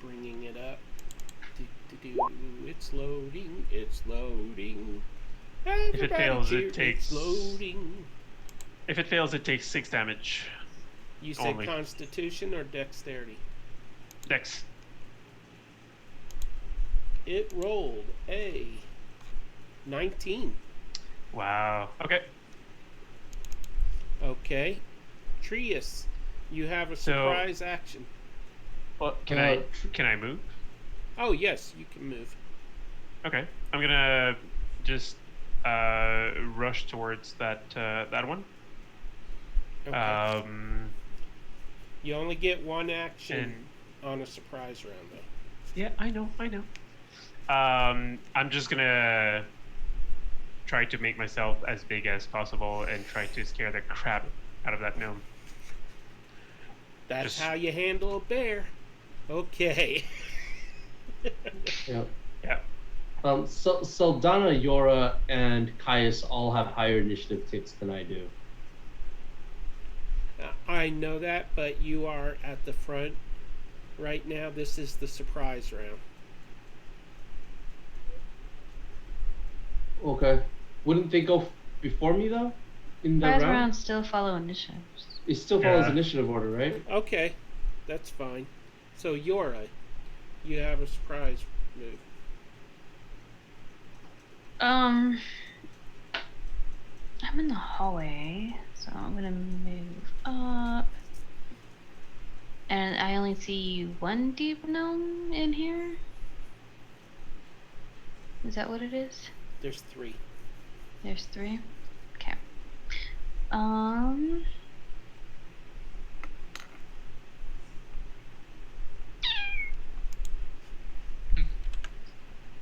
Bringing it up. It's loading. It's loading. If it fails, Everybody it cheer, takes. It's loading. If it fails, it takes 6 damage. You said Only. Constitution or Dexterity? Dex. It rolled a 19. Wow. Okay. Okay. Trius, you have a So- surprise action. Well, can I move? Oh, yes, you can move. Okay. I'm gonna just rush towards that one. Okay. You only get one action And on a surprise round, though. yeah, I know. I'm just gonna try to make myself as big as possible and try to scare the crap out of that gnome. That's Just- how you handle a bear. Okay. Yeah. Yeah. So Donna, Yora, and Caius all have higher initiative ticks than I do. I know that, but you are at the front right now. This is the surprise round. Okay. Wouldn't they go before me though? In the surprise round? rounds still follow initiatives. It still follows Yeah. initiative order, right? Okay, that's fine. So Yora, you have a surprise move. I'm in the hallway, so I'm gonna move up. And I only see one deep gnome in here. Is that what it is? There's 3. There's 3. Okay.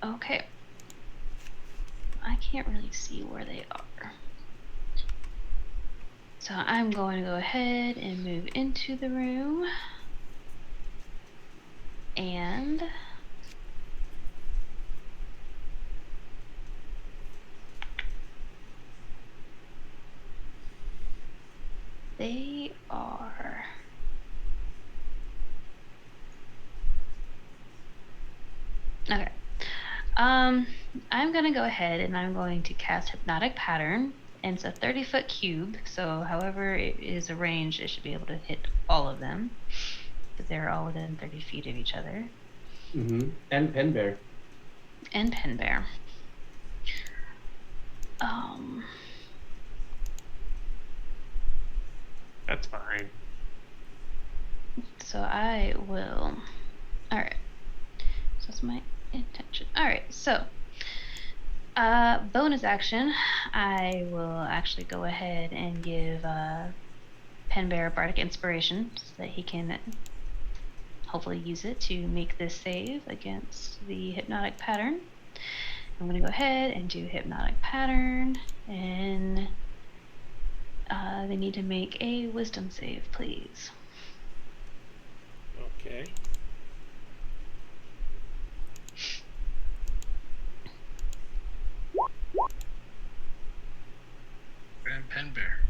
Okay. I can't really see where they are. So I'm going to go ahead and move into the room. And they are okay. I'm gonna go ahead and I'm going to cast Hypnotic Pattern, and it's a 30-foot cube. So, however it is arranged, it should be able to hit all of them because they're all within 30 feet of each other. Mm-hmm. And Pen Bear. And Pen Bear. That's fine. So I will. All right. So that's my intention. All right. So Bonus action, I will actually go ahead and give Penbear Bardic Inspiration so that he can hopefully use it to make this save against the hypnotic pattern. I'm going to go ahead and do hypnotic pattern, and they need to make a wisdom save, please. Okay. Grand Pen Bear.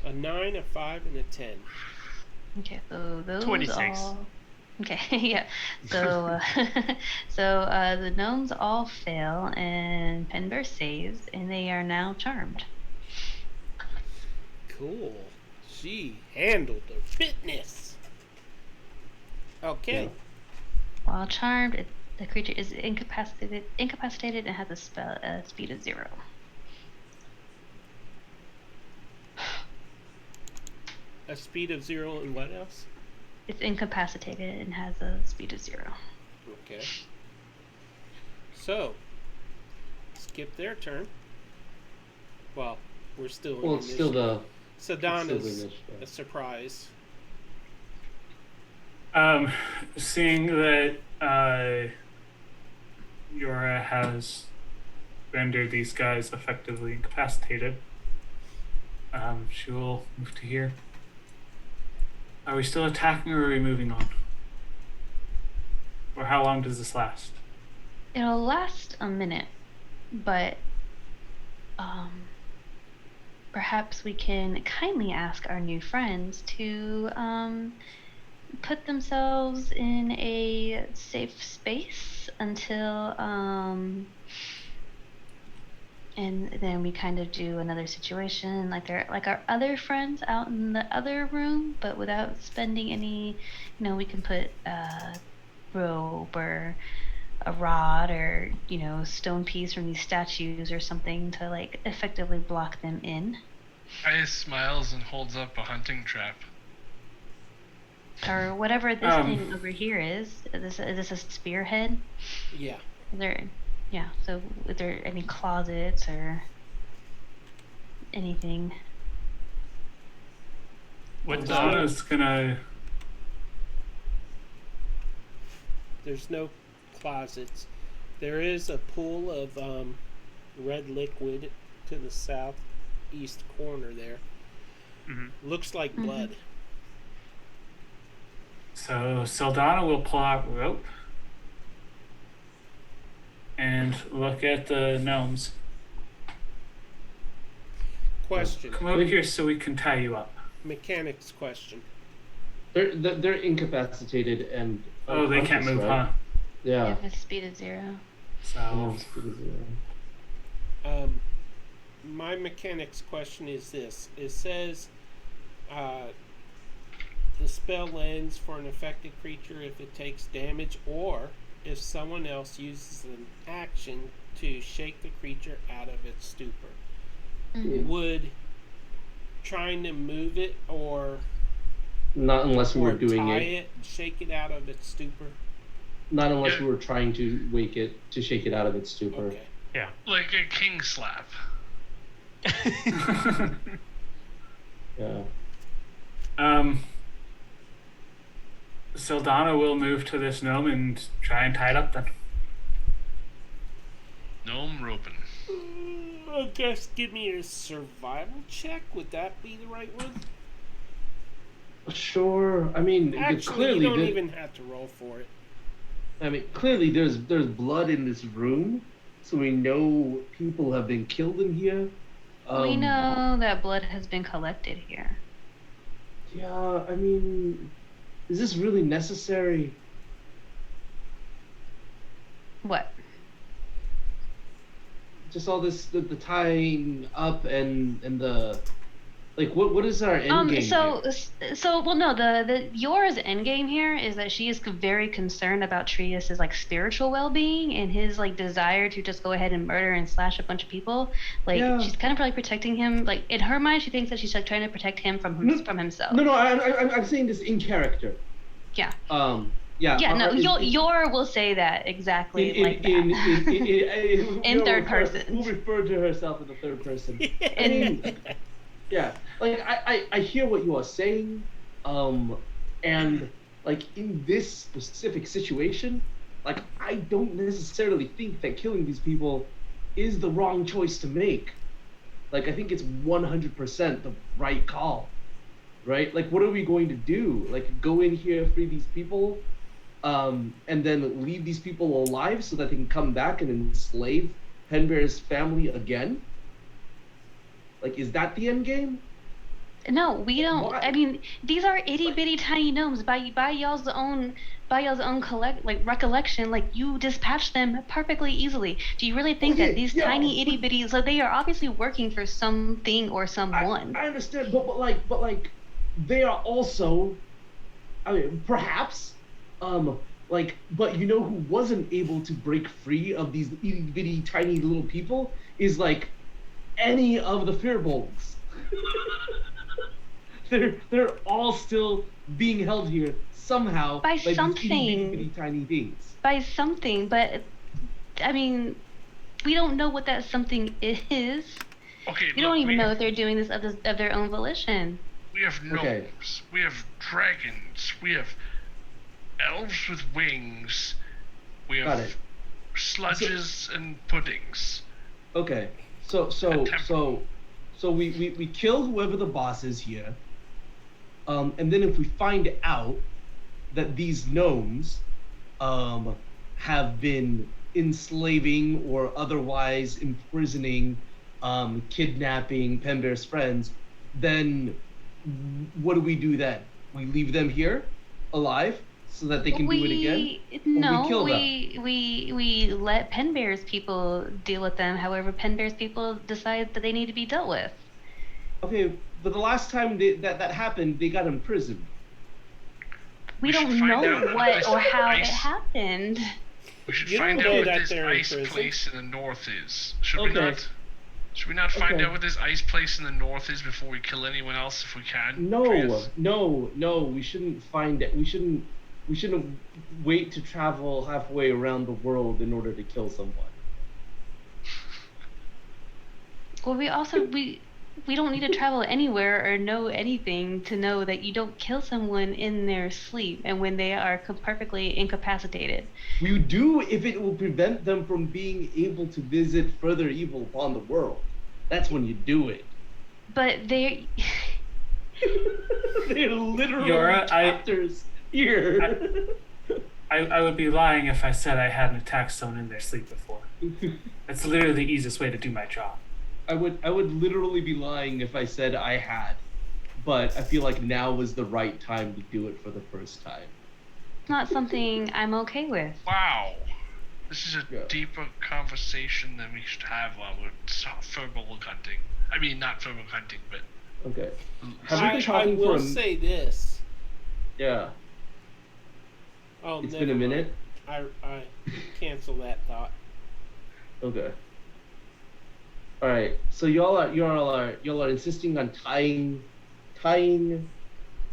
A 9, a 5, and a 10. Okay, so those 26. all. Okay, yeah. So, the gnomes all fail, and Penbear saves, and they are now charmed. Cool. She handled the fitness. Okay. While charmed, the creature is incapacitated, and has a speed of 0. A speed of 0 and what else? It's incapacitated and has a speed of 0. Okay. So, skip their turn. Well, we're still in Well, it's still initiative. the. So Don still the is initiative. a surprise. Seeing that Yora has rendered these guys effectively incapacitated, she will move to here. Are we still attacking, or are we moving on? Or how long does this last? It'll last a minute, but perhaps we can kindly ask our new friends to put themselves in a safe space until and then we kind of do another situation like our other friends out in the other room, but without spending any, we can put a rope or a rod or stone piece from these statues or something to like effectively block them in. Aya smiles and holds up a hunting trap. Or whatever this thing over here is. Is this a spearhead? Yeah. So is there any closets or anything? What Donna's gonna. There's no closets. There is a pool of red liquid to the southeast corner there. Mm-hmm. Looks like blood. So Saldana will pull out rope and look at the gnomes. Question. Come over here so we can tie you up. Mechanics question. They're incapacitated and. Oh, they can't move, right? huh? Yeah. A speed of 0. So My mechanics question is this. It says the spell ends for an affected creature if it takes damage or if someone else uses an action to shake the creature out of its stupor. Mm-hmm. Would trying to move it or Not unless we were doing tie it. it, shake it out of its stupor? Not unless we were trying to shake it out of its stupor. Okay. Yeah. Like a king slap. Yeah. Saldana will move to this gnome and try and tie it up then. Gnome roping. I guess give me a survival check. Would that be the right one? Sure. I mean, Actually, clearly, you don't even have to roll for it. I mean, clearly, there's blood in this room, so we know people have been killed in here. We know that blood has been collected here. Yeah, I mean, is this really necessary? What? Just all this, the tying up and the, like, what is our end game here? Well, no, the Yora's end game here is that she is very concerned about Trius's like spiritual well-being and his like desire to just go ahead and murder and slash a bunch of people. Like she's kind of like protecting him. Like in her mind, she thinks that she's like trying to protect him from himself. No, I'm saying this in character. Yeah. Yeah. Yeah, no, in- your will say that exactly in like that. In third person. We'll refer to herself in the third person. I In- mean, yeah, like I hear what you are saying, and like in this specific situation, like I don't necessarily think that killing these people is the wrong choice to make. Like I think it's 100% the right call, right? Like what are we going to do? Like go in here, free these people, and then leave these people alive so that they can come back and enslave Penbear's family again? Like, is that the end game? No, we don't. Why? I mean, these are itty bitty tiny gnomes. By y'all's own recollection, like you dispatch them perfectly easily. Do you really think that Okay, these yeah, tiny itty bitty? So they are obviously working for something or someone. I understand, but like, they are also, I mean, perhaps, like, you know who wasn't able to break free of these itty bitty tiny little people is like any of the Fearbolgs. They're all still being held here somehow By these itty something. bitty tiny things. By something, but I mean, we don't know what that something is. Okay, We don't even know if they're doing this of their own volition. We have gnomes. Okay. We have dragons. We have elves with wings. We Got have it. sludges and puddings. Okay, so we kill whoever the boss is here, and then if we find out that these gnomes have been enslaving or otherwise imprisoning, kidnapping Penbear's friends, then what do we do then? We leave them here alive so that they can do it again? No, we kill them? we let Penbear's people deal with them. However, Penbear's people decide that they need to be dealt with. Okay, but the last time that happened, they got imprisoned. We should don't find know out what this or how it ice- happened. We should You don't find know out what that this they're in ice prison. place in the north is. Should we Okay. not? Should we not find Okay. out what this ice place in the north is before we kill anyone else if we can? No, Atreus? no. We shouldn't find it. We shouldn't wait to travel halfway around the world in order to kill someone. Well, we don't need to travel anywhere or know anything to know that you don't kill someone in their sleep and when they are perfectly incapacitated. We do if it will prevent them from being able to visit further evil upon the world. That's when you do it. But they They're literally Yora, chapters here. I would be lying if I said I hadn't attacked someone in their sleep before. That's literally the easiest way to do my job. I would literally be lying if I said I had, but I feel like now was the right time to do it for the first time. It's not something I'm okay with. Wow. This is a Yeah. deeper conversation than we should have while we're Furbolg hunting. I mean, not Furbolg hunting, but Okay. Have we been I talking will for say this. Yeah. Oh, It's never been a mind. minute. I cancel that thought. Okay. All right. So y'all are insisting on tying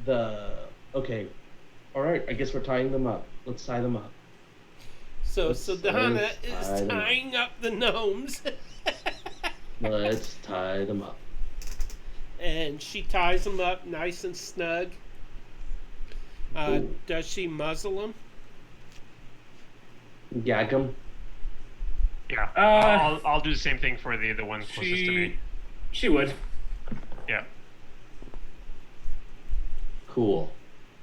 the. Okay. All right. I guess we're tying them up. Let's tie them up. So Donna let's tie is them up. tying up the gnomes, Let's tie them up. and she ties them up nice and snug. Ooh. Does she muzzle them? Gag them. Yeah. Uh, I'll do the same thing for the one closest to me. She would. Yeah. Cool.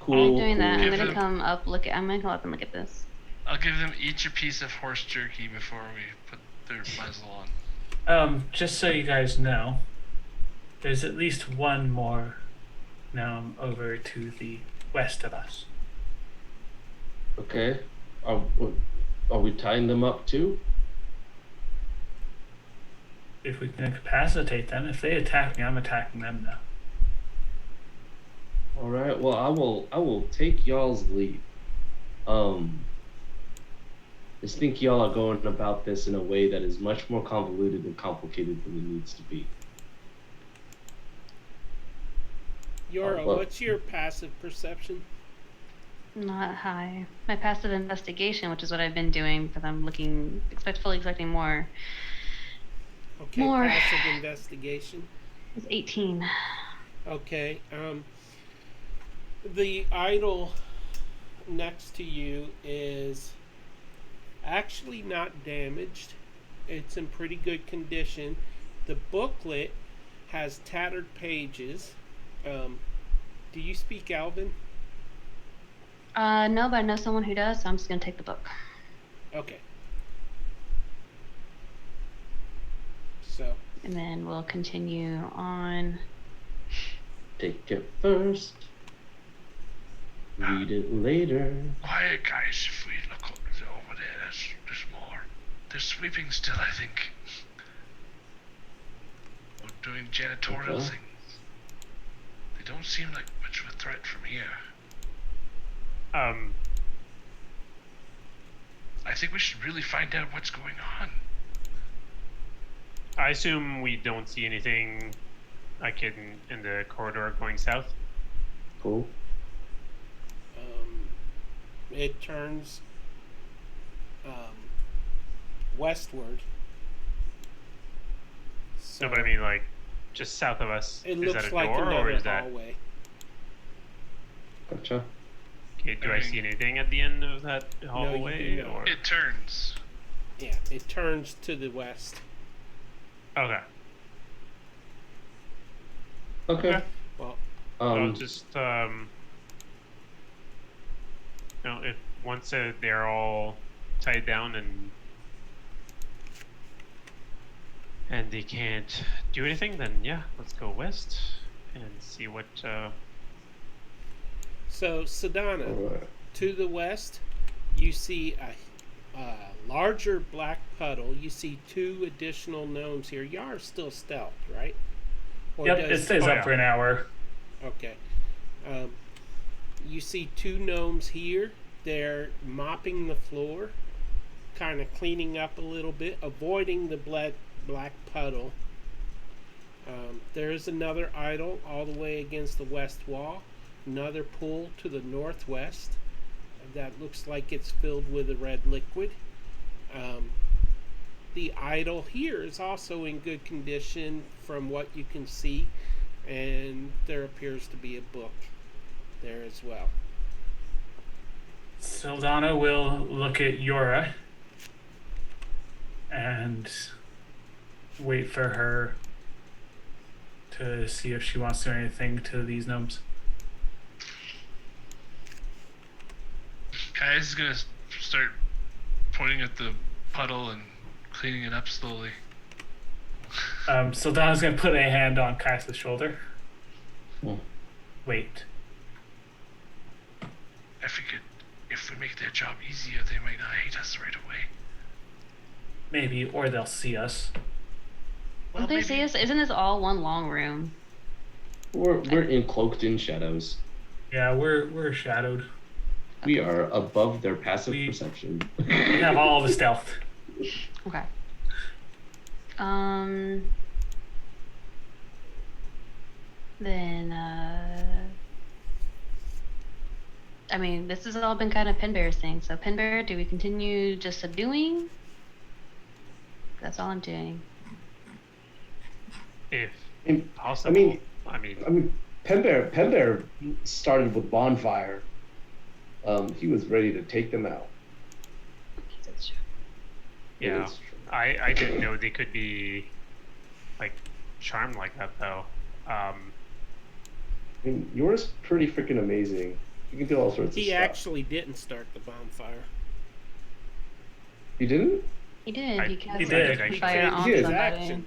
I'm doing that. I'm Give gonna them- come up. I'm gonna come up and look at this. I'll give them each a piece of horse jerky before we put their muzzle on. Just so you guys know, there's at least one more gnome over to the west of us. Okay. Are we tying them up too? If we can incapacitate them, if they attack me, I'm attacking them now. All right. Well, I will take y'all's lead. I just think y'all are going about this in a way that is much more convoluted and complicated than it needs to be. Yora, well- what's your passive perception? Not high. My passive investigation, which is what I've been doing because I'm fully expecting more, Okay, More. passive investigation. is 18. Okay. The idol next to you is actually not damaged. It's in pretty good condition. The booklet has tattered pages. Do you speak Elven? No, but I know someone who does, so I'm just gonna take the book. Okay. So, And then we'll continue on. Take it first. Read it later. Quiet, guys. If we look over there, there's more. They're sweeping still, I think. Or doing janitorial Okay. things. They don't seem like much of a threat from here. I think we should really find out what's going on. I assume we don't see anything like in the corridor going south. Cool. it turns westward. So No, but I mean, like, just south of us. it Is looks that a like door, or another is that? hallway. Gotcha. Okay, do I see anything at the end of that hallway? do not. Or It turns. Yeah, it turns to the west. okay. Okay. Okay. Well, I'll just if once they're all tied down and they can't do anything, then yeah, let's go west and see what. so Sedana, Alright. to the west, you see a larger black puddle. You see two additional gnomes here. Yar's still stealth, right? Or Yep, it stays oh, up yeah. for an hour. Okay. You see two gnomes here. They're mopping the floor, kind of cleaning up a little bit, avoiding the black puddle. There is another idol all the way against the west wall. Another pool to the northwest that looks like it's filled with a red liquid. The idol here is also in good condition from what you can see, and there appears to be a book there as well. Sildana will look at Yora and wait for her to see if she wants to do anything to these gnomes. Kai's gonna start pointing at the puddle and cleaning it up slowly. Sildana's going to put a hand on Kai's shoulder. Hmm. Wait. I figured if we make their job easier, they might not hate us right away. Maybe, or they'll see us. Well, Don't they see us? Isn't this all one long room? We're cloaked in shadows. Yeah, we're shadowed. We are above their passive We- perception. We have all the stealth. Okay. Then I mean, this has all been kind of Pinbear's thing. So Pinbear, do we continue just subduing? That's all I'm doing. If And- possible. I mean, Pembear started with bonfire. He was ready to take them out. That's true. yeah, It's true. I didn't know they could be like charmed like that though. I mean, yours pretty freaking amazing. You can do all sorts of He stuff. actually didn't start the bonfire. You didn't? He did. I- He cast he did. a He fire changed on his somebody. action.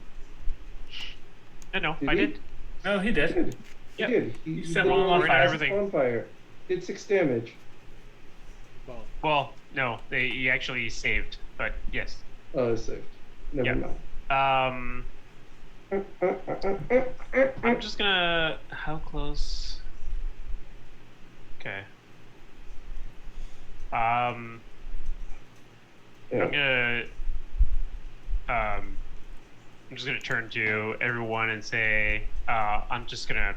No, Did I he? did. No, he He did. did. Yep. He did. He He set did one on a fire. Everything. bonfire. Did 6 damage. Well, Well, no, he actually saved, but yes. Oh, it's saved. Never Yeah. mind. I'm just gonna. How close? Okay. I'm Yeah. gonna. I'm just gonna turn to everyone and say, I'm just gonna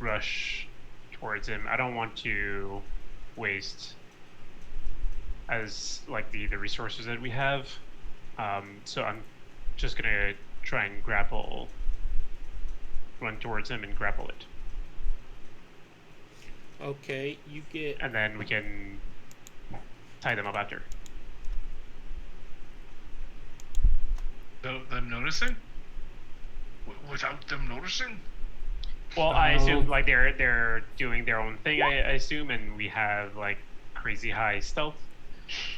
rush towards him. I don't want to waste as like the resources that we have. So I'm just gonna try and run towards him and grapple it, Okay, you get. and then we can tie them up after. Them noticing? Without them noticing? Well, I assume like they're doing their own thing. I assume, and we have like crazy high stealth.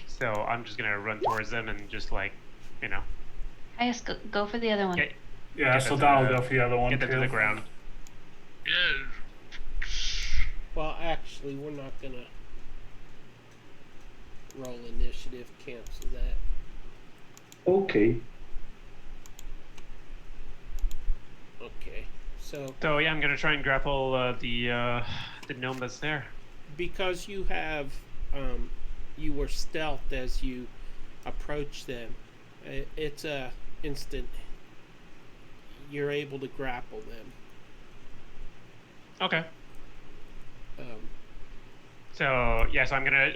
So I'm just gonna run towards them and just like, you know, Caius, go for the other one. get Yeah, Get so them to Don will the- go for the other one get them to too. the ground. Yeah. Well, actually, we're not gonna roll initiative. Cancel that. Okay. Okay, so So yeah, I'm gonna try and grapple the gnome that's there. because you have, you were stealthed as you approach them. It's a instant. You're able to grapple them. Okay. Um, So yeah, so I'm gonna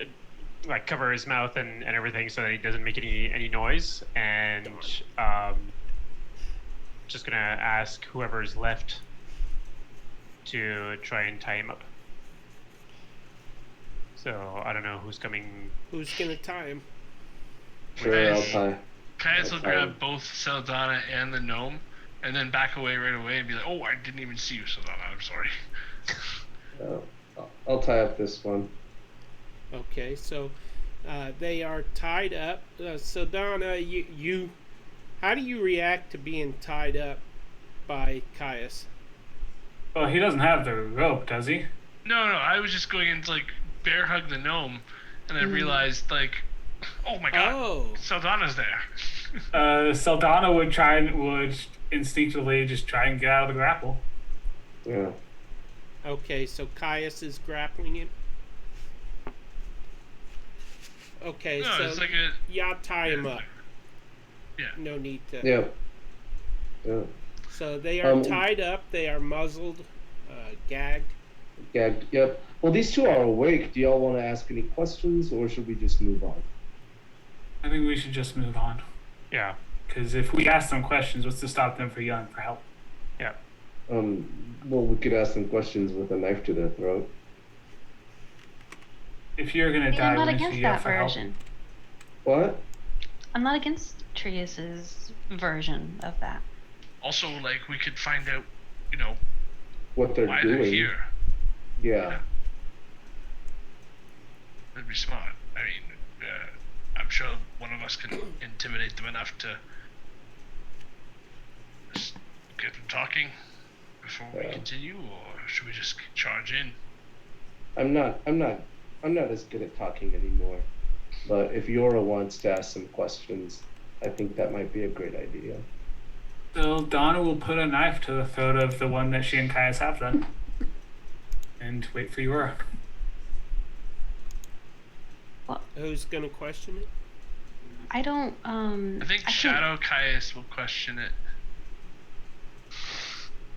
like cover his mouth and everything so that he doesn't make any noise, and just gonna ask whoever's left to try and tie him up. So I don't know who's coming. who's gonna tie him? Sure, I'll Nice. tie. Caius will That's grab fine. both Saldana and the gnome, and then back away right away and be like, "Oh, I didn't even see you, Saldana. I'm sorry." I'll tie up this one. Okay, so they are tied up. So Donna, how do you react to being tied up by Caius? Well, he doesn't have the rope, does he? No, I was just going in to like bear hug the gnome, and I realized like, oh my god, Oh, Saldana's there. Saldana would instinctively just try and get out of the grapple. Yeah. okay. So Caius is grappling him. Okay, No, so it's like a yeah, tie him up. yeah. No need to. Yeah. Yeah. So they are tied up. They are muzzled, gagged. Gagged. Yep. Well, these two are awake. Do y'all want to ask any questions, or should we just move on? I think we should just move on. Yeah. Because if we ask them questions, what's to stop them from yelling for help? Yeah. Well, we could ask them questions with a knife to their throat. If you're gonna I'm die, not wouldn't you against yell that for help? version. What? I'm not against Trius's version of that. Also, like we could find out, you know, What they're why doing? they're here. Yeah. That'd be smart. I mean, I'm sure one of us can intimidate them enough to just get them talking before we Yeah. continue, or should we just charge in? I'm not as good at talking anymore. But if Yora wants to ask some questions, I think that might be a great idea. So Donna will put a knife to the throat of the one that she and Caius have then. And wait for Yura. Who's gonna question it? I don't. I think can't- Shadow Caius will question it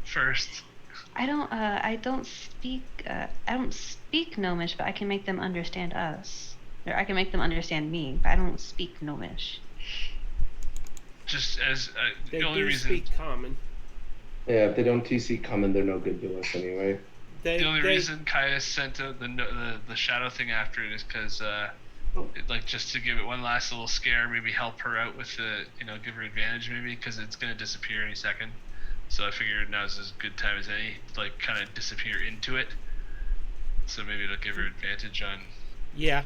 first. I don't speak. I don't speak Gnomish, but I can make them understand us, or I can make them understand me. But I don't speak Gnomish. Just as They the only do reason. speak common. Yeah, if they don't TC common, they're no good to us anyway. They, The only they- reason Caius sent the shadow thing after it is because like just to give it one last little scare, maybe help her out with the give her advantage maybe because it's gonna disappear any second. So I figured now's as good time as any to like kind of disappear into it. So maybe it'll give her advantage on. Yeah.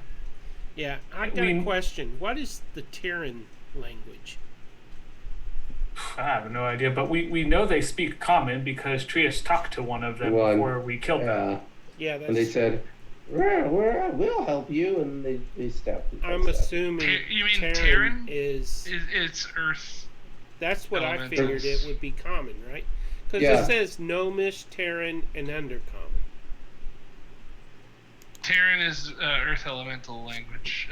I got a We- question. What is the Terran language? I have no idea, but we know they speak common because Trius talked to one of them One. before we killed them. Yeah. Yeah, that's. And they said, we'll help you, and they stabbed them. I'm assuming You mean Terran Terran? is. It's Earth. That's what I Element. figured it would be common, right? Because Yeah. it says Gnomish, Terran, and Undercommon. Terran is Earth elemental language,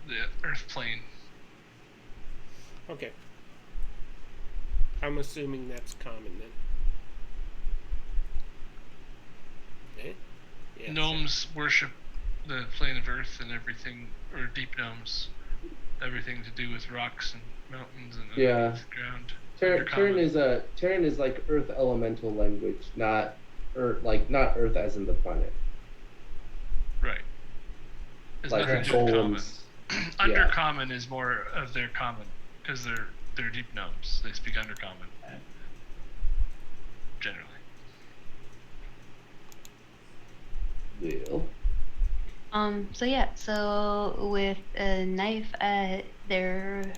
the Earth plane. Okay. I'm assuming that's common then. Okay. Yeah, Gnomes worship the plane of Earth and everything, or deep gnomes, everything to do with rocks and mountains and Yeah. underneath the ground. Terran is like Earth elemental language, not Earth as in the planet. Right. It's Like nothing to do with common. golems. Undercommon is more of their common, because they're deep gnomes. They speak undercommon. Generally. Well. So yeah, so with a knife at their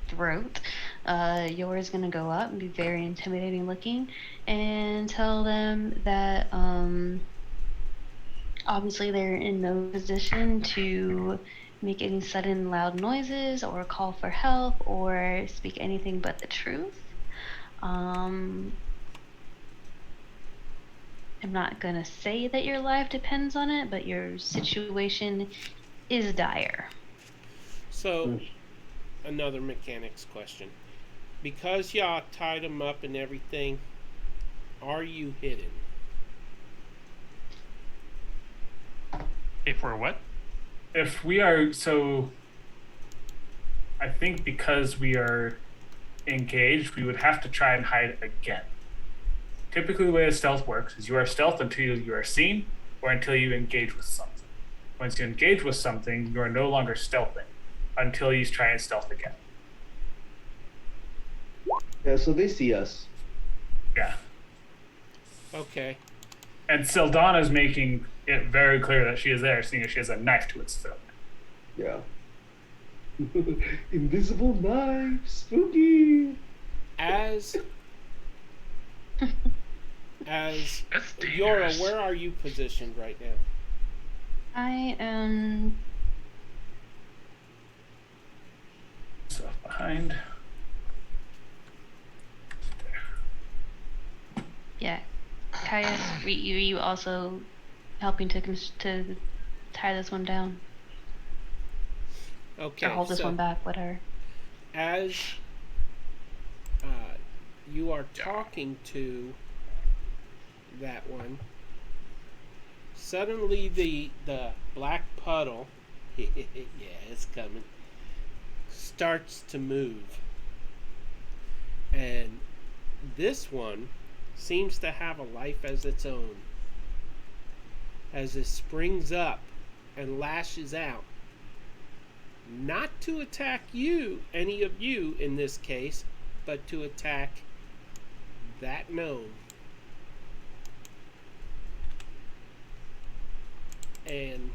throat, Yora's gonna go up and be very intimidating looking and tell them that obviously they're in no position to make any sudden loud noises or call for help or speak anything but the truth. I'm not gonna say that your life depends on it, but your situation is dire. So, another mechanics question. Because y'all tied them up and everything, are you hidden? If we're what? If we are, so I think because we are engaged, we would have to try and hide again. Typically, the way a stealth works is you are stealth until you are seen or until you engage with something. Once you engage with something, you are no longer stealthing until you try and stealth again. Yeah, so they see us. Yeah. Okay. And Sildana's making it very clear that she is there, seeing as she has a knife to its throat. Yeah. Invisible knife, spooky. As That's Yora, dangerous. where are you positioned right now? I am Stuff behind. yeah. Kaya, you also helping to tie this one down Okay. or hold this so one back, whatever. as you are talking to that one, suddenly the black puddle, yeah, it's coming, starts to move, and this one seems to have a life as its own as it springs up and lashes out, not to attack you, any of you in this case, but to attack that gnome. And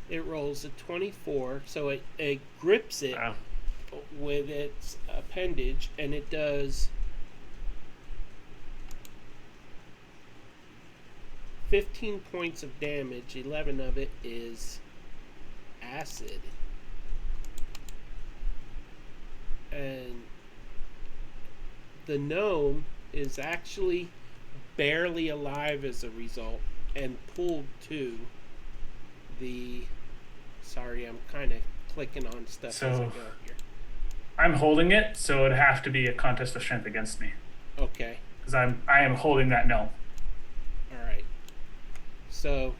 it rolls a 24, so it grips it Wow. with its appendage, and it does 15 points of damage. 11 of it is acid. And the gnome is actually barely alive as a result and pulled to the... Sorry, I'm kind of clicking on stuff as I go here. I'm holding it, so it'd have to be a contest of strength against me. Okay. Because I am holding that gnome. Alright. So,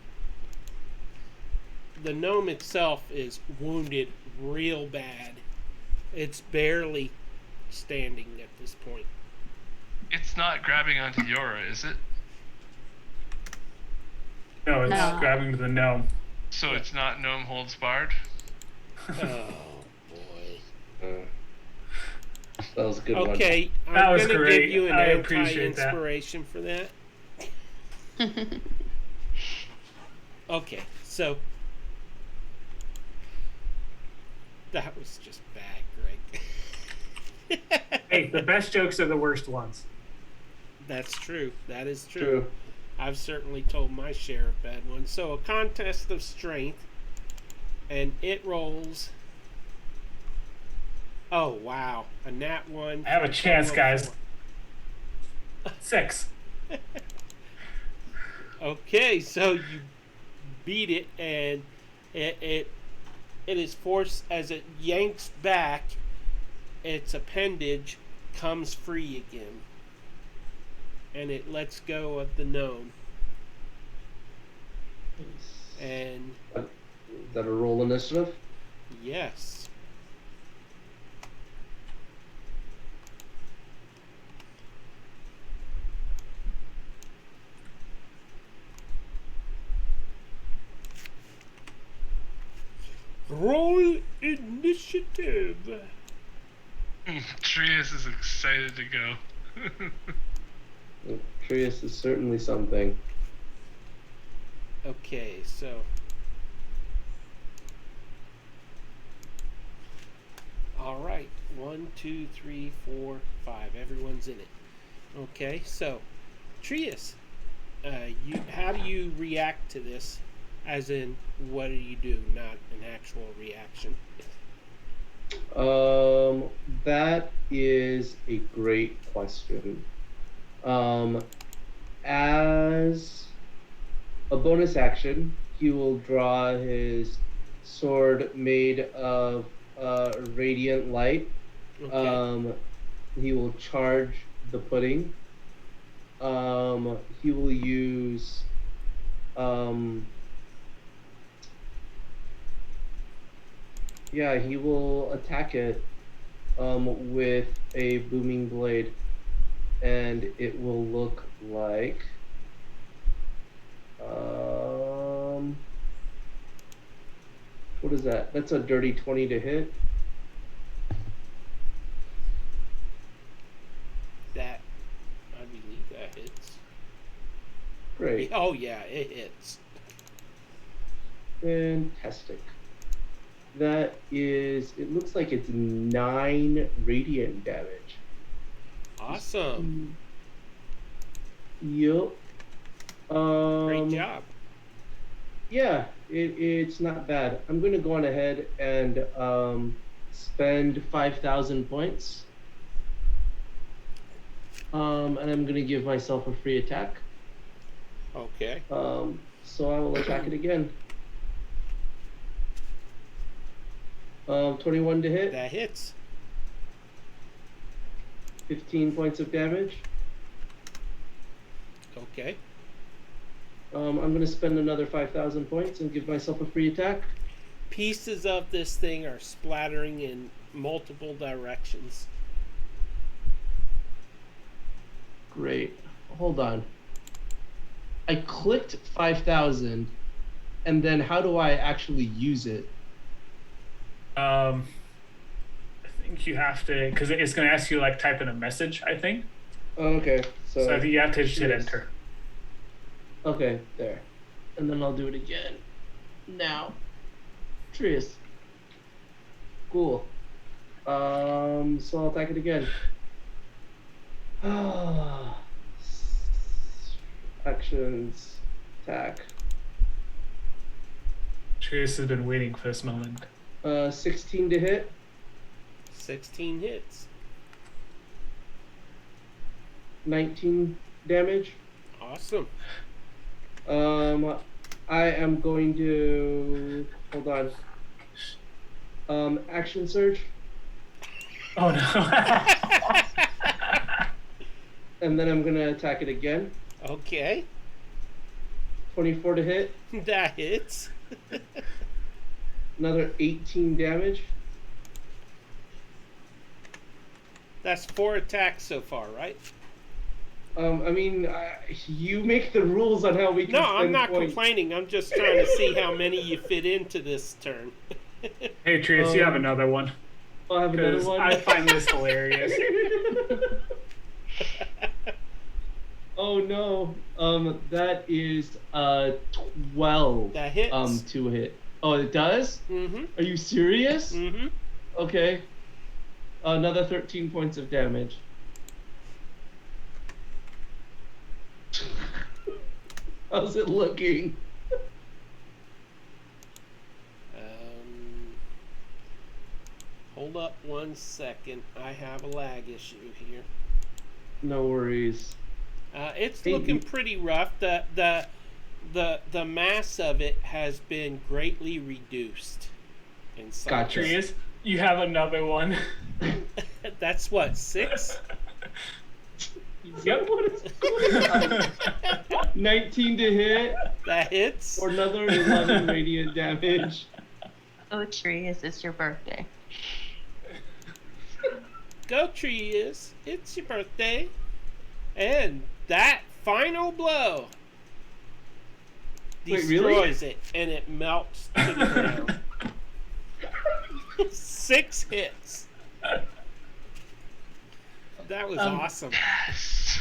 the gnome itself is wounded real bad. It's barely standing at this point. It's not grabbing onto Yora, is it? No, it's No. grabbing the gnome. So it's not gnome holds barred? Oh, boy. That was a good one. Okay, That I'm was going to great. give you an I appreciate that. anti-inspiration for that. Okay, so... That was just bad, Greg. Hey, the best jokes are the worst ones. That's true. That is true. True. I've certainly told my share of bad ones. So a contest of strength, and it rolls. Oh wow, a nat 1. I have a chance, guys. 4. 6. Okay, so you beat it, and it is forced as it yanks back. Its appendage comes free again. and it lets go of the gnome. And Is that a roll initiative? yes. Roll initiative. Trius is excited to go. Trius is certainly something. Okay, so all right, 1, 2, 3, 4, 5. Everyone's in it. Okay, so Trius, how do you react to this? As in, what do you do? Not an actual reaction. That is a great question. As a bonus action, he will draw his sword made of radiant light. Okay. He will charge the pudding. He will use he will attack it with a booming blade, and it will look like what is that? That's a dirty 20 to hit. That, I believe that hits. Great. Oh yeah, it hits. Fantastic. That is, it looks like it's 9 radiant damage. Awesome. Yup. Great job. Yeah, it's not bad. I'm going to go on ahead and spend 5,000 points. And I'm going to give myself a free attack. Okay. So I will attack it again. 21 to hit. That hits. 15 points of damage. Okay. I'm going to spend another 5,000 points and give myself a free attack. Pieces of this thing are splattering in multiple directions. Great. Hold on. I clicked 5,000, and then how do I actually use it? I think you have to, because it's going to ask you like type in a message, I think. Oh, okay. So I think you have to just hit yes. enter. Okay, there. And then I'll do it again. Now. Trius. Cool. So I'll attack it again. Actions. Attack. Trius has been waiting for this moment. 16 to hit. 16 hits. 19 damage. Awesome. I am going to hold on. Action surge, Oh no. and then I'm gonna attack it again. Okay. 24 to hit. That hits. Another 18 damage. That's 4 attacks so far, right? I mean, you make the rules on how we can No, spend I'm not points. complaining. I'm just trying to see how many you fit into this turn. Hey Trius, you have another one. I'll have another Because one. I find this hilarious. Oh no. That is 12. That hits. To hit. Oh, it does? Mm-hmm. Are you serious? Mm-hmm. Okay. Another 13 points of damage. How's it looking? Hold up 1 second. I have a lag issue here. No worries. It's Hey, looking you- pretty rough. The mass of it has been greatly reduced in size. Gotcha. Trius, you have another one. That's what, 6? Yep. What is going on? 19 to hit, That hits. or another 11 radiant damage. Oh, Trius, it's your birthday. Go Trius, it's your birthday. And that final blow Wait, destroys really? it, and it melts to the ground. 6 hits. That was awesome. Yes.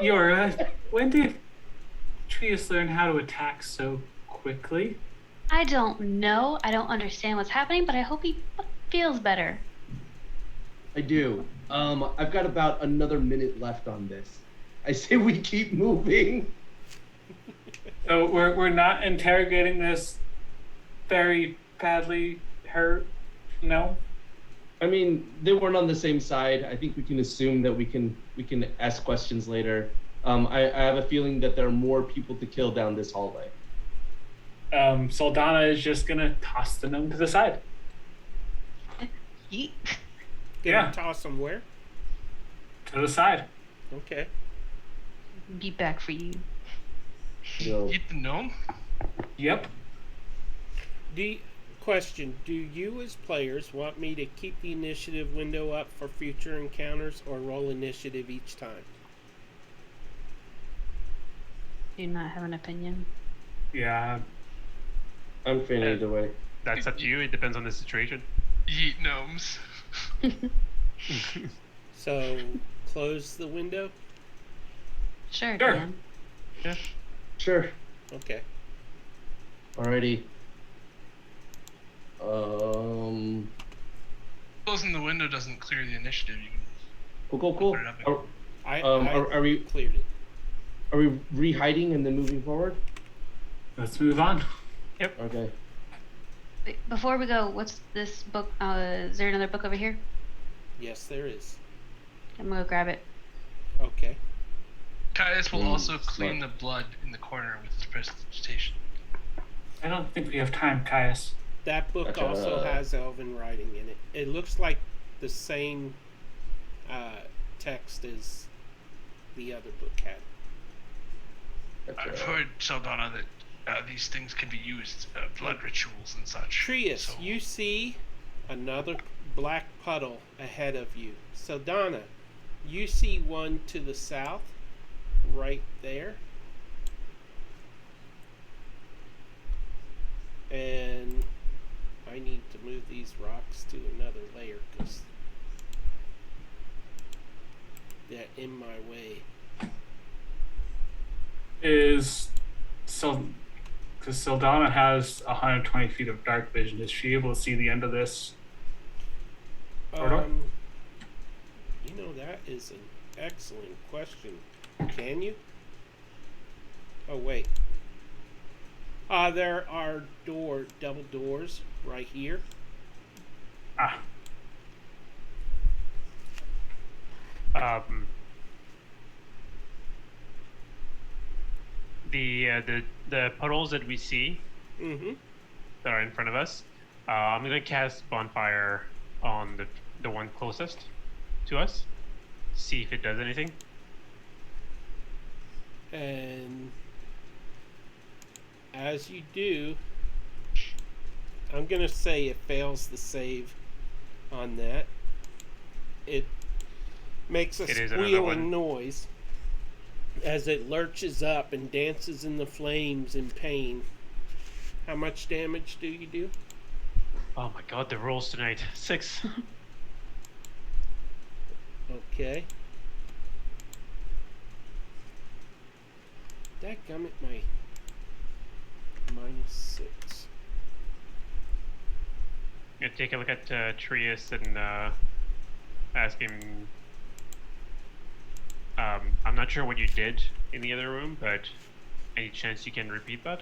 Yora, when did Trius learn how to attack so quickly? I don't know. I don't understand what's happening, but I hope he feels better. I do. I've got about another minute left on this. I say we keep moving. So we're not interrogating this very badly hurt. No. I mean, they weren't on the same side. I think we can assume that we can ask questions later. I have a feeling that there are more people to kill down this hallway. Saldana is just gonna toss the gnome to the side. Yeet. Gonna Yeah. toss them where? To the side. Okay. Be back for you. So, Eat the gnome? Yep. Question, do you as players want me to keep the initiative window up for future encounters or roll initiative each time? Do not have an opinion. Yeah. I'm fine either way. That's up to you. It depends on the situation. Eat gnomes. So, close the window? Sure, Sure. Dan. Yeah. Sure. Okay. Alrighty. Closing the window doesn't clear the initiative. You can Cool. Put it up again. Are we cleared it. are we re-hiding and then moving forward? Let's move on. Okay. Wait, before we go, what's this book? Is there another book over here? Yes, there is. I'm gonna go grab it. Okay. Caius will also smart. clean the blood in the corner with his prestidigitation. I don't think we have time, Caius. That book Gotcha. also has Elven writing in it. It looks like the same text as the other book had. I've heard, Saldana, that these things can be used, blood rituals and such. Trius, So- you see another black puddle ahead of you. Saldana, you see one to the south, right there. And I need to move these rocks to another layer because they're in my way. Because Saldana has 120 feet of dark vision. Is she able to see the end of this? Corridor? You know, that is an excellent question. Can you? Oh, wait. There are double doors right here. Ah, The puddles that we see Mm-hmm. that are in front of us, I'm gonna cast bonfire on the one closest to us. See if it does anything. And as you do, I'm going to say it fails the save on that. It makes a It is another squealing one. noise as it lurches up and dances in the flames in pain. How much damage do you do? Oh my god, the rolls tonight. 6. Okay. Dadgummit, my -6. Yeah, take a look at Trius and ask him. I'm not sure what you did in the other room, but any chance you can repeat that?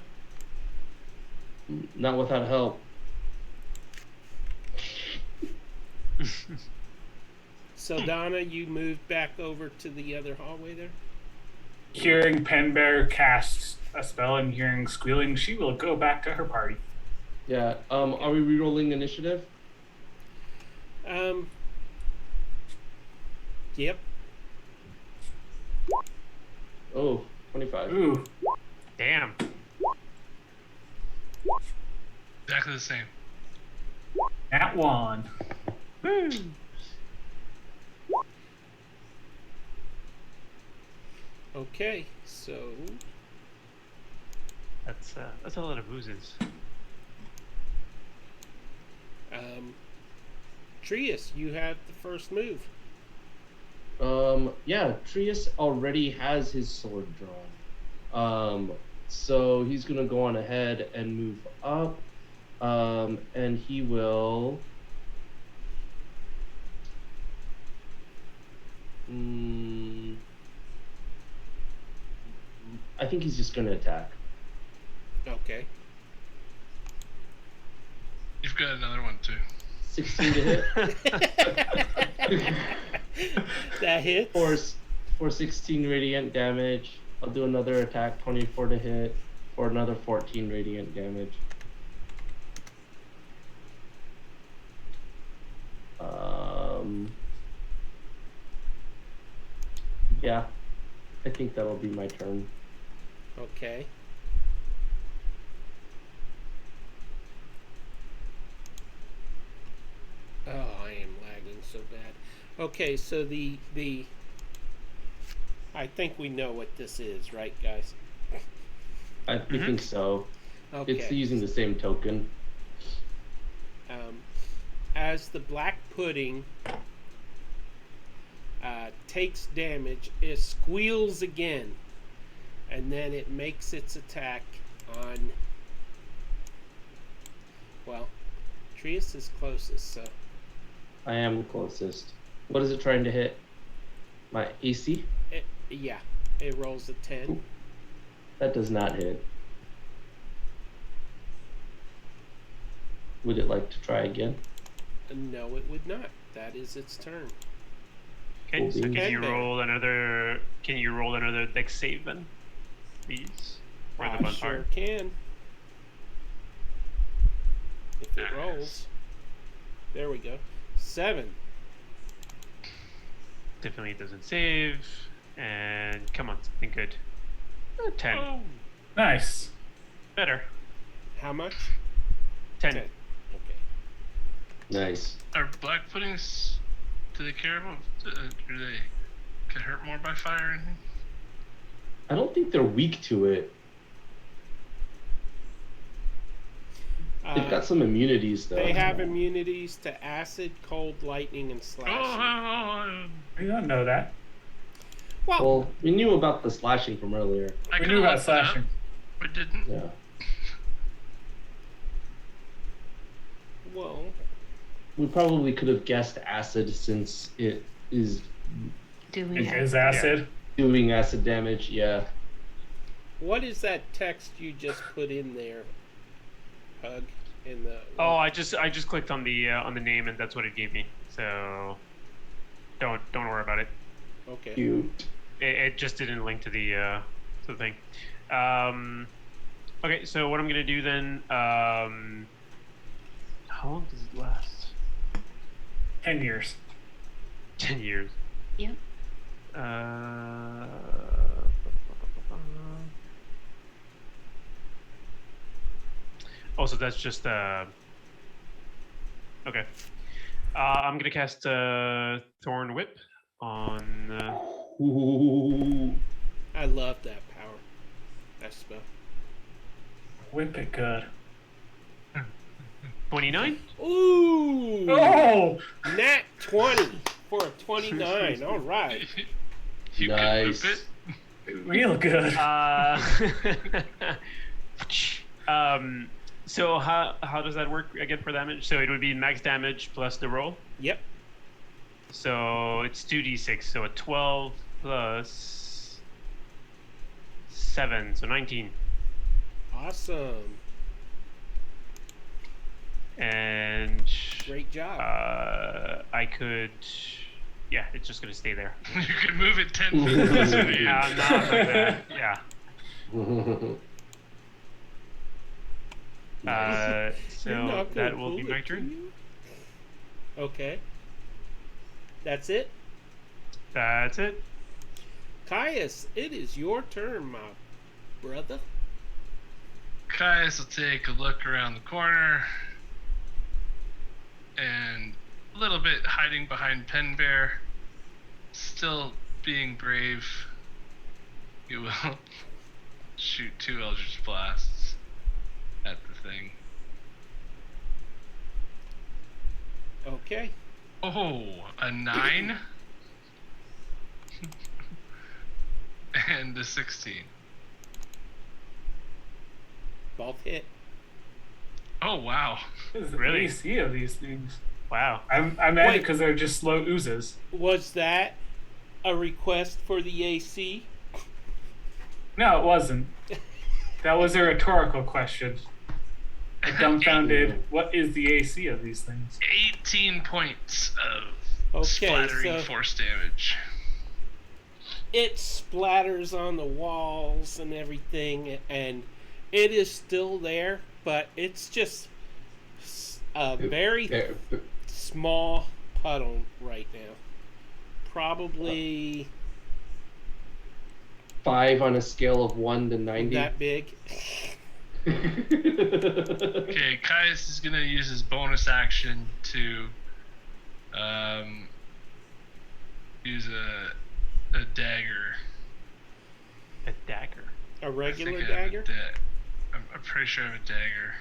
Not without help. So Donna, you moved back over to the other hallway there? hearing Penbear cast a spell and hearing squealing, she will go back to her party. Yeah. Are we re-rolling initiative? Yep. Oh, 25. Ooh, Damn. Exactly the same. that one. Woo. Okay, so That's a lot of oozes. Trius, you have the first move. Yeah, Trius already has his sword drawn. So he's gonna go on ahead and move up. And he will. I think he's just gonna attack. Okay. You've got another one too. 16 to hit. That hits. For 16 radiant damage. I'll do another attack, 24 to hit, for another 14 radiant damage. Yeah, I think that'll be my turn. Okay. Oh, I am lagging so bad. Okay, so the I think we know what this is, right, guys? I think so. Okay. It's using the same token. As the black pudding takes damage, it squeals again, and then it makes its attack on. Well, Trius is closest, so. I am closest. What is it trying to hit? My AC? Yeah, it rolls a 10. Ooh. That does not hit. Would it like to try again? No, it would not. That is its turn. Okay, so Cool. can you Okay. roll another? Can you roll another dex save then, please? For the I fun sure part. can. If it rolls. There we go. 7. Definitely doesn't save. And come on, something good. 10. Oh, Nice. Better. How much? 10. 10. Okay. Nice. are black puddings? Do they care about? Do they get hurt more by fire or anything? I don't think they're weak to it. They've got some immunities though. They have immunities to acid, cold, lightning, and slashing. We don't know that. Well, we knew about the slashing from earlier. I We could've knew about looked it up, slashing. but didn't. Yeah. Well, We probably could have guessed acid since it is Doing It it. is acid. doing acid damage. Yeah. what is that text you just put in there, Hug? In the Oh, I just clicked on the name and that's what it gave me. So don't worry about it. okay. Cute. It just didn't link to the thing. Okay, so what I'm gonna do then? How long does it last? 10 years. 10 years. Yep. Also, that's just okay. I'm gonna cast Thorn Whip on. Ooh. I love that power. That spell. Whip it good. 29. Ooh! Oh! Nat 20 for a 29. All right. You Nice. can whip it. Real good. So how does that work again for damage? So it would be max damage plus the roll. Yep. So it's 2d6. So a 12 plus 7, so 19. Awesome. And Great job. I could, yeah, it's just gonna stay there. You can move it 10 feet closer to you. No, like that. Yeah. You're So not gonna that will be pull my it, turn. do you? Okay. That's it? That's it. Caius, it is your turn, my brother. Caius will take a look around the corner and a little bit hiding behind Pen Bear, still being brave. He will shoot 2 Eldritch Blasts at the thing. Okay. Oh, a 9 and a 16. Both hit. Oh wow! What is the Really? AC of these things? Wow. I'm mad Wait. because they're just slow oozes. Was that a request for the AC? No, it wasn't. That was a rhetorical question. I'm dumbfounded. What is the AC of these things? 18 points of Okay, splattering so force damage. it splatters on the walls and everything, and it is still there, but it's just a very There. small puddle right now. Probably 5 on a scale of 1 to 90. that big. Okay, Caius is gonna use his bonus action to use a dagger. A dagger. A regular I think I have a dagger? I'm pretty sure I have a dagger.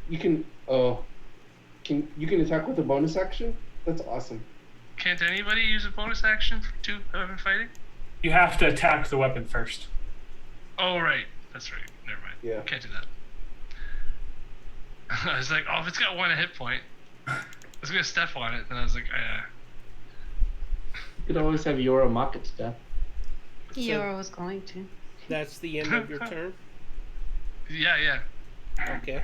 You can you can attack with a bonus action? That's awesome. Can't anybody use a bonus action to weapon fighting? You have to attack the weapon first. Oh right, that's right. Never mind. Yeah. Can't do that. I was like, oh, if it's got 1 hit point, I was gonna step on it, and I was like, You could always have Yora mock it to death. Yora was going to. That's the end of your turn? yeah. Okay.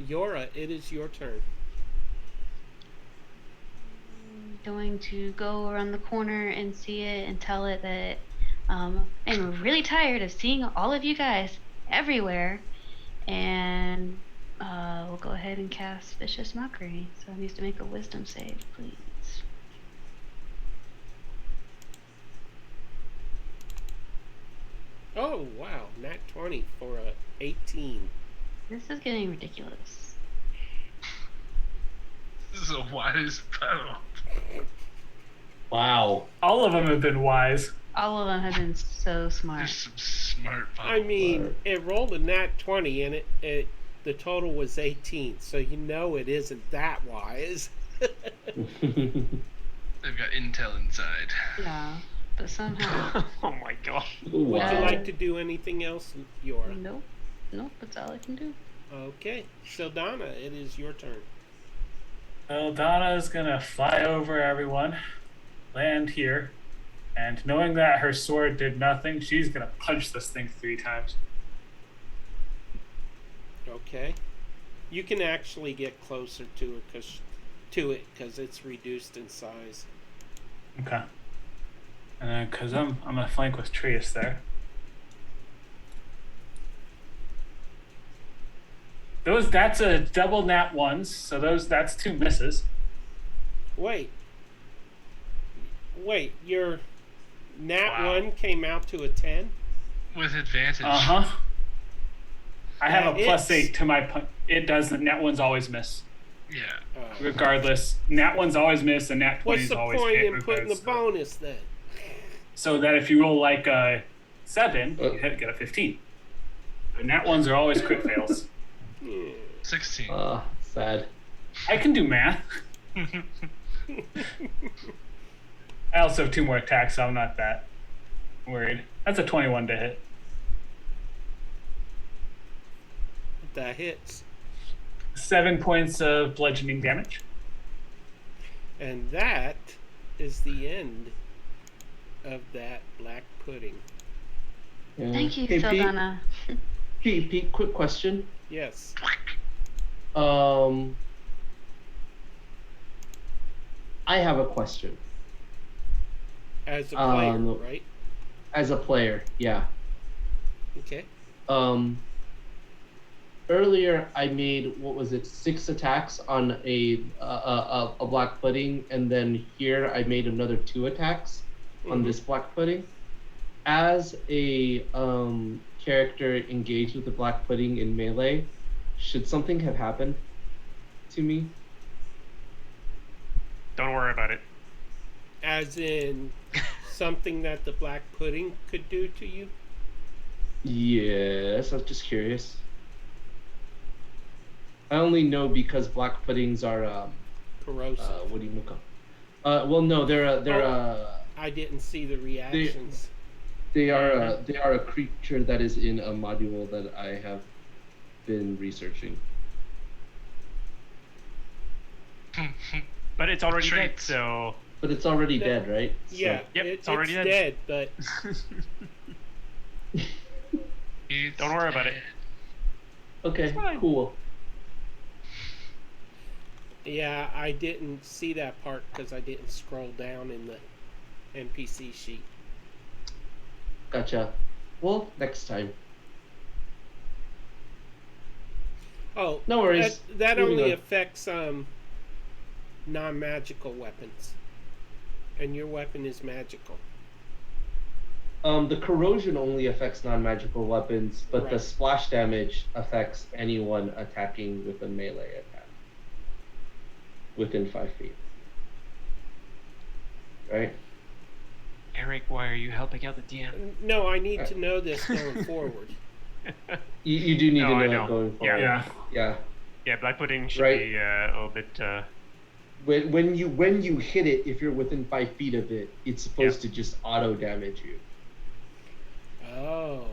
Yora, it is your turn. Going to go around the corner and see it and tell it that I'm really tired of seeing all of you guys everywhere, and we'll go ahead and cast Vicious Mockery. So it needs to make a Wisdom save, please. Oh, wow. Nat 20 for a 18. This is getting ridiculous. This is a wise battle. Wow. All of them have been wise. All of them have been so There's smart. some smart battle. I mean, it rolled a nat 20 and it the total was 18, so you know it isn't that wise. They've got intel inside. Yeah, but somehow. Oh my god. Would Wow. you like to do anything else, Yora? Nope. Nope, that's all I can do. Okay. So, Donna, it is your turn. Well, Donna's gonna fly over everyone, land here, and knowing that her sword did nothing, she's gonna punch this thing 3 times. Okay. You can actually get closer to it because it's reduced in size. Okay. And then, cause I'm gonna flank with Trius there. That's a double nat 1s, so that's 2 misses. Wait, your nat Wow. 1 came out to a 10? With advantage. I have That a plus hits. 8 to my it doesn't. Nat 1s always miss. Yeah. Regardless. Nat 1s always miss and nat 20s What's the always point hit. in putting the regardless. bonus then? So that if you roll like a 7, you get a 15. But nat 1s are always crit fails. 16. Sad. I can do math. I also have 2 more attacks, so I'm not that worried. That's a 21 to hit. That hits. 7 points of bludgeoning damage. And that is the end of that black pudding. Yeah. Thank you, Hey, Pete, Saldana. Pete, quick question. Yes. I have a question. As a player, right? As a player, yeah. Okay. Earlier I made 6 attacks on a black pudding, and then here I made another 2 attacks. on this black pudding. As a character engaged with the black pudding in melee, should something have happened to me? Don't worry about it. As in something that the black pudding could do to you? Yes, I was just curious. I only know because black puddings are Corrosive. what do you call? Well, no, they're I didn't see the reactions. they are a creature that is in a module that I have been researching. But it's already dead, Traits. so But it's already No. dead, right? Yeah, Yep, it's already it's dead. but It's don't worry about it. dead. Okay, fine. cool. yeah, I didn't see that part because I didn't scroll down in the NPC sheet. Gotcha. Well, next time. Oh, No worries. that Moving only on. affects non-magical weapons, and your weapon is magical. The corrosion only affects non-magical weapons, but the Right. splash damage affects anyone attacking with a melee attack within 5 feet. Right? Eric, why are you helping out the DM? No, I need to know this going forward. You do need No, to I know know. it going forward. Yeah. Yeah. Yeah, black pudding should Right. be a little bit. When you hit it, if you're within 5 feet of it, it's supposed to just auto damage you. Oh,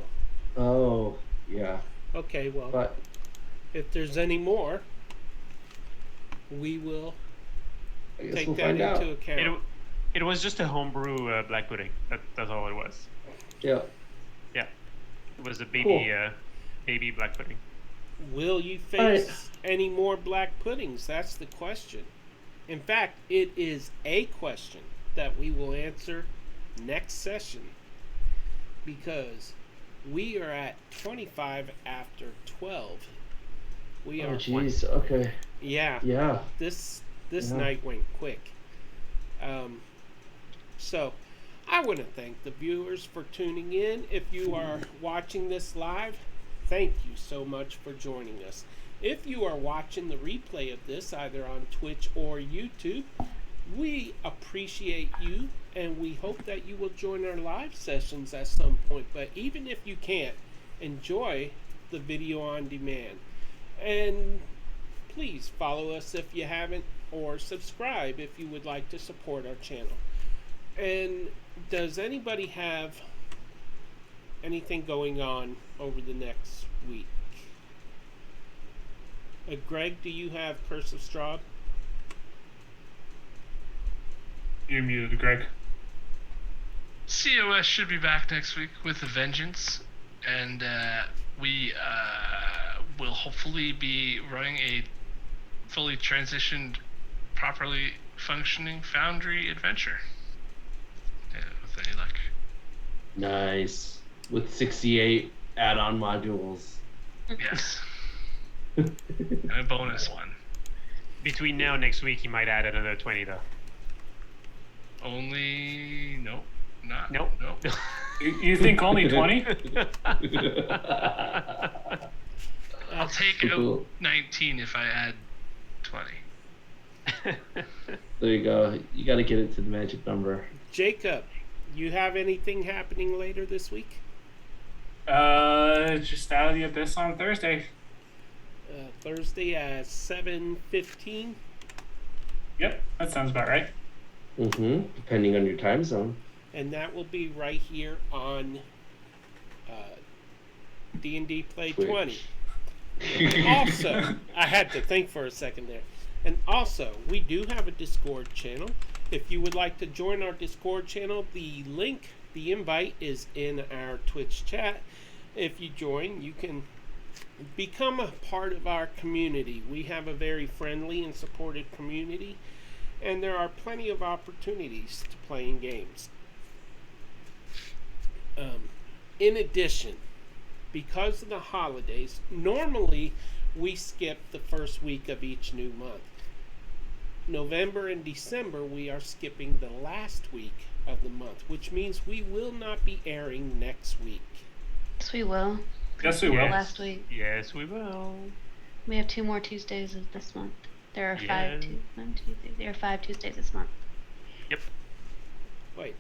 Oh, yeah. okay. Well, But if there's any more, we will I guess take we'll that find into out. account. It was just a homebrew black pudding. That's all it was. Yeah. Yeah, it was a baby Cool. baby black pudding. Will you All face any more black puddings? That's the question. In fact, it is a question that we will answer next session because we are at 25 after 12. We Oh, are, jeez. Okay. yeah, Yeah. this Yeah. night went quick. So I want to thank the viewers for tuning in. If you are watching this live, thank you so much for joining us. If you are watching the replay of this either on Twitch or YouTube, we appreciate you and we hope that you will join our live sessions at some point. But even if you can't, enjoy the video on demand. And please follow us if you haven't, or subscribe if you would like to support our channel. And does anybody have anything going on over the next week? Greg, do you have Curse of Strahd? You're muted, Greg. COS should be back next week with a vengeance, and we will hopefully be running a fully transitioned, properly functioning Foundry adventure. With any luck. Nice. With 68 add-on modules. Yes. And a bonus one. Between now and next week, he might add another 20 though. Only nope. Not Nope. Nope. You think only 20? I'll take Cool. out 19 if I add 20. There you go. You got to get it to the magic number. Jacob, you have anything happening later this week? Just out of the abyss on Thursday. Thursday at 7:15. Yep, that sounds about right. Depending on your time zone. And that will be right here on D&D Play Twitch. 20. Also, I had to think for a second there. And also, we do have a Discord channel. If you would like to join our Discord channel, the link, the invite is in our Twitch chat. If you join, you can become a part of our community. We have a very friendly and supportive community, and there are plenty of opportunities to playing games. In addition, because of the holidays, normally we skip the first week of each new month. November and December, we are skipping the last week of the month, which means we will not be airing next week. Yes, we will. Yes, we will. Yes. Last week. Yes, we will. We have 2 more Tuesdays of this month. There are Yeah. there are 5 Tuesdays this month. Yep. Wait.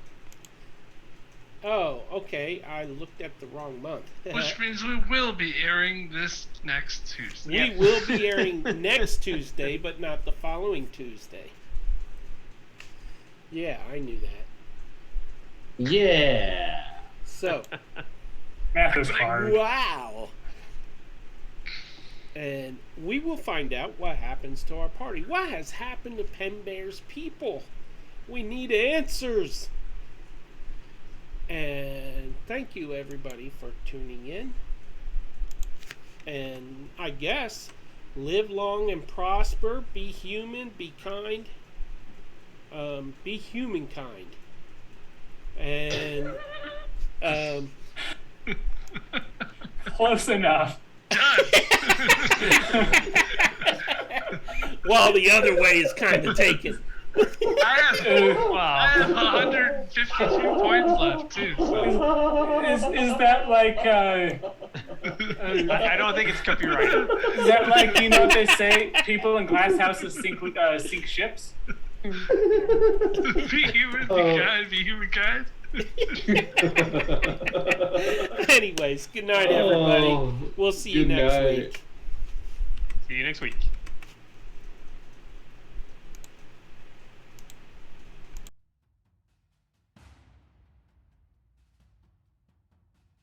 Oh, okay. I looked at the wrong month. Which means we will be airing this next Tuesday. We will be airing next Tuesday, but not the following Tuesday. Yeah, I knew that. Yeah. So, Math is hard. wow. And we will find out what happens to our party. What has happened to Pen Bear's people? We need answers. And thank you, everybody, for tuning in. And I guess live long and prosper. Be human. Be kind. Be humankind. And Close enough. well, the other way is kind of taken. I have 152 points left too. So. Is that like I don't think it's copyrighted. is that like, you know what they say? People in glass houses sink ships. Be human, be kind, be humankind. Anyways, good night, everybody. We'll see you Good next night. week. See you next week.